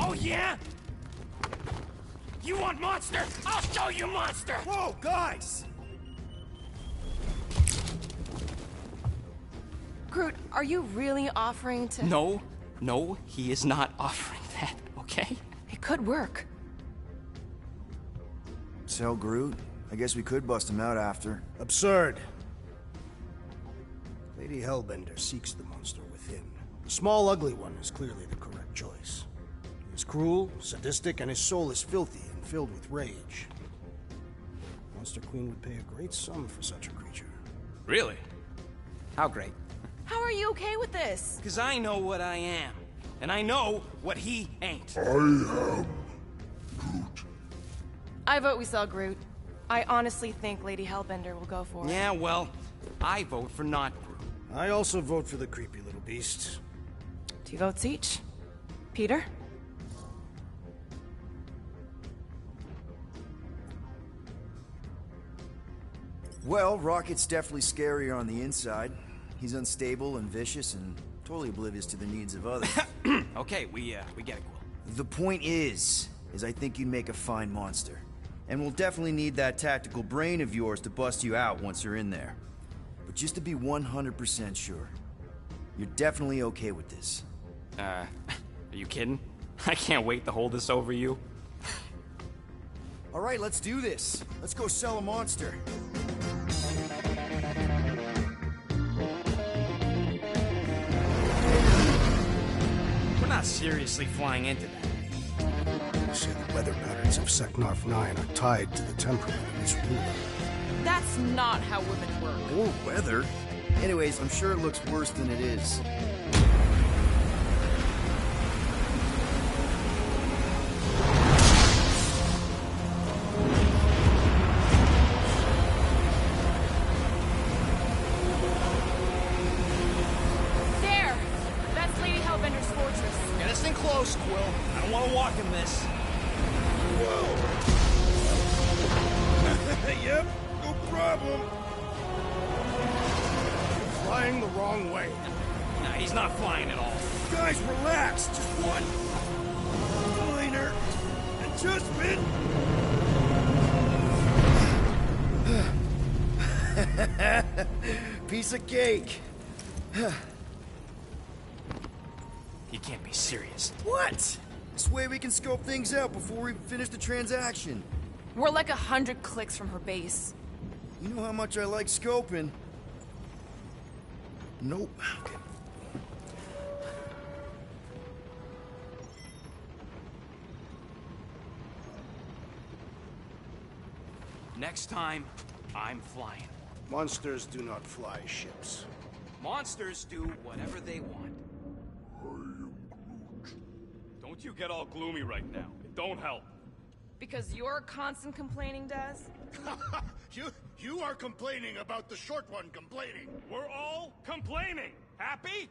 Oh, yeah? You want monster? I'll show you monster! Whoa, guys! Groot, are you really offering to... No, he is not offering that, okay? It could work. Sell Groot? I guess we could bust him out after. Absurd. Lady Hellbender seeks the monster within. The small, ugly one is clearly the correct choice. He is cruel, sadistic, and his soul is filthy and filled with rage. Monster Queen would pay a great sum for such a creature. Really? How great? How are you okay with this? Because I know what I am. And I know what he ain't. I am Groot. I vote we sell Groot. I honestly think Lady Hellbender will go for it. Yeah, well, I vote for not Groot. I also vote for the creepy little beast. 2 votes each. Peter? Well, Rocket's definitely scarier on the inside. He's unstable and vicious and totally oblivious to the needs of others. Okay, we get it, Quill. The point is I think you'd make a fine monster. And we'll definitely need that tactical brain of yours to bust you out once you're in there. But just to be 100% sure, you're definitely okay with this. Are you kidding? I can't wait to hold this over you. All right, let's do this. Let's go sell a monster. We're not seriously flying into that. You say the weather patterns of Seknarf 9 are tied to the temperament of his ruler. That's not how women work. Or weather. Anyways, I'm sure it looks worse than it is. There! That's Lady Hellbender's fortress. Get us in close, Quill. I don't want to walk in this. Yep, no problem. Flying the wrong way. Nah, he's not flying at all. Guys, relax. Just one minor adjustment. Piece of cake. You can't be serious. What? This way we can scope things out before we finish the transaction. We're like 100 clicks from her base. You know how much I like scoping. Nope. Okay. Next time, I'm flying. Monsters do not fly ships. Monsters do whatever they want. Don't you get all gloomy right now. It don't help. Because your constant complaining does? You are complaining about the short one complaining. We're all complaining. Happy?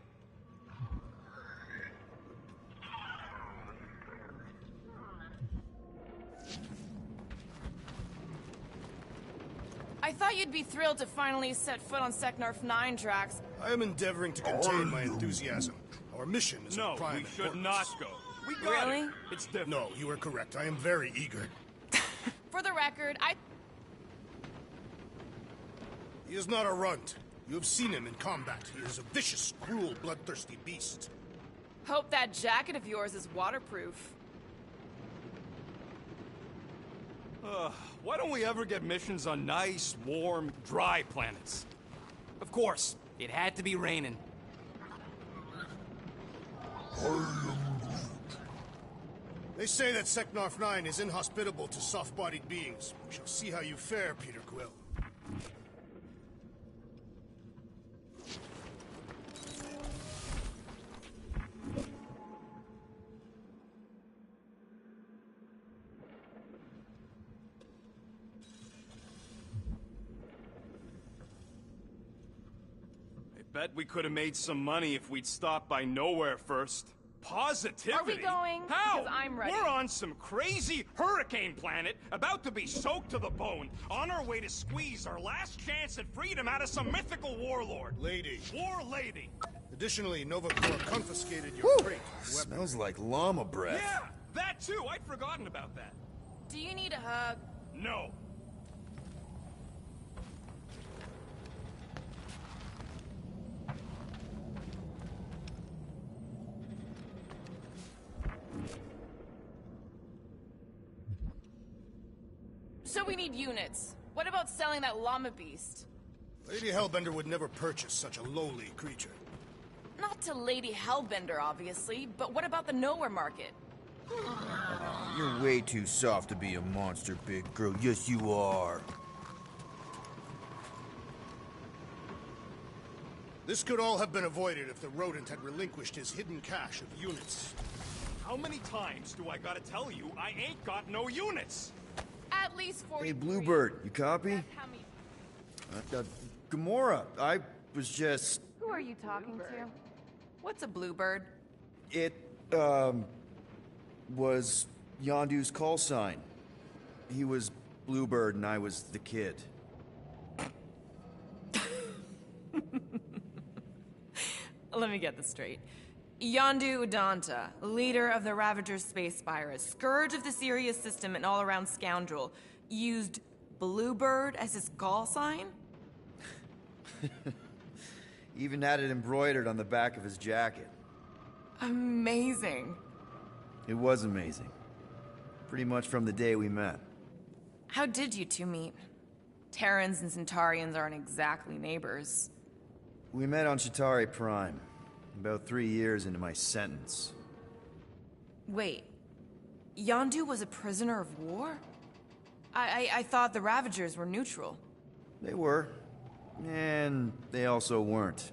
I thought you'd be thrilled to finally set foot on Seknarf 9, Drax. I am endeavoring to contain my enthusiasm. Our mission is No, of prime we should importance. not go. We got Really? it. It's different. No, you are correct. I am very eager. For the record, He is not a runt. You have seen him in combat. He is a vicious, cruel, bloodthirsty beast. hope that jacket of yours is waterproof. Why don't we ever get missions on nice, warm, dry planets? Of course, it had to be raining. They say that Seknarf 9 is inhospitable to soft-bodied beings. We shall see how you fare, Peter Quill. Bet we could have made some money if we'd stopped by Nowhere first. Positivity? Are we going? How? Because I'm ready. We're on some crazy hurricane planet, about to be soaked to the bone, on our way to squeeze our last chance at freedom out of some mythical warlord. Lady. War lady. Additionally, Nova Corps confiscated your crate. Smells like llama breath. Yeah, that too. I'd forgotten about that. Do you need a hug? No. So we need units. What about selling that llama beast? Lady Hellbender would never purchase such a lowly creature. Not to Lady Hellbender, obviously, but what about the Nowhere market? You're way too soft to be a monster, big girl. Yes, you are. This could all have been avoided if the rodent had relinquished his hidden cache of units. How many times do I gotta tell you I ain't got no units? At least 40. Hey, Bluebird, you copy? That's how many... Gamora, I was just... Who are you talking to? What's a bluebird? It, was Yondu's call sign. He was Bluebird and I was the kid. Let me get this straight. Yondu Udanta, leader of the Ravagers space virus, scourge of the Sirius system and all-around scoundrel, used Bluebird as his call sign? Even had it embroidered on the back of his jacket. Amazing. It was amazing. Pretty much from the day we met. How did you two meet? Terrans and Centaurians aren't exactly neighbors. We met on Chitauri Prime, about 3 years into my sentence. Wait, Yondu was a prisoner of war? I thought the Ravagers were neutral. They were. And they also weren't.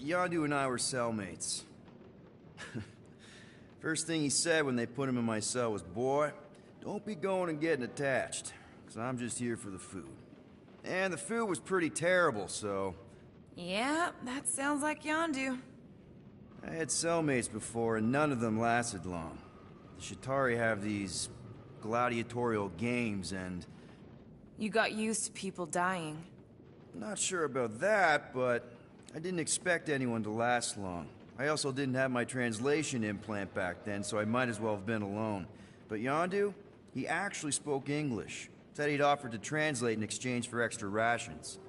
Yondu and I were cellmates. First thing he said when they put him in my cell was, "Boy, don't be going and getting attached, because I'm just here for the food." And the food was pretty terrible, so... Yeah, that sounds like Yondu. I had cellmates before, and none of them lasted long. The Chitauri have these gladiatorial games, and... You got used to people dying. Not sure about that, but I didn't expect anyone to last long. I also didn't have my translation implant back then, so I might as well have been alone. But Yondu, he actually spoke English. Said he'd offered to translate in exchange for extra rations.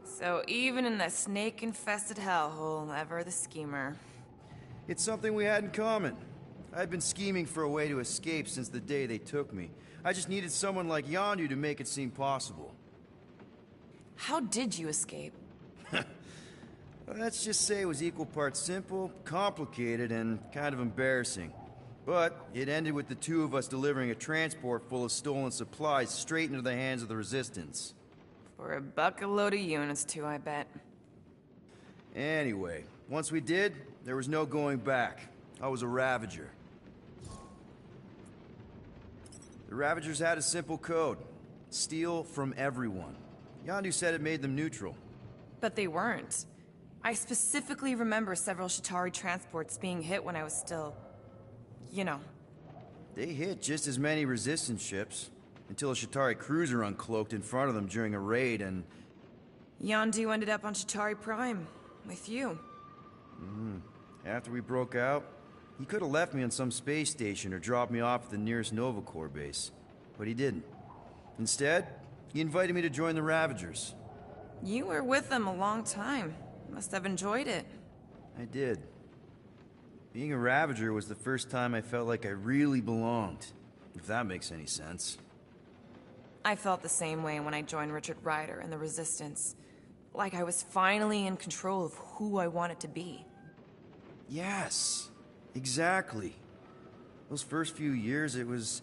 So even in the snake-infested hellhole, ever the schemer. It's something we had in common. I'd been scheming for a way to escape since the day they took me. I just needed someone like Yondu to make it seem possible. How did you escape? Let's just say it was equal parts simple, complicated, and kind of embarrassing. But it ended with the two of us delivering a transport full of stolen supplies straight into the hands of the Resistance. For a bucket-load of units, too, I bet. Anyway, once we did, there was no going back. I was a Ravager. The Ravagers had a simple code. Steal from everyone. Yondu said it made them neutral. But they weren't. I specifically remember several Shatari transports being hit when I was still... you know. They hit just as many Resistance ships, until a Shatari cruiser uncloaked in front of them during a raid and... Yondu ended up on Shatari Prime, with you. After we broke out, he could have left me on some space station or dropped me off at the nearest Nova Corps base. But he didn't. Instead, he invited me to join the Ravagers. You were with them a long time. Must have enjoyed it. I did. Being a Ravager was the first time I felt like I really belonged, if that makes any sense. I felt the same way when I joined Richard Ryder and the Resistance. Like I was finally in control of who I wanted to be. Yes, exactly. Those first few years, it was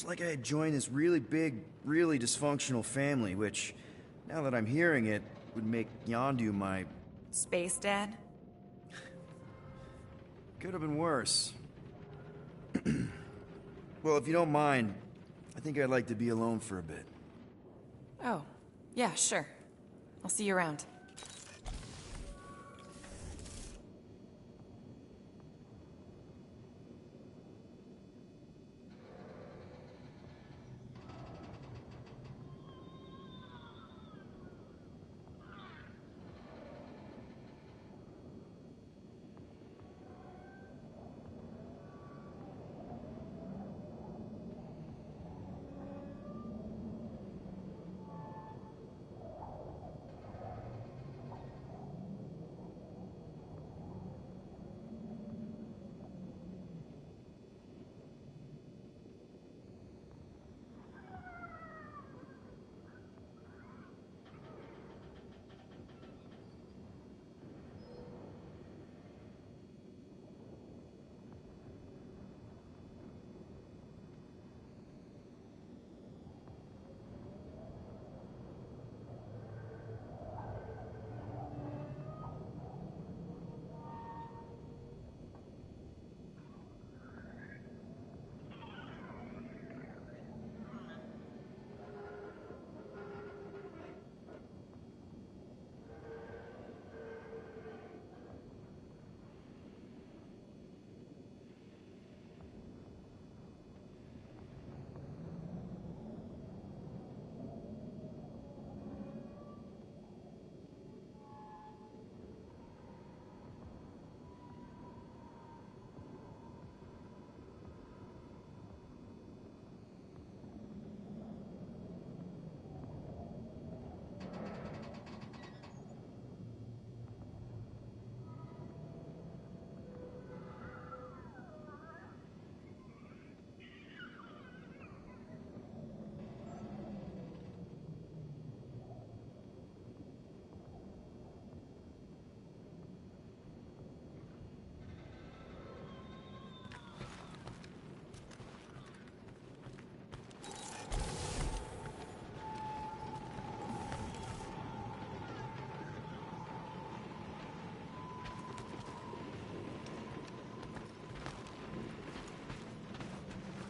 like I had joined this really big, really dysfunctional family, which, now that I'm hearing it, would make Yondu my... Space Dad? Could have been worse. Well, if you don't mind, I think I'd like to be alone for a bit. Oh, yeah, sure. I'll see you around.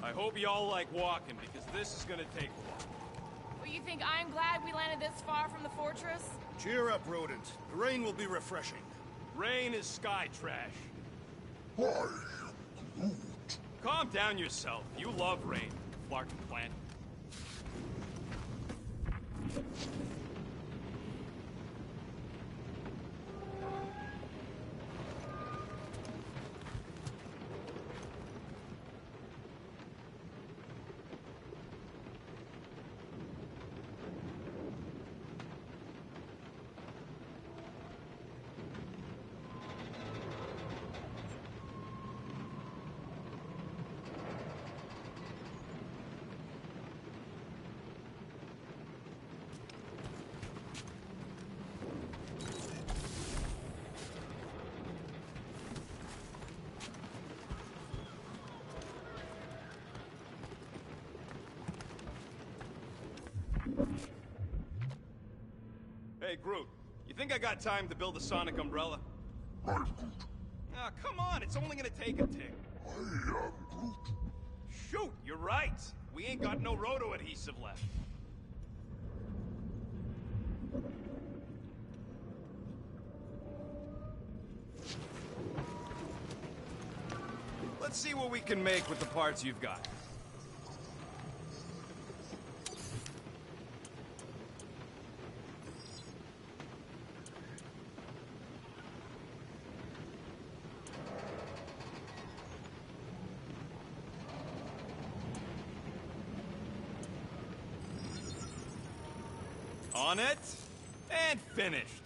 I hope y'all like walking, because this is gonna take a while. Well, you think I'm glad we landed this far from the fortress? Cheer up, rodent. The rain will be refreshing. Rain is sky trash. Why? Calm down yourself. You love rain, Clark plant. Groot. You think I got time to build a sonic umbrella? I'm Groot. Ah, come on, it's only gonna take a tick. I am Groot. Shoot, you're right. We ain't got no roto adhesive left. Let's see what we can make with the parts you've got. On it, and finished.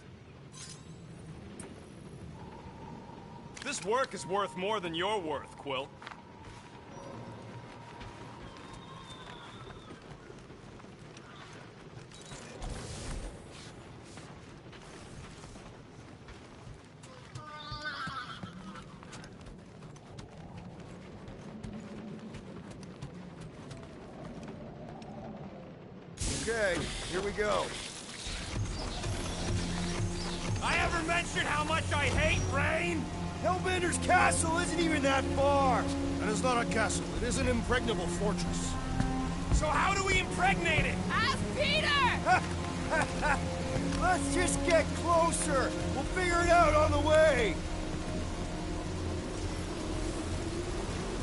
This work is worth more than your worth, Quill. Okay, here we go. I ever mentioned how much I hate rain? Hellbender's castle isn't even that far! That is not a castle. It is an impregnable fortress. So how do we impregnate it? Ask Peter! Let's just get closer. We'll figure it out on the way.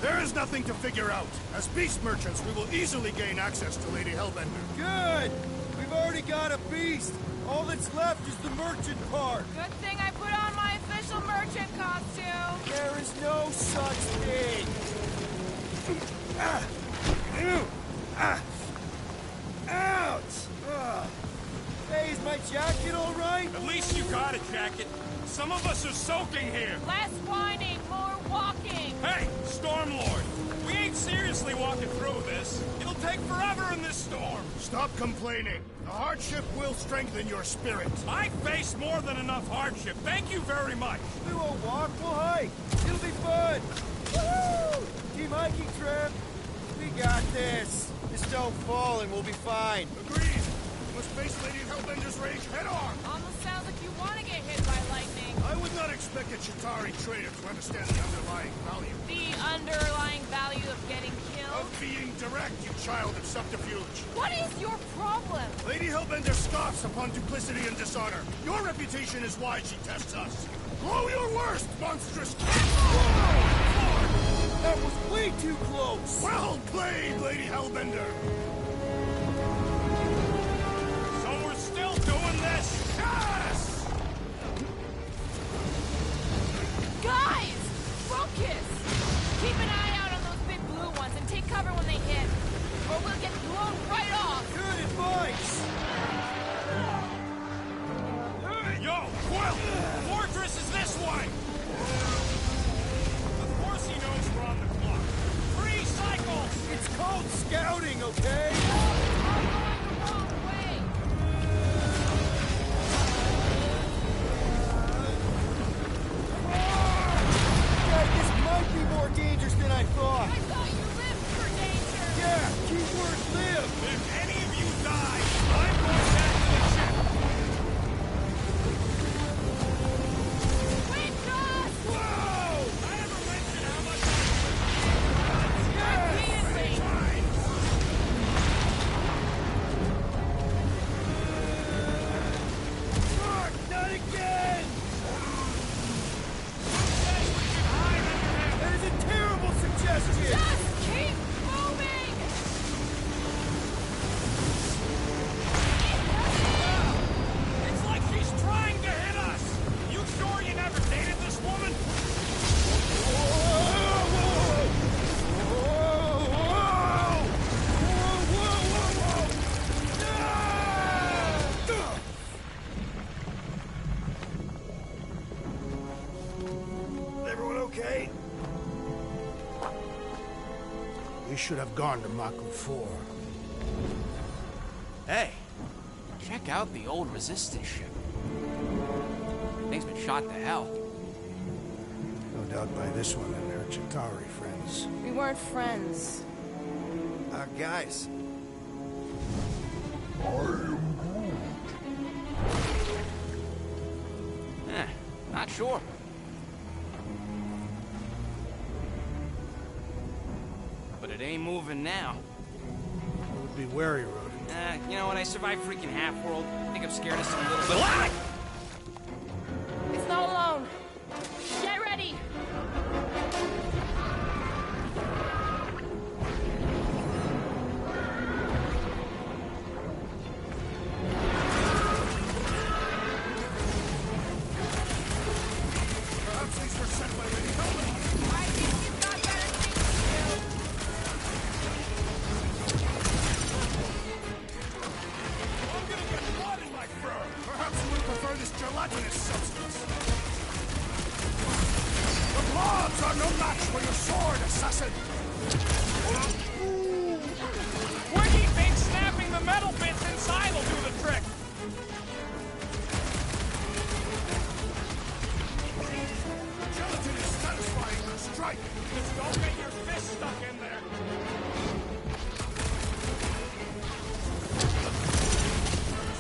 There is nothing to figure out. As beast merchants, we will easily gain access to Lady Hellbender. Good! We've already got a beast. All that's left is the merchant part. Good thing I put on my official merchant costume. There is no such thing. Ouch! Hey, is my jacket all right? At least you got a jacket. Some of us are soaking here. Less whining, more walking. Hey, Stormlord, we ain't seriously walking through this. It'll take forever in this storm. Stop complaining. The hardship will strengthen your spirit. I faced more than enough hardship. Thank you very much. We won't walk, we'll hike. It'll be fun. Woo! Team hiking trip. We got this. Just don't fall and we'll be fine. Agreed. We must face Lady Hellbender's rage head on. Almost sounds like you want to get hit by lightning. I would not expect a Chitauri trader to understand the underlying value. The underlying value of getting killed? Of being direct, you child of subterfuge. What is your problem? Lady Hellbender scoffs upon duplicity and dishonor. Your reputation is why she tests us. Blow your worst, monstrous... That was way too close! Well played, Lady Hellbender! So we're still doing this? Yes! Guys! Focus! Keep an eye out on those big blue ones and take cover when they hit. Or we'll get blown right off! Good advice! Yo, Quill! The fortress is this way! Of course he knows we're on the clock. 3 cycles! It's called scouting, okay? I'm going the wrong way! Yeah, this might be more dangerous than I thought. I thought you lived for danger! Yeah, keyword live! If any of you die, I'm going back to the ship! Wait, Josh! Whoa! I ever mentioned how much Repeatedly! Mark, not again! That is a terrible suggestion! Just keep moving! It's like she's trying to hit us! You sure you never dated this woman? Everyone okay? We should have gone to Mako 4. Hey, check out the old Resistance ship. Thing's been shot to hell. No doubt by this one and her Chitauri friends. We weren't friends. Guys. I am Groot. sure. But it ain't moving now. I would be wary, Rodent. You know what? I survived freaking Half-World. I think I'm scared of some little... Ah! It's not alone. Get ready. Perhaps these were sent by Lady Helmet. I think you've got better things to do. I'm gonna get blood in my fur. Perhaps you would prefer this gelatinous substance. The blobs are no match for your sword, assassin. Where do you think snapping the metal bits inside will do the trick? Gelatin is satisfying your strike. Just don't get your fist stuck in there.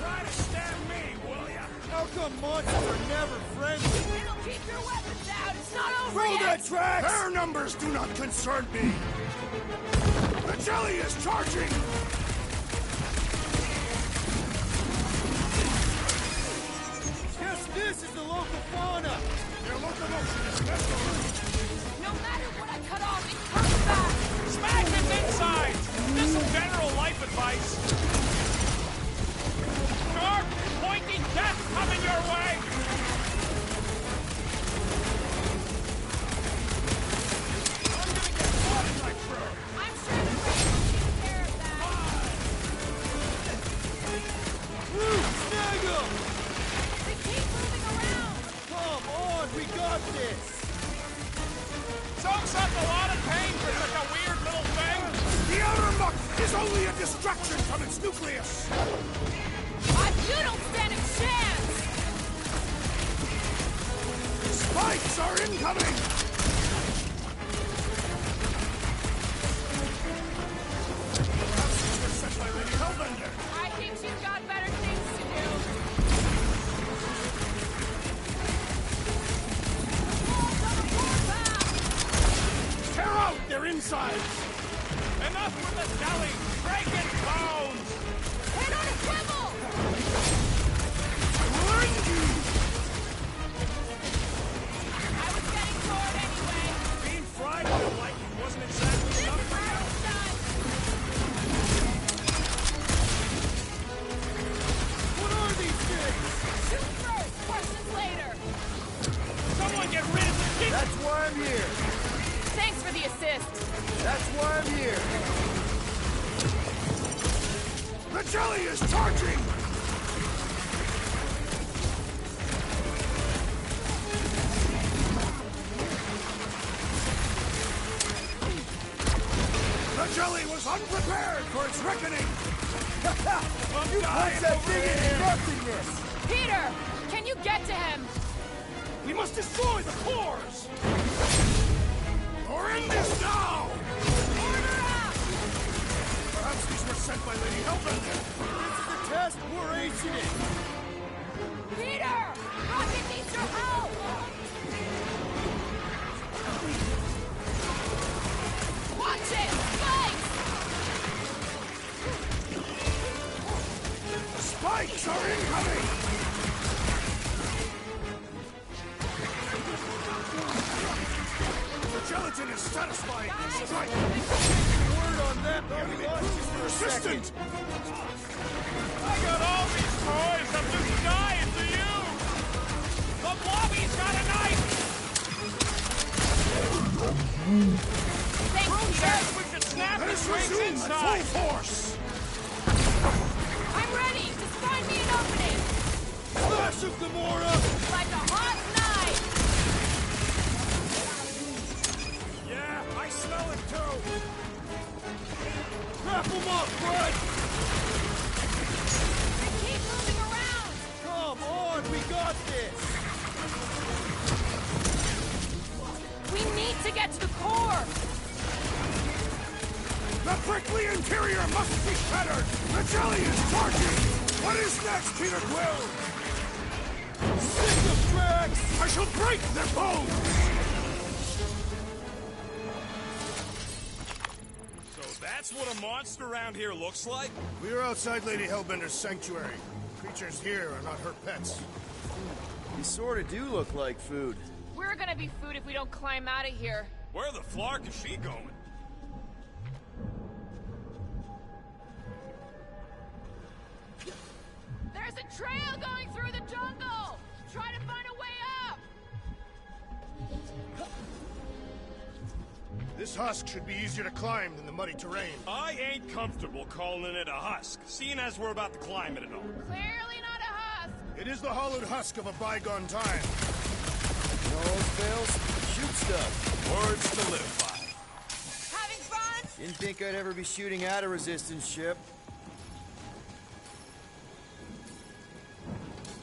Try to stab me, will ya? How come monsters are never friendly? It'll keep your weapons out. It's not over Throw yet. that tracks! Their numbers do not concern me. The jelly is charging. Guess this is the local fauna. Their locomotion is mesmerizing. No matter what I cut off, it comes back. Smash his insides! Just some general life advice. Sharp, pointy death coming your way! I'm gonna get blood in my fur. I'm sure the rain will take care of that. Snag 'em! We keep moving around. Come on, we got this! Soaks up a lot of pain for such a weird little thing. The outer muck is only a distraction from its nucleus. You don't stand a chance. Spikes are incoming. Perhaps these were sent by Lady Hellbender. I think she's got better things to do. Tear out their insides. Enough with the jelly! Break its bones! Head on a swivel. I will end you. I was getting bored anyway. Being fried by the lightning wasn't exactly This enough is for where you. it's done. What are these things? Shoot first, questions later. Someone get rid of the shit! That's why I'm here. Thanks for the assist. That's why I'm here. The jelly is charging. The jelly was unprepared for its reckoning. You punch that thing into nothingness! Peter, can you get to him? We must destroy the cores. Or end this now. Order up. Perhaps these were sent by Lady Hellbender. This is a test, we're acing it! Peter, Rocket needs your help. Watch it, spikes. Spikes are incoming. The gelatin is satisfying the strike. Word on that, The but enemy we lost proves just for a persistent. second. I got all these toys, I'm just dying to you! The blobby's got a knife! Thanks, Peter. Says we should snap Let his us wings resume at inside! full force. I'm ready. Just find me an opening. Smash him, Gamora! Like a hot knife. Yeah, I smell it too. Wrap him up, bud! Keep moving around. Come on, we got this! We need to get to the core. The prickly interior must be shattered. The jelly is charging. What is next, Peter Quill? Sick of trash! Drax! I shall break their bones! So that's what a monster around here looks like? We are outside Lady Hellbender's sanctuary. Creatures here are not her pets. You sort of do look like food. We're gonna be food if we don't climb out of here. Where the flark is she going? There's a trail going through the jungle! Try to find a way up! This husk should be easier to climb than the muddy terrain. I ain't comfortable calling it a husk, seeing as we're about to climb it and all. Clearly not a husk! It is the hollowed husk of a bygone time. No old fails, shoot stuff. Words to live by. Having fun? Didn't think I'd ever be shooting at a resistance ship.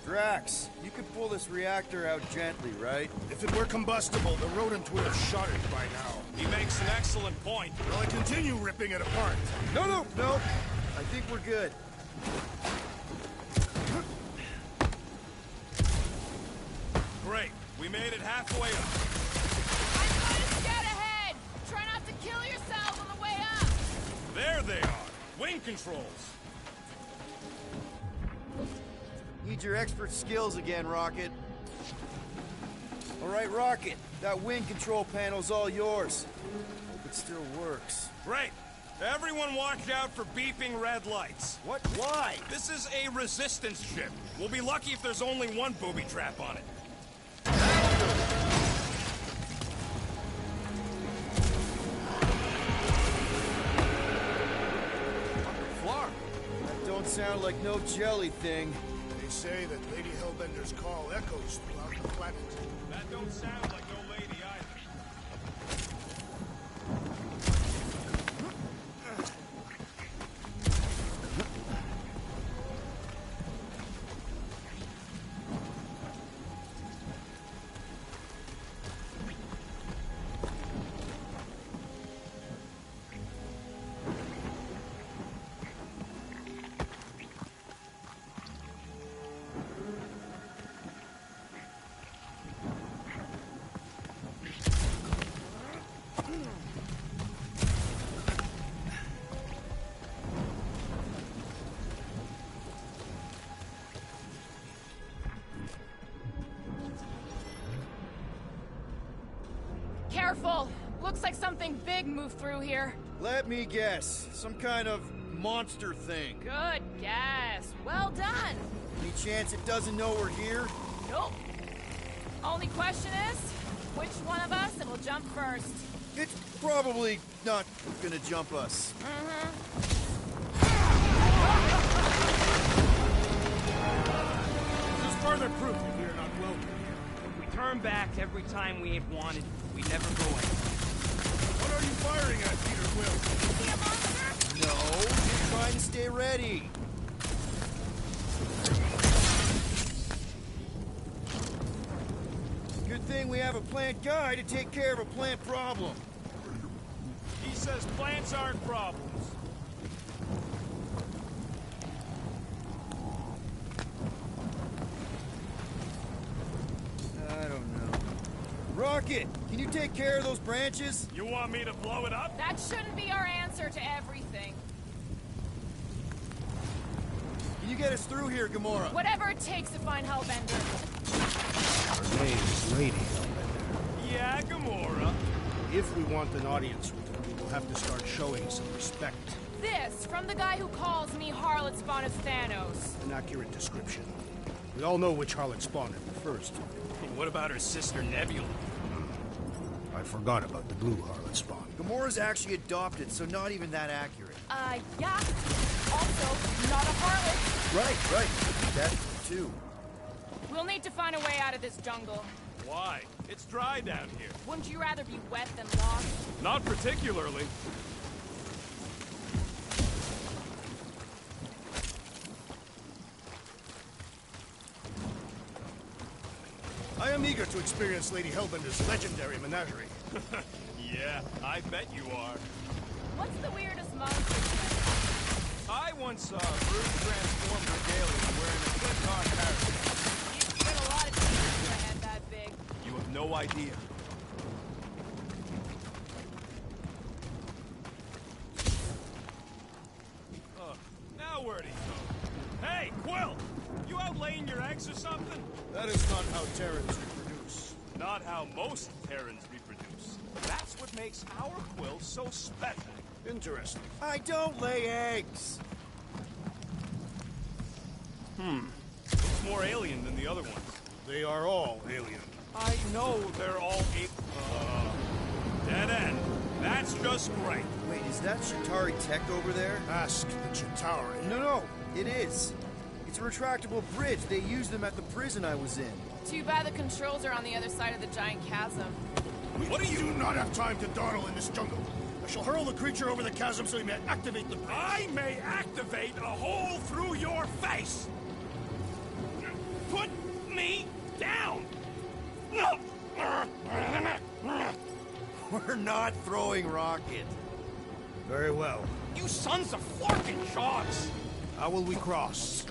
Drax, you could pull this reactor out gently, right? If it were combustible, the rodent would have shot it by now. He makes an excellent point. Will I continue ripping it apart? No. I think we're good. Great. We made it halfway up. I'm going to scout ahead! Try not to kill yourselves on the way up! There they are. Wing controls. Need your expert skills again, Rocket. All right, Rocket. That wind control panel's all yours. Hope it still works. Great. Everyone watch out for beeping red lights. What? Why? This is a resistance ship. We'll be lucky if there's only one booby trap on it. Flark. That don't sound like no jelly thing. They say that Lady Hellbender's call echoes throughout the planet. That don't sound like no lady either. Careful! Looks like something big moved through here. Let me guess. Some kind of monster thing. Good guess. Well done. Any chance it doesn't know we're here? Nope. Only question is, which one of us will jump first? It's probably not gonna jump us. This is further proof that we are not welcome here. If we turn back every time we ain't wanted, we never go in. What are you firing at, Peter Quill? Is he a monster? No, just trying to stay ready. Good thing we have a plant guy to take care of a plant problem. He says plants aren't problems. I don't know. Rocket, can you take care of those branches? You want me to blow it up? That shouldn't be our answer to everything. Can you get us through here, Gamora? Whatever it takes to find Hellbender. Her name is Lady Hellbender. Yeah, Gamora. If we want an audience with her, we will have to start showing some respect. This, from the guy who calls me Harlot Spawn of Thanos. An accurate description. We all know which harlot spawned it first. What about her sister Nebula? I forgot about the blue harlot spawn. Gamora's actually adopted, so not even that accurate. Yeah. Also, not a harlot. Right. That, too. We'll need to find a way out of this jungle. Why? It's dry down here. Wouldn't you rather be wet than lost? Not particularly. I am eager to experience Lady Hellbender's legendary menagerie. Yeah, I bet you are. What's the weirdest monster? I once saw a brute transformed regalia wearing a clip-on parachute. You get a lot of teachers ahead that no idea. Now where'd he go? Hey, Quill! You out laying your eggs or something? That is not how Terrans reproduce. Not how most Terrans reproduce. That's what makes our Quill so special. Interesting. I don't lay eggs. Looks more alien than the other ones. They are all alien. I know they're all dead end. That's just great. Wait, is that Chitauri tech over there? Ask the Chitauri. No, it is. It's a retractable bridge. They used them at the prison I was in. Too bad the controls are on the other side of the giant chasm. What do you not have time to dawdle in this jungle? I shall hurl the creature over the chasm so he may activate the bridge. I may activate a hole through your face! Put me down! We're not throwing rocket. Very well. You sons of forking sharks! How will we cross?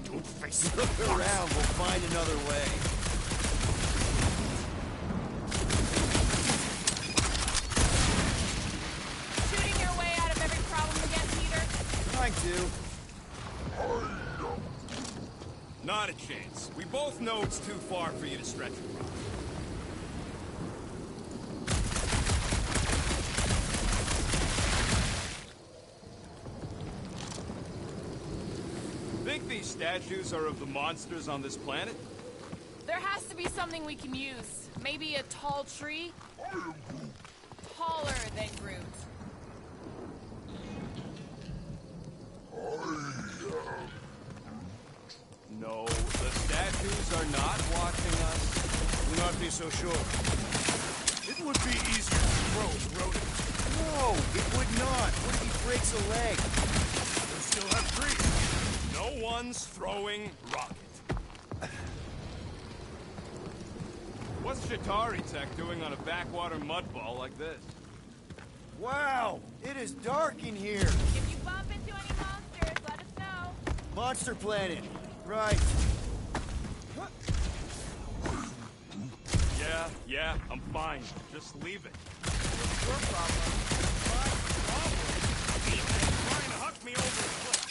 Don't face it. Look around, we'll find another way. Shooting your way out of every problem again, Peter? Trying to. Not a chance. We both know it's too far for you to stretch across. Think these statues are of the monsters on this planet? There has to be something we can use. Maybe a tall tree? Taller than Groot. No, the statues are not watching us. Do not be so sure. It would be easier to throw the rodent. No, it would not. What if he breaks a leg? We still have three. No one's throwing rocket. What's Chitauri tech doing on a backwater mud ball like this? Wow, it is dark in here. If you bump into any monsters, let us know. Monster planet. Right. Yeah, I'm fine. Just leave it. It's your problem. My problem? Ethan's trying to huck me over the cliff.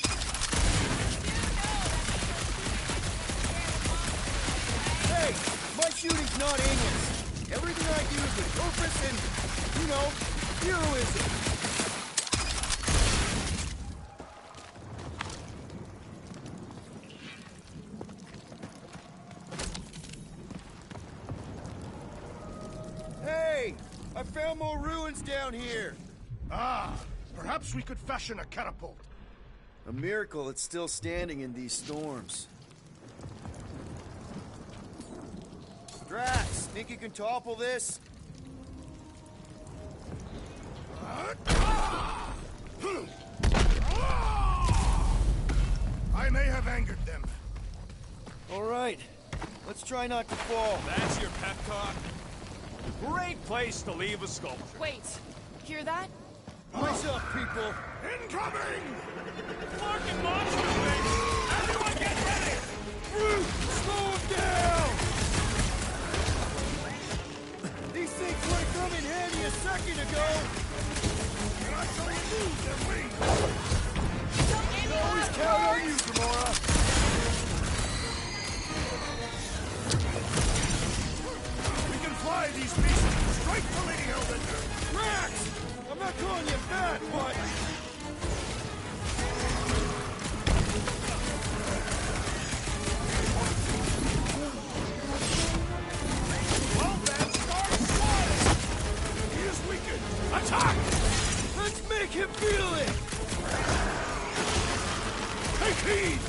Hey, my shooting's not aimless. Everything I do is with purpose and, you know, heroism. Hey, I found more ruins down here. Ah, perhaps we could fashion a catapult. A miracle it's still standing in these storms. Drax, think you can topple this? I may have angered them. All right, let's try not to fall. That's your pep talk? Great place to leave a sculpture. Wait, hear that? Brace up, people. Incoming! Fucking monster things! Everyone get ready! Groot, slow him down! These things would have come in handy a second ago! And I shall remove their wings! Don't aim it Always up, count on Lord. you, Gamora! We can fly these beasts straight to Lady Hellbender! Drax! I'm not calling you fat, but... Well then, start flying! He is weakened! Attack! Let's make him feel it! Take heed!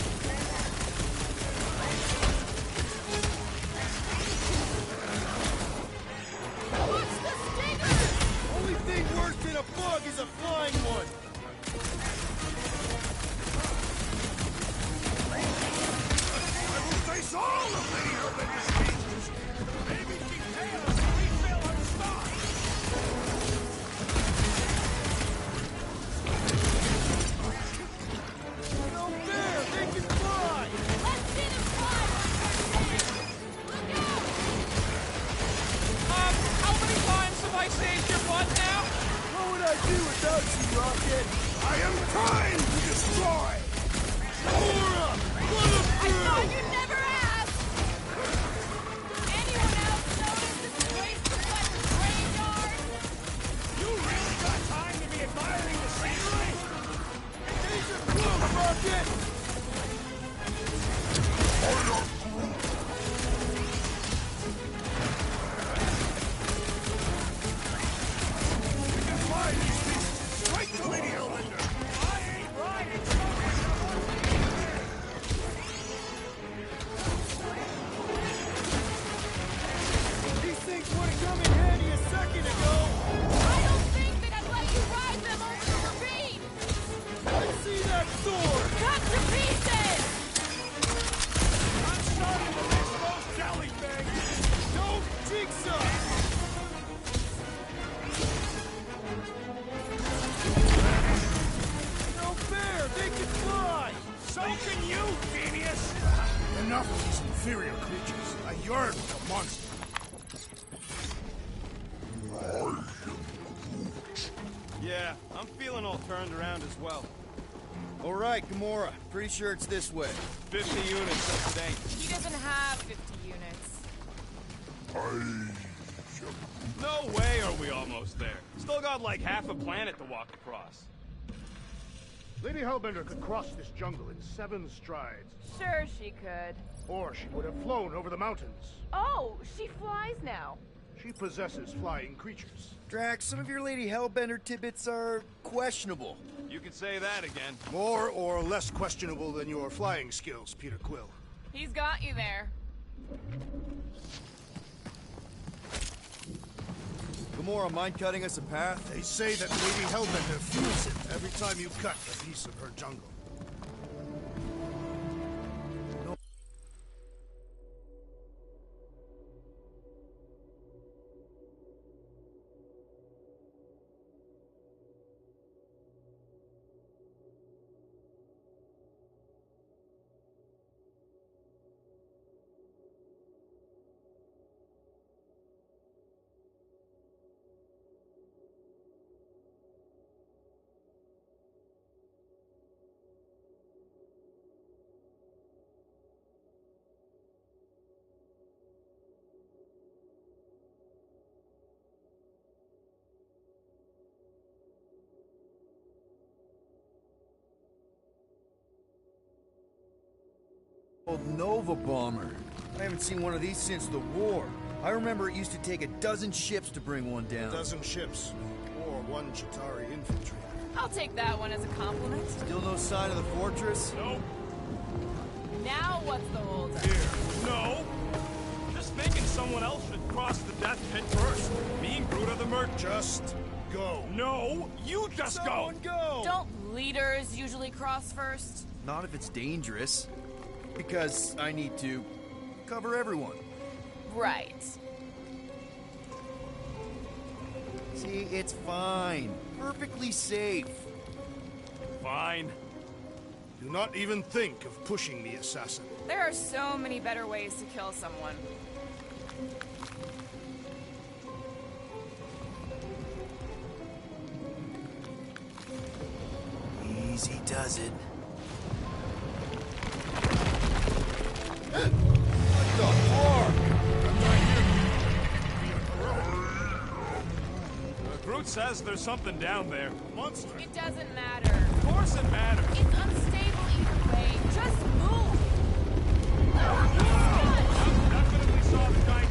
Watch the stinger! Only thing worse than a bug is a flying one! I will face all of Lady Hellbender's beasts! Maybe she fails to refill her stock! No fair! They can Time to destroy! I thought you'd never ask! Anyone else notice this place looks like a graveyard? You really got time to be admiring the scenery? Engage your close, Rocket! We can fly these pieces straight to Lady Hellbender! I ain't riding These things would have come in handy a second ago! I don't think that I'd let you ride them over the ravine! I see that sword! Cut to pieces! I'm starting to miss those jelly things! Don't jinx us! No fair! They can fly! So can you, genius! Enough of these inferior creatures. I yearn for a monster. Yeah, I'm feeling all turned around as well. All right, Gamora. Pretty sure it's this way. 50 units up to date. He doesn't have 50 units. No way are we almost there. Still got like half a planet to walk across. Lady Hellbender could cross this jungle in 7 strides. Sure she could. Or she would have flown over the mountains. Oh, she flies now. She possesses flying creatures. Drax, some of your Lady Hellbender tidbits are questionable. You can say that again. More or less questionable than your flying skills, Peter Quill. He's got you there. Gamora, mind cutting us a path? They say that Lady Hellbender feels it every time you cut a piece of her jungle. Old Nova bomber. I haven't seen one of these since the war. I remember it used to take a dozen ships to bring one down. A dozen ships, or 1 Chitauri infantry. I'll take that one as a compliment. Still no sign of the fortress? Nope. Now what's the holdup? Here. No. Just thinking someone else should cross the death pit first. Me and Groot are the merc. Just go. No, you just Someone go! Don't leaders usually cross first? Not if it's dangerous. Because I need to cover everyone. Right. See, it's fine. Perfectly safe. Fine. Do not even think of pushing the assassin. There are so many better ways to kill someone. Easy does it. Groot says there's something down there. Monster. It doesn't matter. Of course it matters. It's unstable either way. Just move. Definitely saw the giant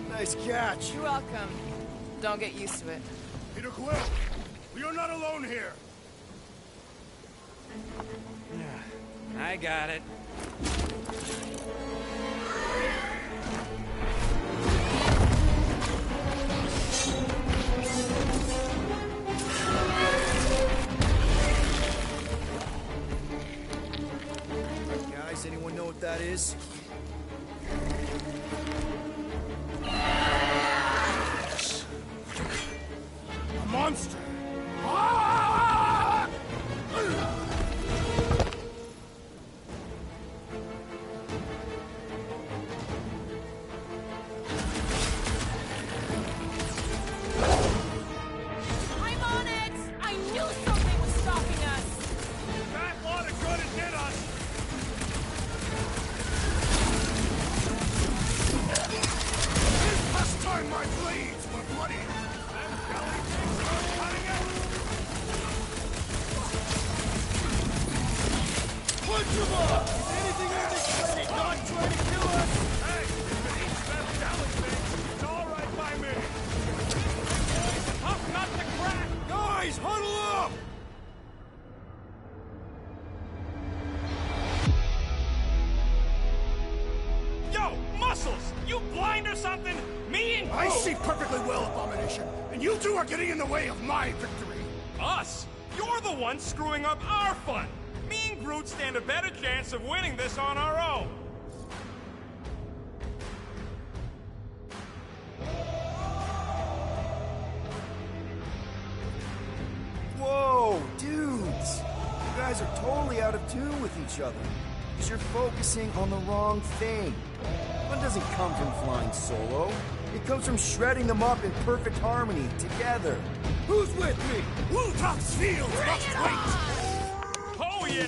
Nice catch. You're welcome. Don't get used to it. Peter Quill, we are not alone here. I got it. is. A monster! Ah! I'm on it! I knew something was stopping us! That lot of good it did us! This must turn my blades, my bloody! Them belly things are cutting it! Punch him up! Anything on this planet not trying to kill us? Hey, if it eats them belly things, it's all right by me! Tough nut to crack! Guys, huddle up! Yo, Muscles! You blind or something? Me and I Groot- see perfectly well, Abomination, and you two are getting in the way of my victory. Us? You're the one screwing up our fun! Me and Groot stand a better chance of winning this on our own! Whoa, dudes! You guys are totally out of tune with each other. Because you're focusing on the wrong thing. Fun doesn't come from flying solo. It comes from shredding them up in perfect harmony, together. Who's with me? Wultop's field must wait! Oh, yeah!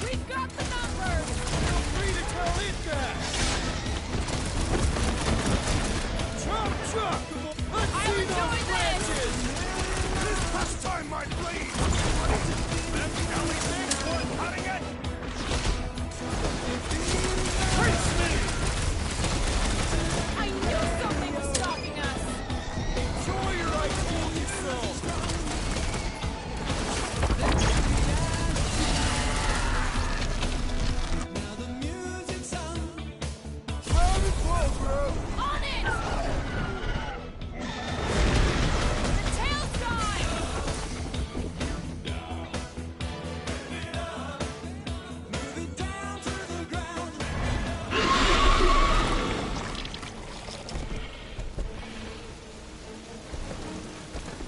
We've got the numbers! Feel free to tell it that! Chop, chop! Let's see those branches! This must turn my blade! Them belly things worth cutting it! Face me! I knew something was stopping us! Enjoy your ice cream, you soul! On it! The tail's gone!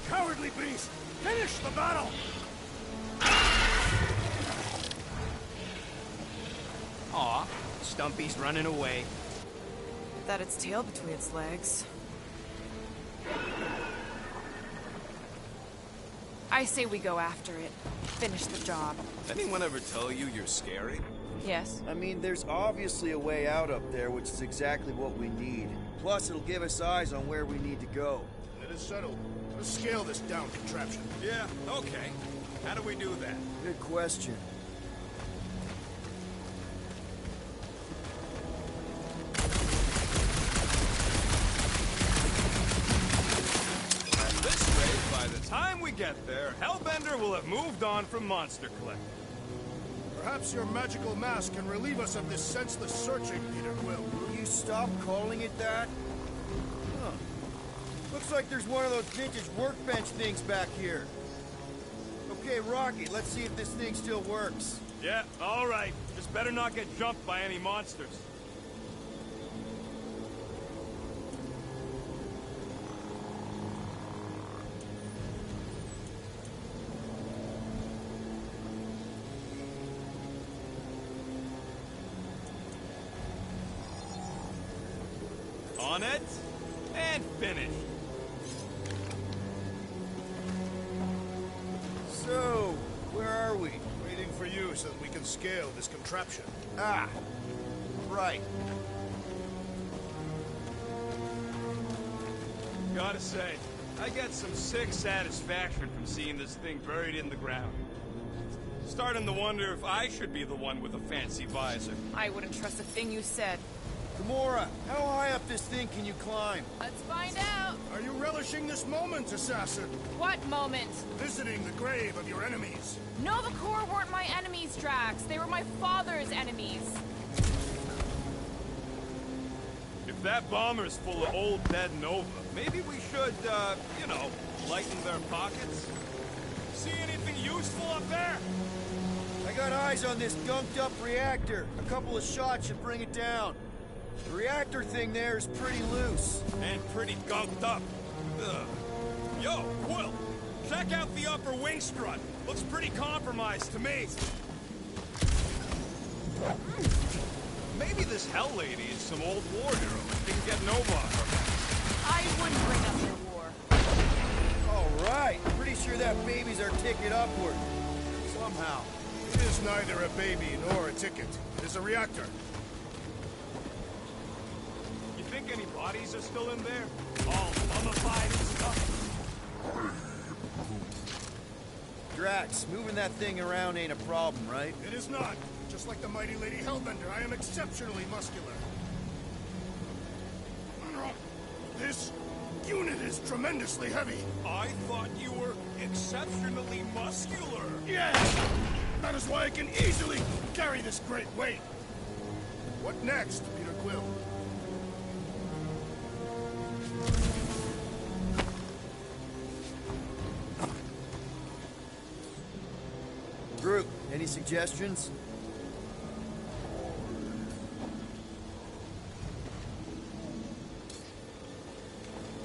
Cowardly beast! Finish the battle! Aw, Stumpy's running away. That its tail between its legs. I say we go after it. Finish the job. Anyone ever tell you you're scary? Yes. I mean, there's obviously a way out up there, which is exactly what we need. Plus, it'll give us eyes on where we need to go. It is settled. Let's scale this down contraption. Yeah, okay. How do we do that? Good question. At this rate, by the time we get there, Hellbender will have moved on from Monster Collector. Perhaps your magical mask can relieve us of this senseless searching, Peter Quill. Will you stop calling it that? Huh. Looks like there's one of those vintage workbench things back here. Okay, Rocky, let's see if this thing still works. Yeah, all right. Just better not get jumped by any monsters. On it, and finish. So, where are we? Waiting for you so that we can scale this contraption. Ah, right. Gotta say, I get some sick satisfaction from seeing this thing buried in the ground. Starting to wonder if I should be the one with a fancy visor. I wouldn't trust a thing you said. Gamora, how high up this thing can you climb? Let's find out! Are you relishing this moment, assassin? What moment? Visiting the grave of your enemies. Nova Corps weren't my enemies, Drax. They were my father's enemies. If If that bomber's full of old dead Nova, maybe we should, you know, lighten their pockets? See anything useful up there? I got eyes on this gunked-up reactor. A couple of shots should bring it down. The reactor thing there is pretty loose. And pretty gunked up. Ugh. Yo, Quill, check out the upper wing strut. Looks pretty compromised to me. Maybe this Hell Lady is some old war hero and didn't get Nova on her back. I wouldn't bring up your war. All right. Pretty sure that baby's our ticket upward. Somehow. It is neither a baby nor a ticket. It is a reactor. You think any bodies are still in there? All mummified and stuff? Drax, moving that thing around ain't a problem, right? It is not. Just like the mighty Lady Hellbender, I am exceptionally muscular. This unit is tremendously heavy. I thought you were exceptionally muscular. Yes! That is why I can easily carry this great weight. What next, Peter Quill? Groot, any suggestions?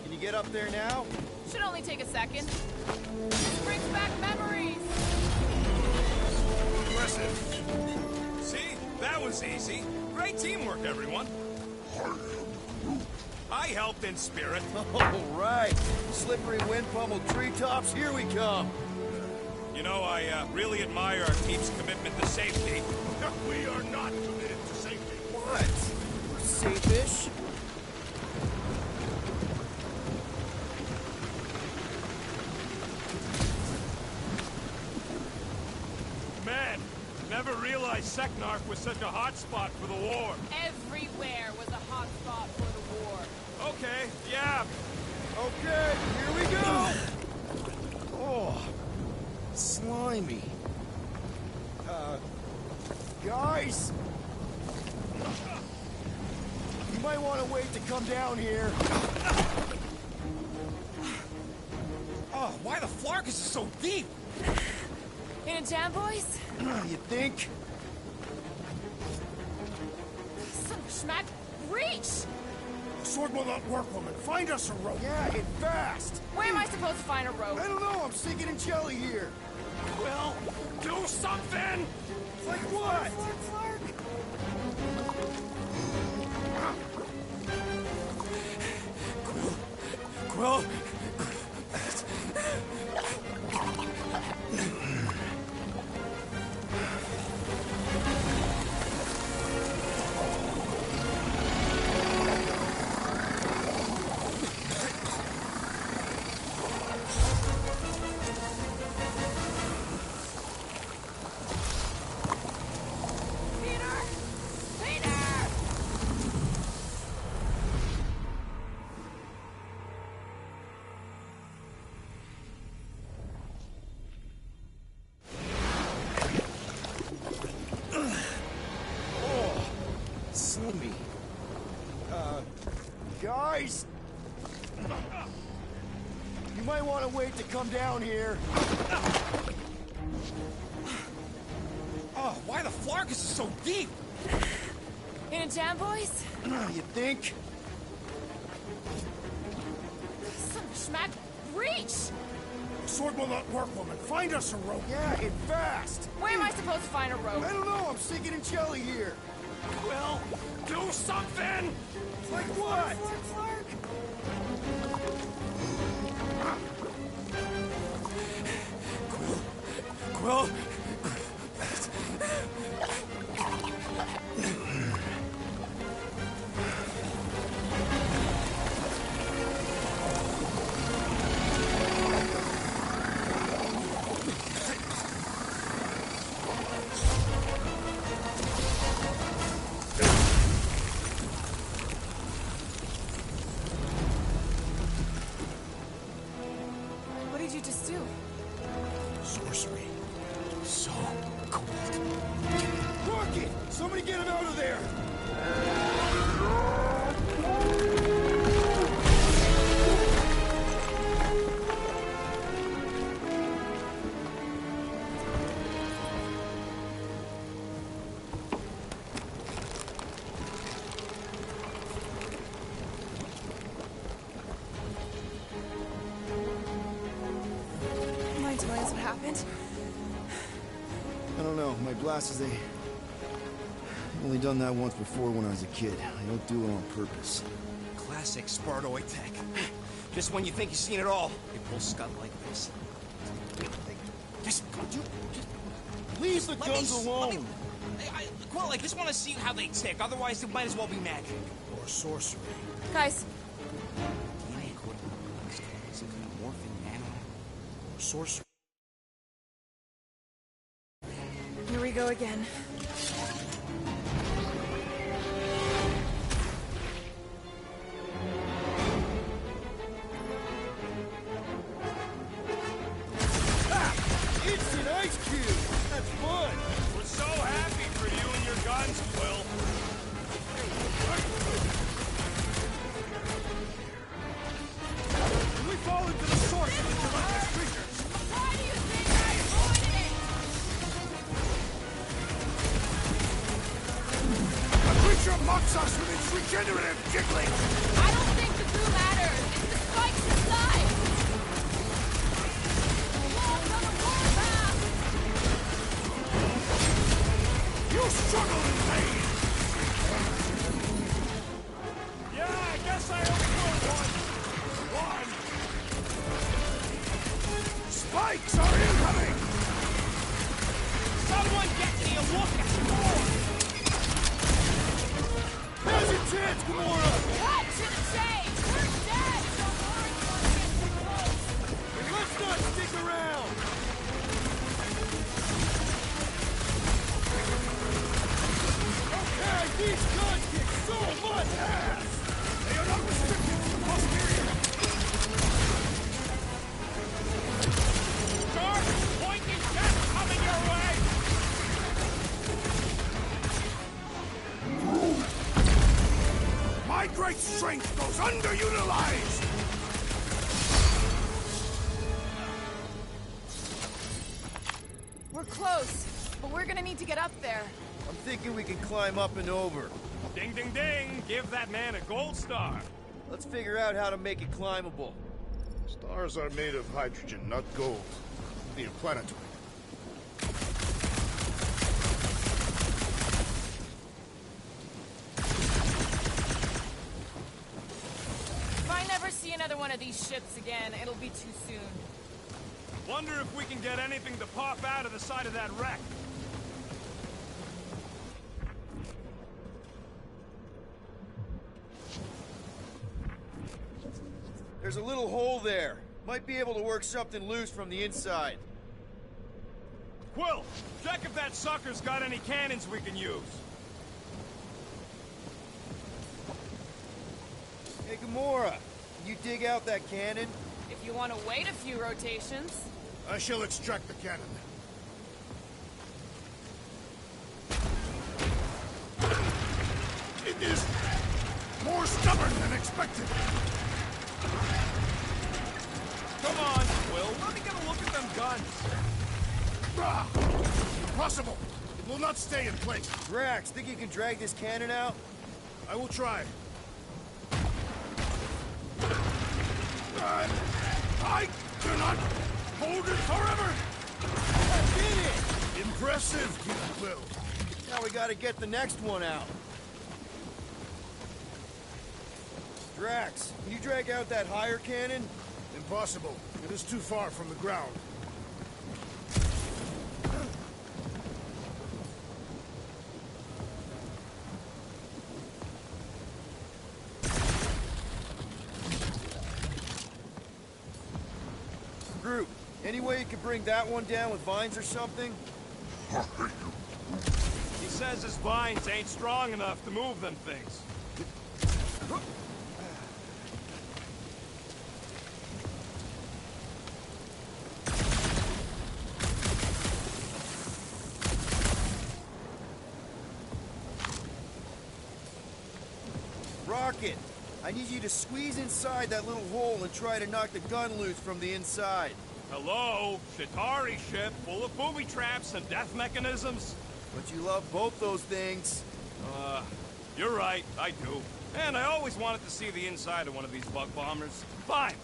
Can you get up there now? Should only take a second. This brings back memories. Impressive. See? That was easy. Great teamwork, everyone. I helped in spirit. All right. Slippery wind pummeled treetops, here we come. You know, I really admire our team's commitment to safety. We are not committed to safety. What? We're safe-ish? Man, never realized Seknarf was such a hot spot for the war. Everywhere was a hot spot for the war. Okay, yeah. Okay, here we go! Oh, slimy. Guys! You might want to wait to come down here. Oh, why the Flarkus is so deep? In a jam, boys? You think? Son of a schmack, reach! Sword will not work, woman. Find us a rope. Yeah, and fast. Where am I supposed to find a rope? I don't know. I'm sinking in jelly here. Well, do something! Like what? Quill? Slimy. Guys! You might want to wait to come down here. Oh, why the Flarkus is so deep? In a jam, boys? You think? Son of a schmack, reach! Sword will not work, woman. Find us a rope. Yeah, and fast. Where am I supposed to find a rope? I don't know. I'm sinking in jelly here. Well, do something! Like what? Quill? What did you just do? Sorcery. So cold. Rocket! Somebody get him out of there! happened? I don't know. My glasses, I've only done that once before when I was a kid. I don't do it on purpose. Classic Spartoid tech. Just when you think you've seen it all, it pulls scud like this. Just come to... Leave the guns alone! Quill, I just want to see how they tick. Otherwise, it might as well be magic. Or sorcery. Guys. DNA code some kind of morphing nano. Or sorcery. Here we go again. It's an ice cube! That's fun! We're so happy for you and your guns, Quill. Can we fall into the source of the relentless creatures? Why do you think I avoided it? The creature mocks us with its regenerative jiggling! I don't think the glue matters. It's the spikes inside. Walk on the warpath. You struggle in pain! Yeah, I guess I only know one. Spikes are incoming! Someone get me a look at the door! There's your chance, Gamora! Cut to the chase. We're dead. And let's not stick around! Okay, these guns kick so much ass! They are not restricted to the posterior! Shark, pointing death coming your way! My great strength goes underutilized! We're close, but we're gonna need to get up there. I'm thinking we can climb up and over. Ding, ding, ding! Give that man a gold star. Let's figure out how to make it climbable. Stars are made of hydrogen, not gold. Neoplanetoid. If I never see another one of these ships again, it'll be too soon. Wonder if we can get anything to pop out of the side of that wreck. There's a little hole there. Might be able to work something loose from the inside. Quill, check if that sucker's got any cannons we can use. Hey, Gamora, can you dig out that cannon? If you want to wait a few rotations. I shall extract the cannon. It is more stubborn than expected. Come on, Quill, let me get a look at them guns. Ah, impossible! It will not stay in place. Drax, think you can drag this cannon out? I will try. I cannot hold it forever! I did it! Impressive, Kid Quill. Now we gotta get the next one out. Drax, can you drag out that higher cannon? Impossible. It is too far from the ground. Groot, any way you could bring that one down with vines or something? He says his vines ain't strong enough to move them things. Rocket, I need you to squeeze inside that little hole and try to knock the gun loose from the inside. Hello? Shatari ship full of booby traps and death mechanisms? But you love both those things. You're right, I do. And I always wanted to see the inside of one of these bug bombers. Fine.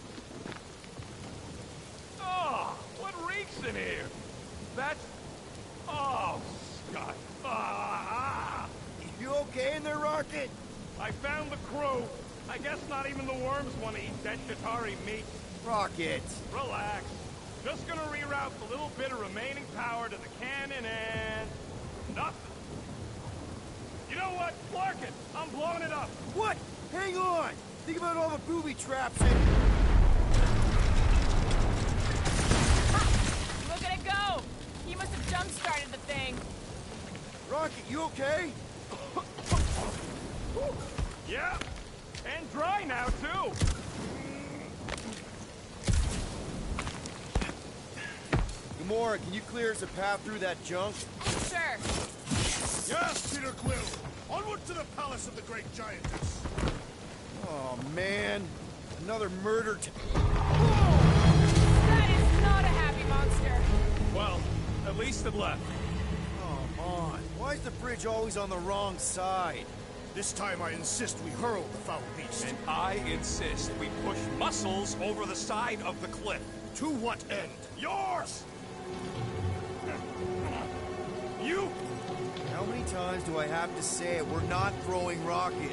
Oh, what reeks in here? the crew. I guess not even the worms want to eat dead Chitauri meat. Rocket! Relax. Just gonna reroute the little bit of remaining power to the cannon and... nothing. You know what? Clark it! I'm blowing it up! What? Hang on! Think about all the booby traps and... Look at it go! He must have jump-started the thing. Rocket, you okay? Yeah, and dry now, too! Gamora, can you clear us a path through that junk? Sure. Yes, Peter Quill! Onward to the palace of the great giantess! Oh, man. Another murder That is not a happy monster. Well, at least it left. Come on. Why is the bridge always on the wrong side? This time I insist we hurl the foul beast. And I insist we push muscles over the side of the cliff. To what end? Yours! You! How many times do I have to say it? We're not throwing Rocket.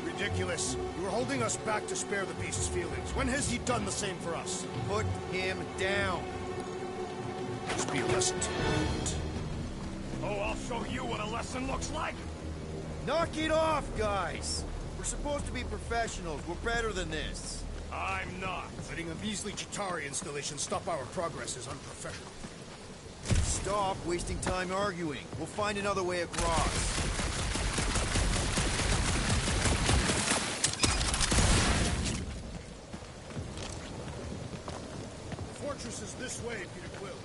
Ridiculous. You were holding us back to spare the beast's feelings. When has he done the same for us? Put him down. This be a lesson to you. Oh, I'll show you what a lesson looks like! Knock it off, guys! We're supposed to be professionals. We're better than this. I'm not. Letting a measly Chitauri installation stop our progress is unprofessional. Stop wasting time arguing. We'll find another way across. The fortress is this way, Peter Quill.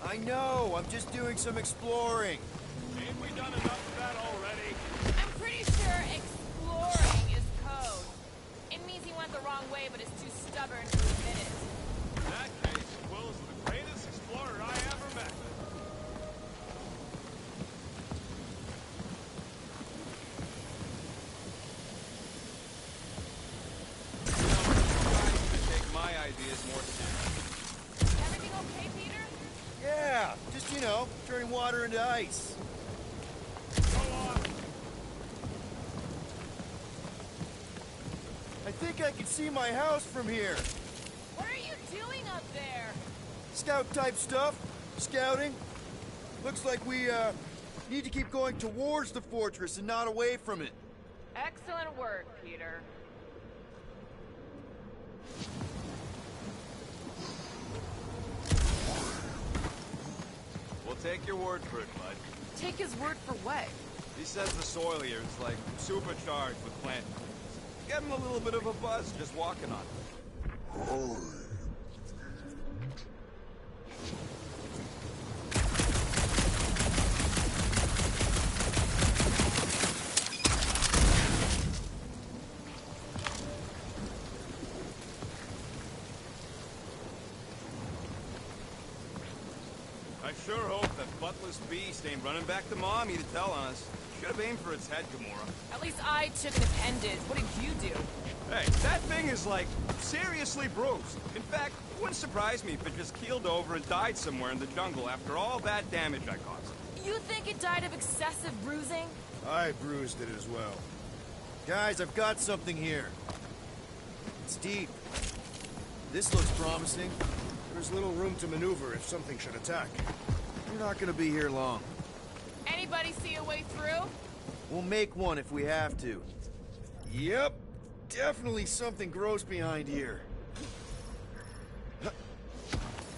I know. I'm just doing some exploring. Ain't we done enough of that already? I'm pretty sure exploring is code. It means he went the wrong way, but is too stubborn to admit it. In that case, Quill's the greatest explorer I ever met. Take my ideas more seriously. Everything okay, Peter? Yeah, just, you know, turning water into ice. Go on. I think I can see my house from here. What are you doing up there? Scout-type stuff. Scouting. Looks like we, need to keep going towards the fortress and not away from it. Excellent work, Peter. We'll take your word for it, bud. Take his word for what? He says the soil here is like supercharged with plant nutrients. Get him a little bit of a buzz just walking on it. I sure hope that buttless beast ain't running back to Mommy to tell on us. Should have aimed for its head, Gamora. At least I took an appendage. What did you do? Hey, that thing is, like, seriously bruised. In fact, it wouldn't surprise me if it just keeled over and died somewhere in the jungle after all that damage I caused. You think it died of excessive bruising? I bruised it as well. Guys, I've got something here. It's deep. This looks promising. There's little room to maneuver if something should attack. We're not gonna be here long. Anybody see a way through? We'll make one if we have to. Yep. Definitely something gross behind here.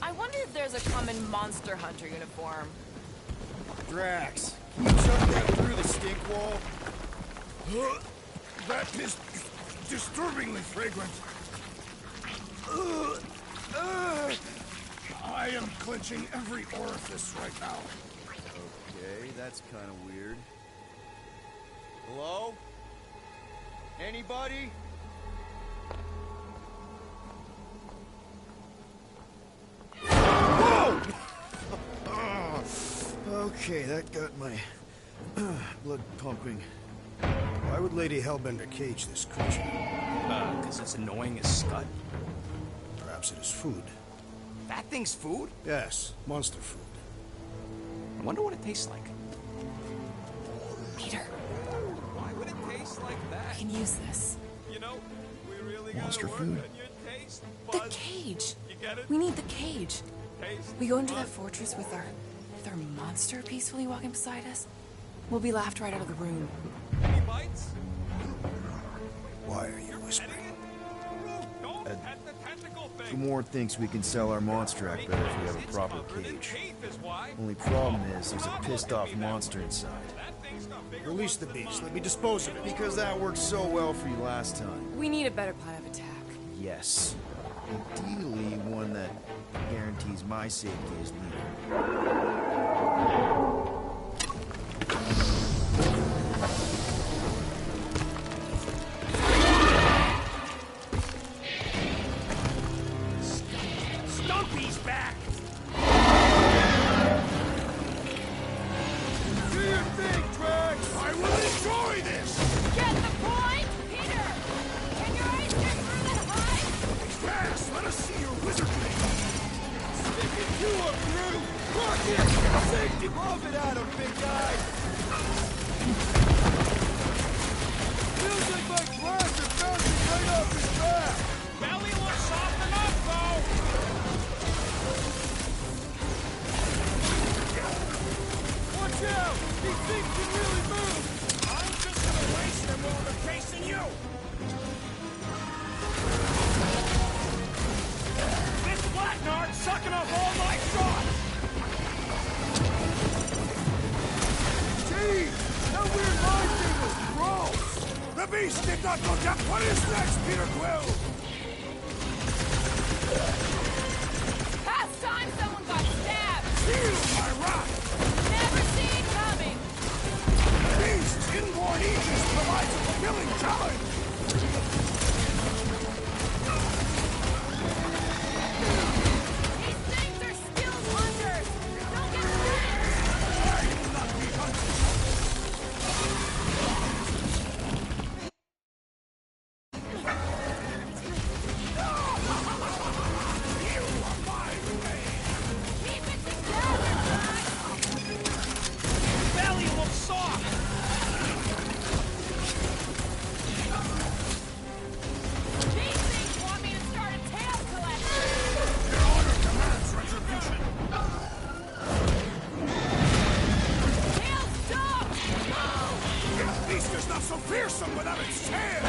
I wonder if there's a common monster hunter uniform. Drax, can you jump right through the stink wall? That is disturbingly fragrant. I am clenching every orifice right now. Okay, that's kind of weird. Hello? Anybody? Whoa! Okay, that got my blood pumping. Why would Lady Hellbender cage this creature? Because it's annoying as scud. Perhaps it is food. That thing's food? Yes, monster food. I wonder what it tastes like. Peter. Why would it taste like that? We can use this. You know, we really Monster gotta work food? on your taste The buds. cage. You get it? We need the cage. Taste We go into that buds. fortress with our monster peacefully walking beside us. We'll be laughed right out of the room. Any bites? Why are you whispering? Don't pet the tentacle thing. Gamorrean thinks we can sell our monster act better if we have a proper cage. Is why. Only problem is there's a pissed off monster inside. Release the beast. Let me dispose of it. Because that worked so well for you last time. We need a better plan of attack. Yes. Ideally, one that guarantees my safety as leader. Stumpy's back! Do your thing, Drax! I will enjoy this! Get the point, Peter! Can your eyes get through that hide? Fast, let us see your wizardry! Stick it to him, Groot! Rocket! Safety above it at him, big guy! Feels like my glass are bouncing right off his back! Belly looks soft enough, though! Watch out! These things can really move! I'm just gonna waste them while they're chasing you! This Blacknard's sucking up all my shots! Gee! That weird line thing was gross! The beast did not go down! What is next, Peter Quill? Past time someone got stabbed! Feel my wrath! Never seen coming! The beast's inborn aegis provides a fulfilling challenge! These things are skilled hunters! Don't get scared! I will not be hunted! You are my prey! Keep it together, Drax! Belly looks soft! These things want me to start a tail collection! Your honor demands retribution! Tail stop! Move! The beast is not so fearsome without its tail!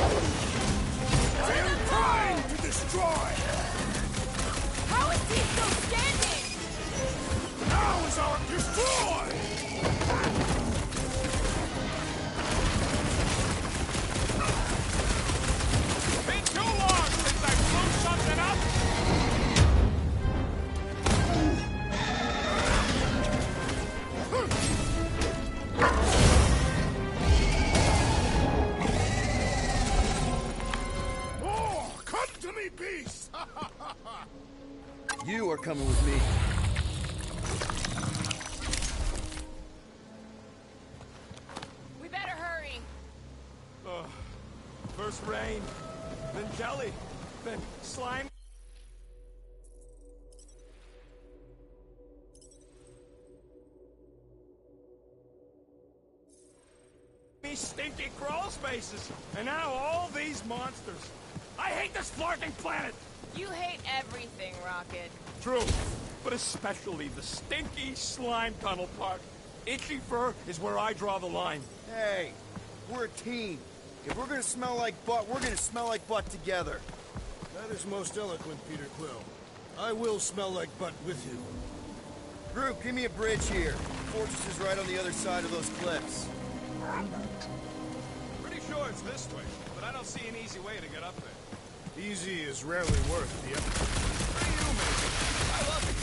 Tail trying to destroy! How is he still standing? Now is our destroy! Been too long since I blew something up! Oh, come to me, beast! You are coming with me. We better hurry. First rain, then jelly, then slime. These stinky crawl spaces, and now all these monsters. I hate this flirting planet! You hate everything, Rocket. True, but especially the stinky slime tunnel part. Itchy fur is where I draw the line. Hey, we're a team. If we're gonna smell like butt, we're gonna smell like butt together. That is most eloquent, Peter Quill. I will smell like butt with you. Group, give me a bridge here. The fortress is right on the other side of those cliffs. Pretty sure it's this way, but I don't see an easy way to get up there. Easy is rarely worth the effort. For you, maybe. I love it.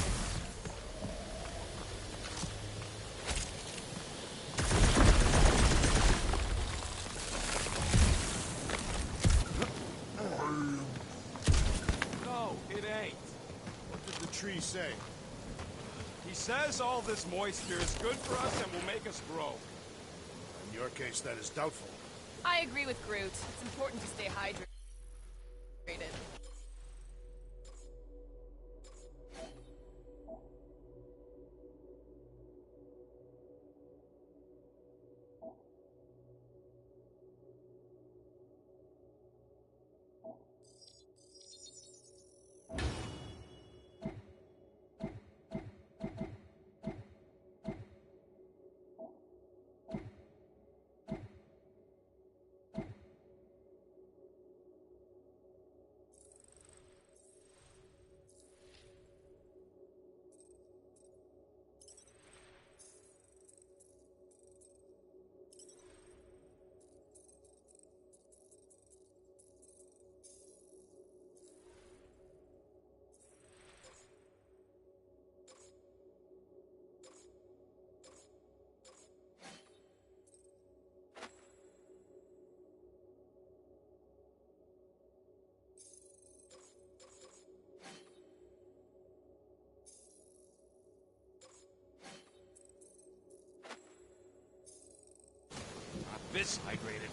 No, it ain't. What did the tree say? He says all this moisture is good for us and will make us grow. In your case, that is doubtful. I agree with Groot. It's important to stay hydrated. this hydrated.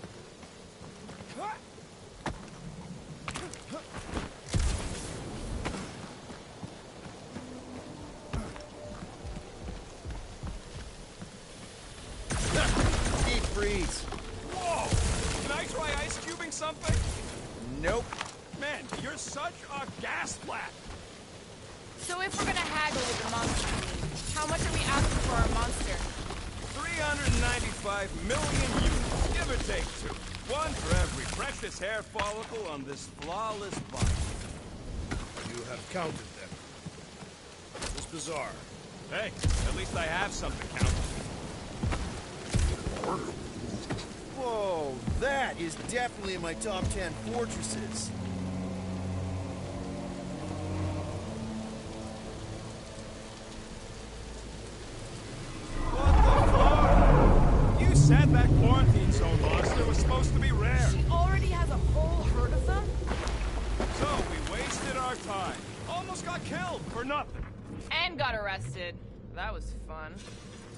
Deep freeze. Whoa! Can I try ice cubing something? Nope. Man, you're such a gas blat. So if we're gonna haggle with the monster, how much are we asking for our monster? 395 million units, give or take 2. One for every precious hair follicle on this flawless body. You have counted them. It's bizarre. Hey, at least I have something counted. Whoa, that is definitely in my top 10 fortresses. You said that quarantine zone monster was supposed to be rare. She already has a whole herd of them? So we wasted our time. Almost got killed for nothing. And got arrested. That was fun.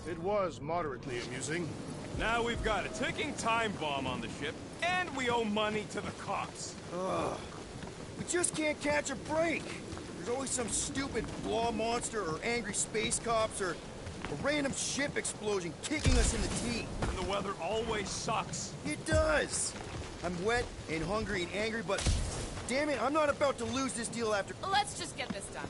It was moderately amusing. Now we've got a ticking time bomb on the ship, and we owe money to the cops. Ugh. We just can't catch a break. There's always some stupid blah monster or angry space cops or a random ship explosion kicking us in the teeth. And the weather always sucks. It does. I'm wet and hungry and angry, but damn it, I'm not about to lose this deal after... Let's just get this done.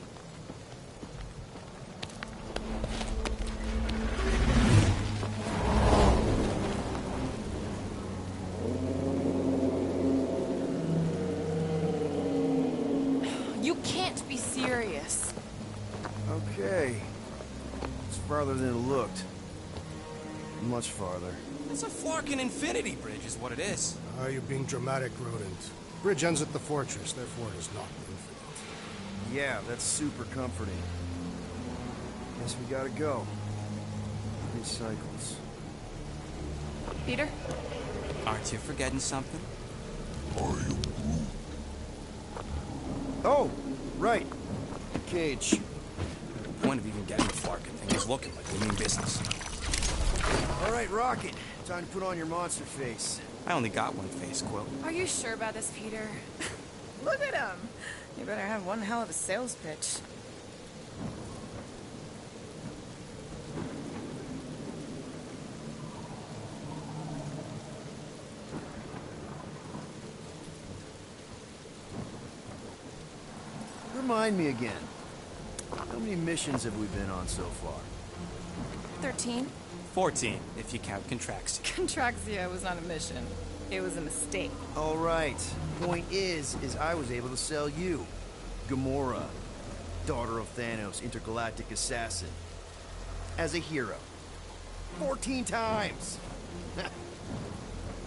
You can't be serious. Okay. It's farther than it looked. Much farther. It's a flarkin' infinity bridge is what it is. You're being dramatic, Rodent. Bridge ends at the fortress, therefore it is not infinite. Yeah, that's super comforting. Guess we gotta go. 3 cycles. Peter? Aren't you forgetting something? Oh, right. Cage. The point of even getting the flarkin' thing is looking like we mean business. All right, Rocket. Time to put on your monster face. I only got one face, Quill. Are you sure about this, Peter? Look at him. You better have one hell of a sales pitch. Remind me again. How many missions have we been on so far? 13? 14, if you count Contraxia. Contraxia was not a mission. It was a mistake. All right. Point is I was able to sell you. Gamora, daughter of Thanos, intergalactic assassin. As a hero. 14 times!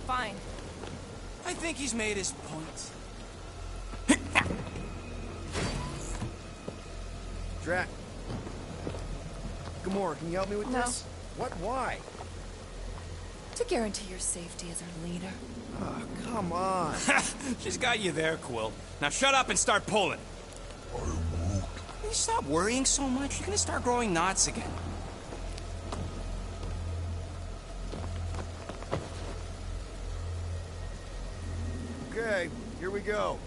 Fine. I think he's made his point. Drac. Gamora, can you help me with No. this? What? Why? To guarantee your safety as our leader. Oh, come on. She's got you there, Quill. Now shut up and start pulling. Will you stop worrying so much? You're gonna start growing knots again. Okay, here we go.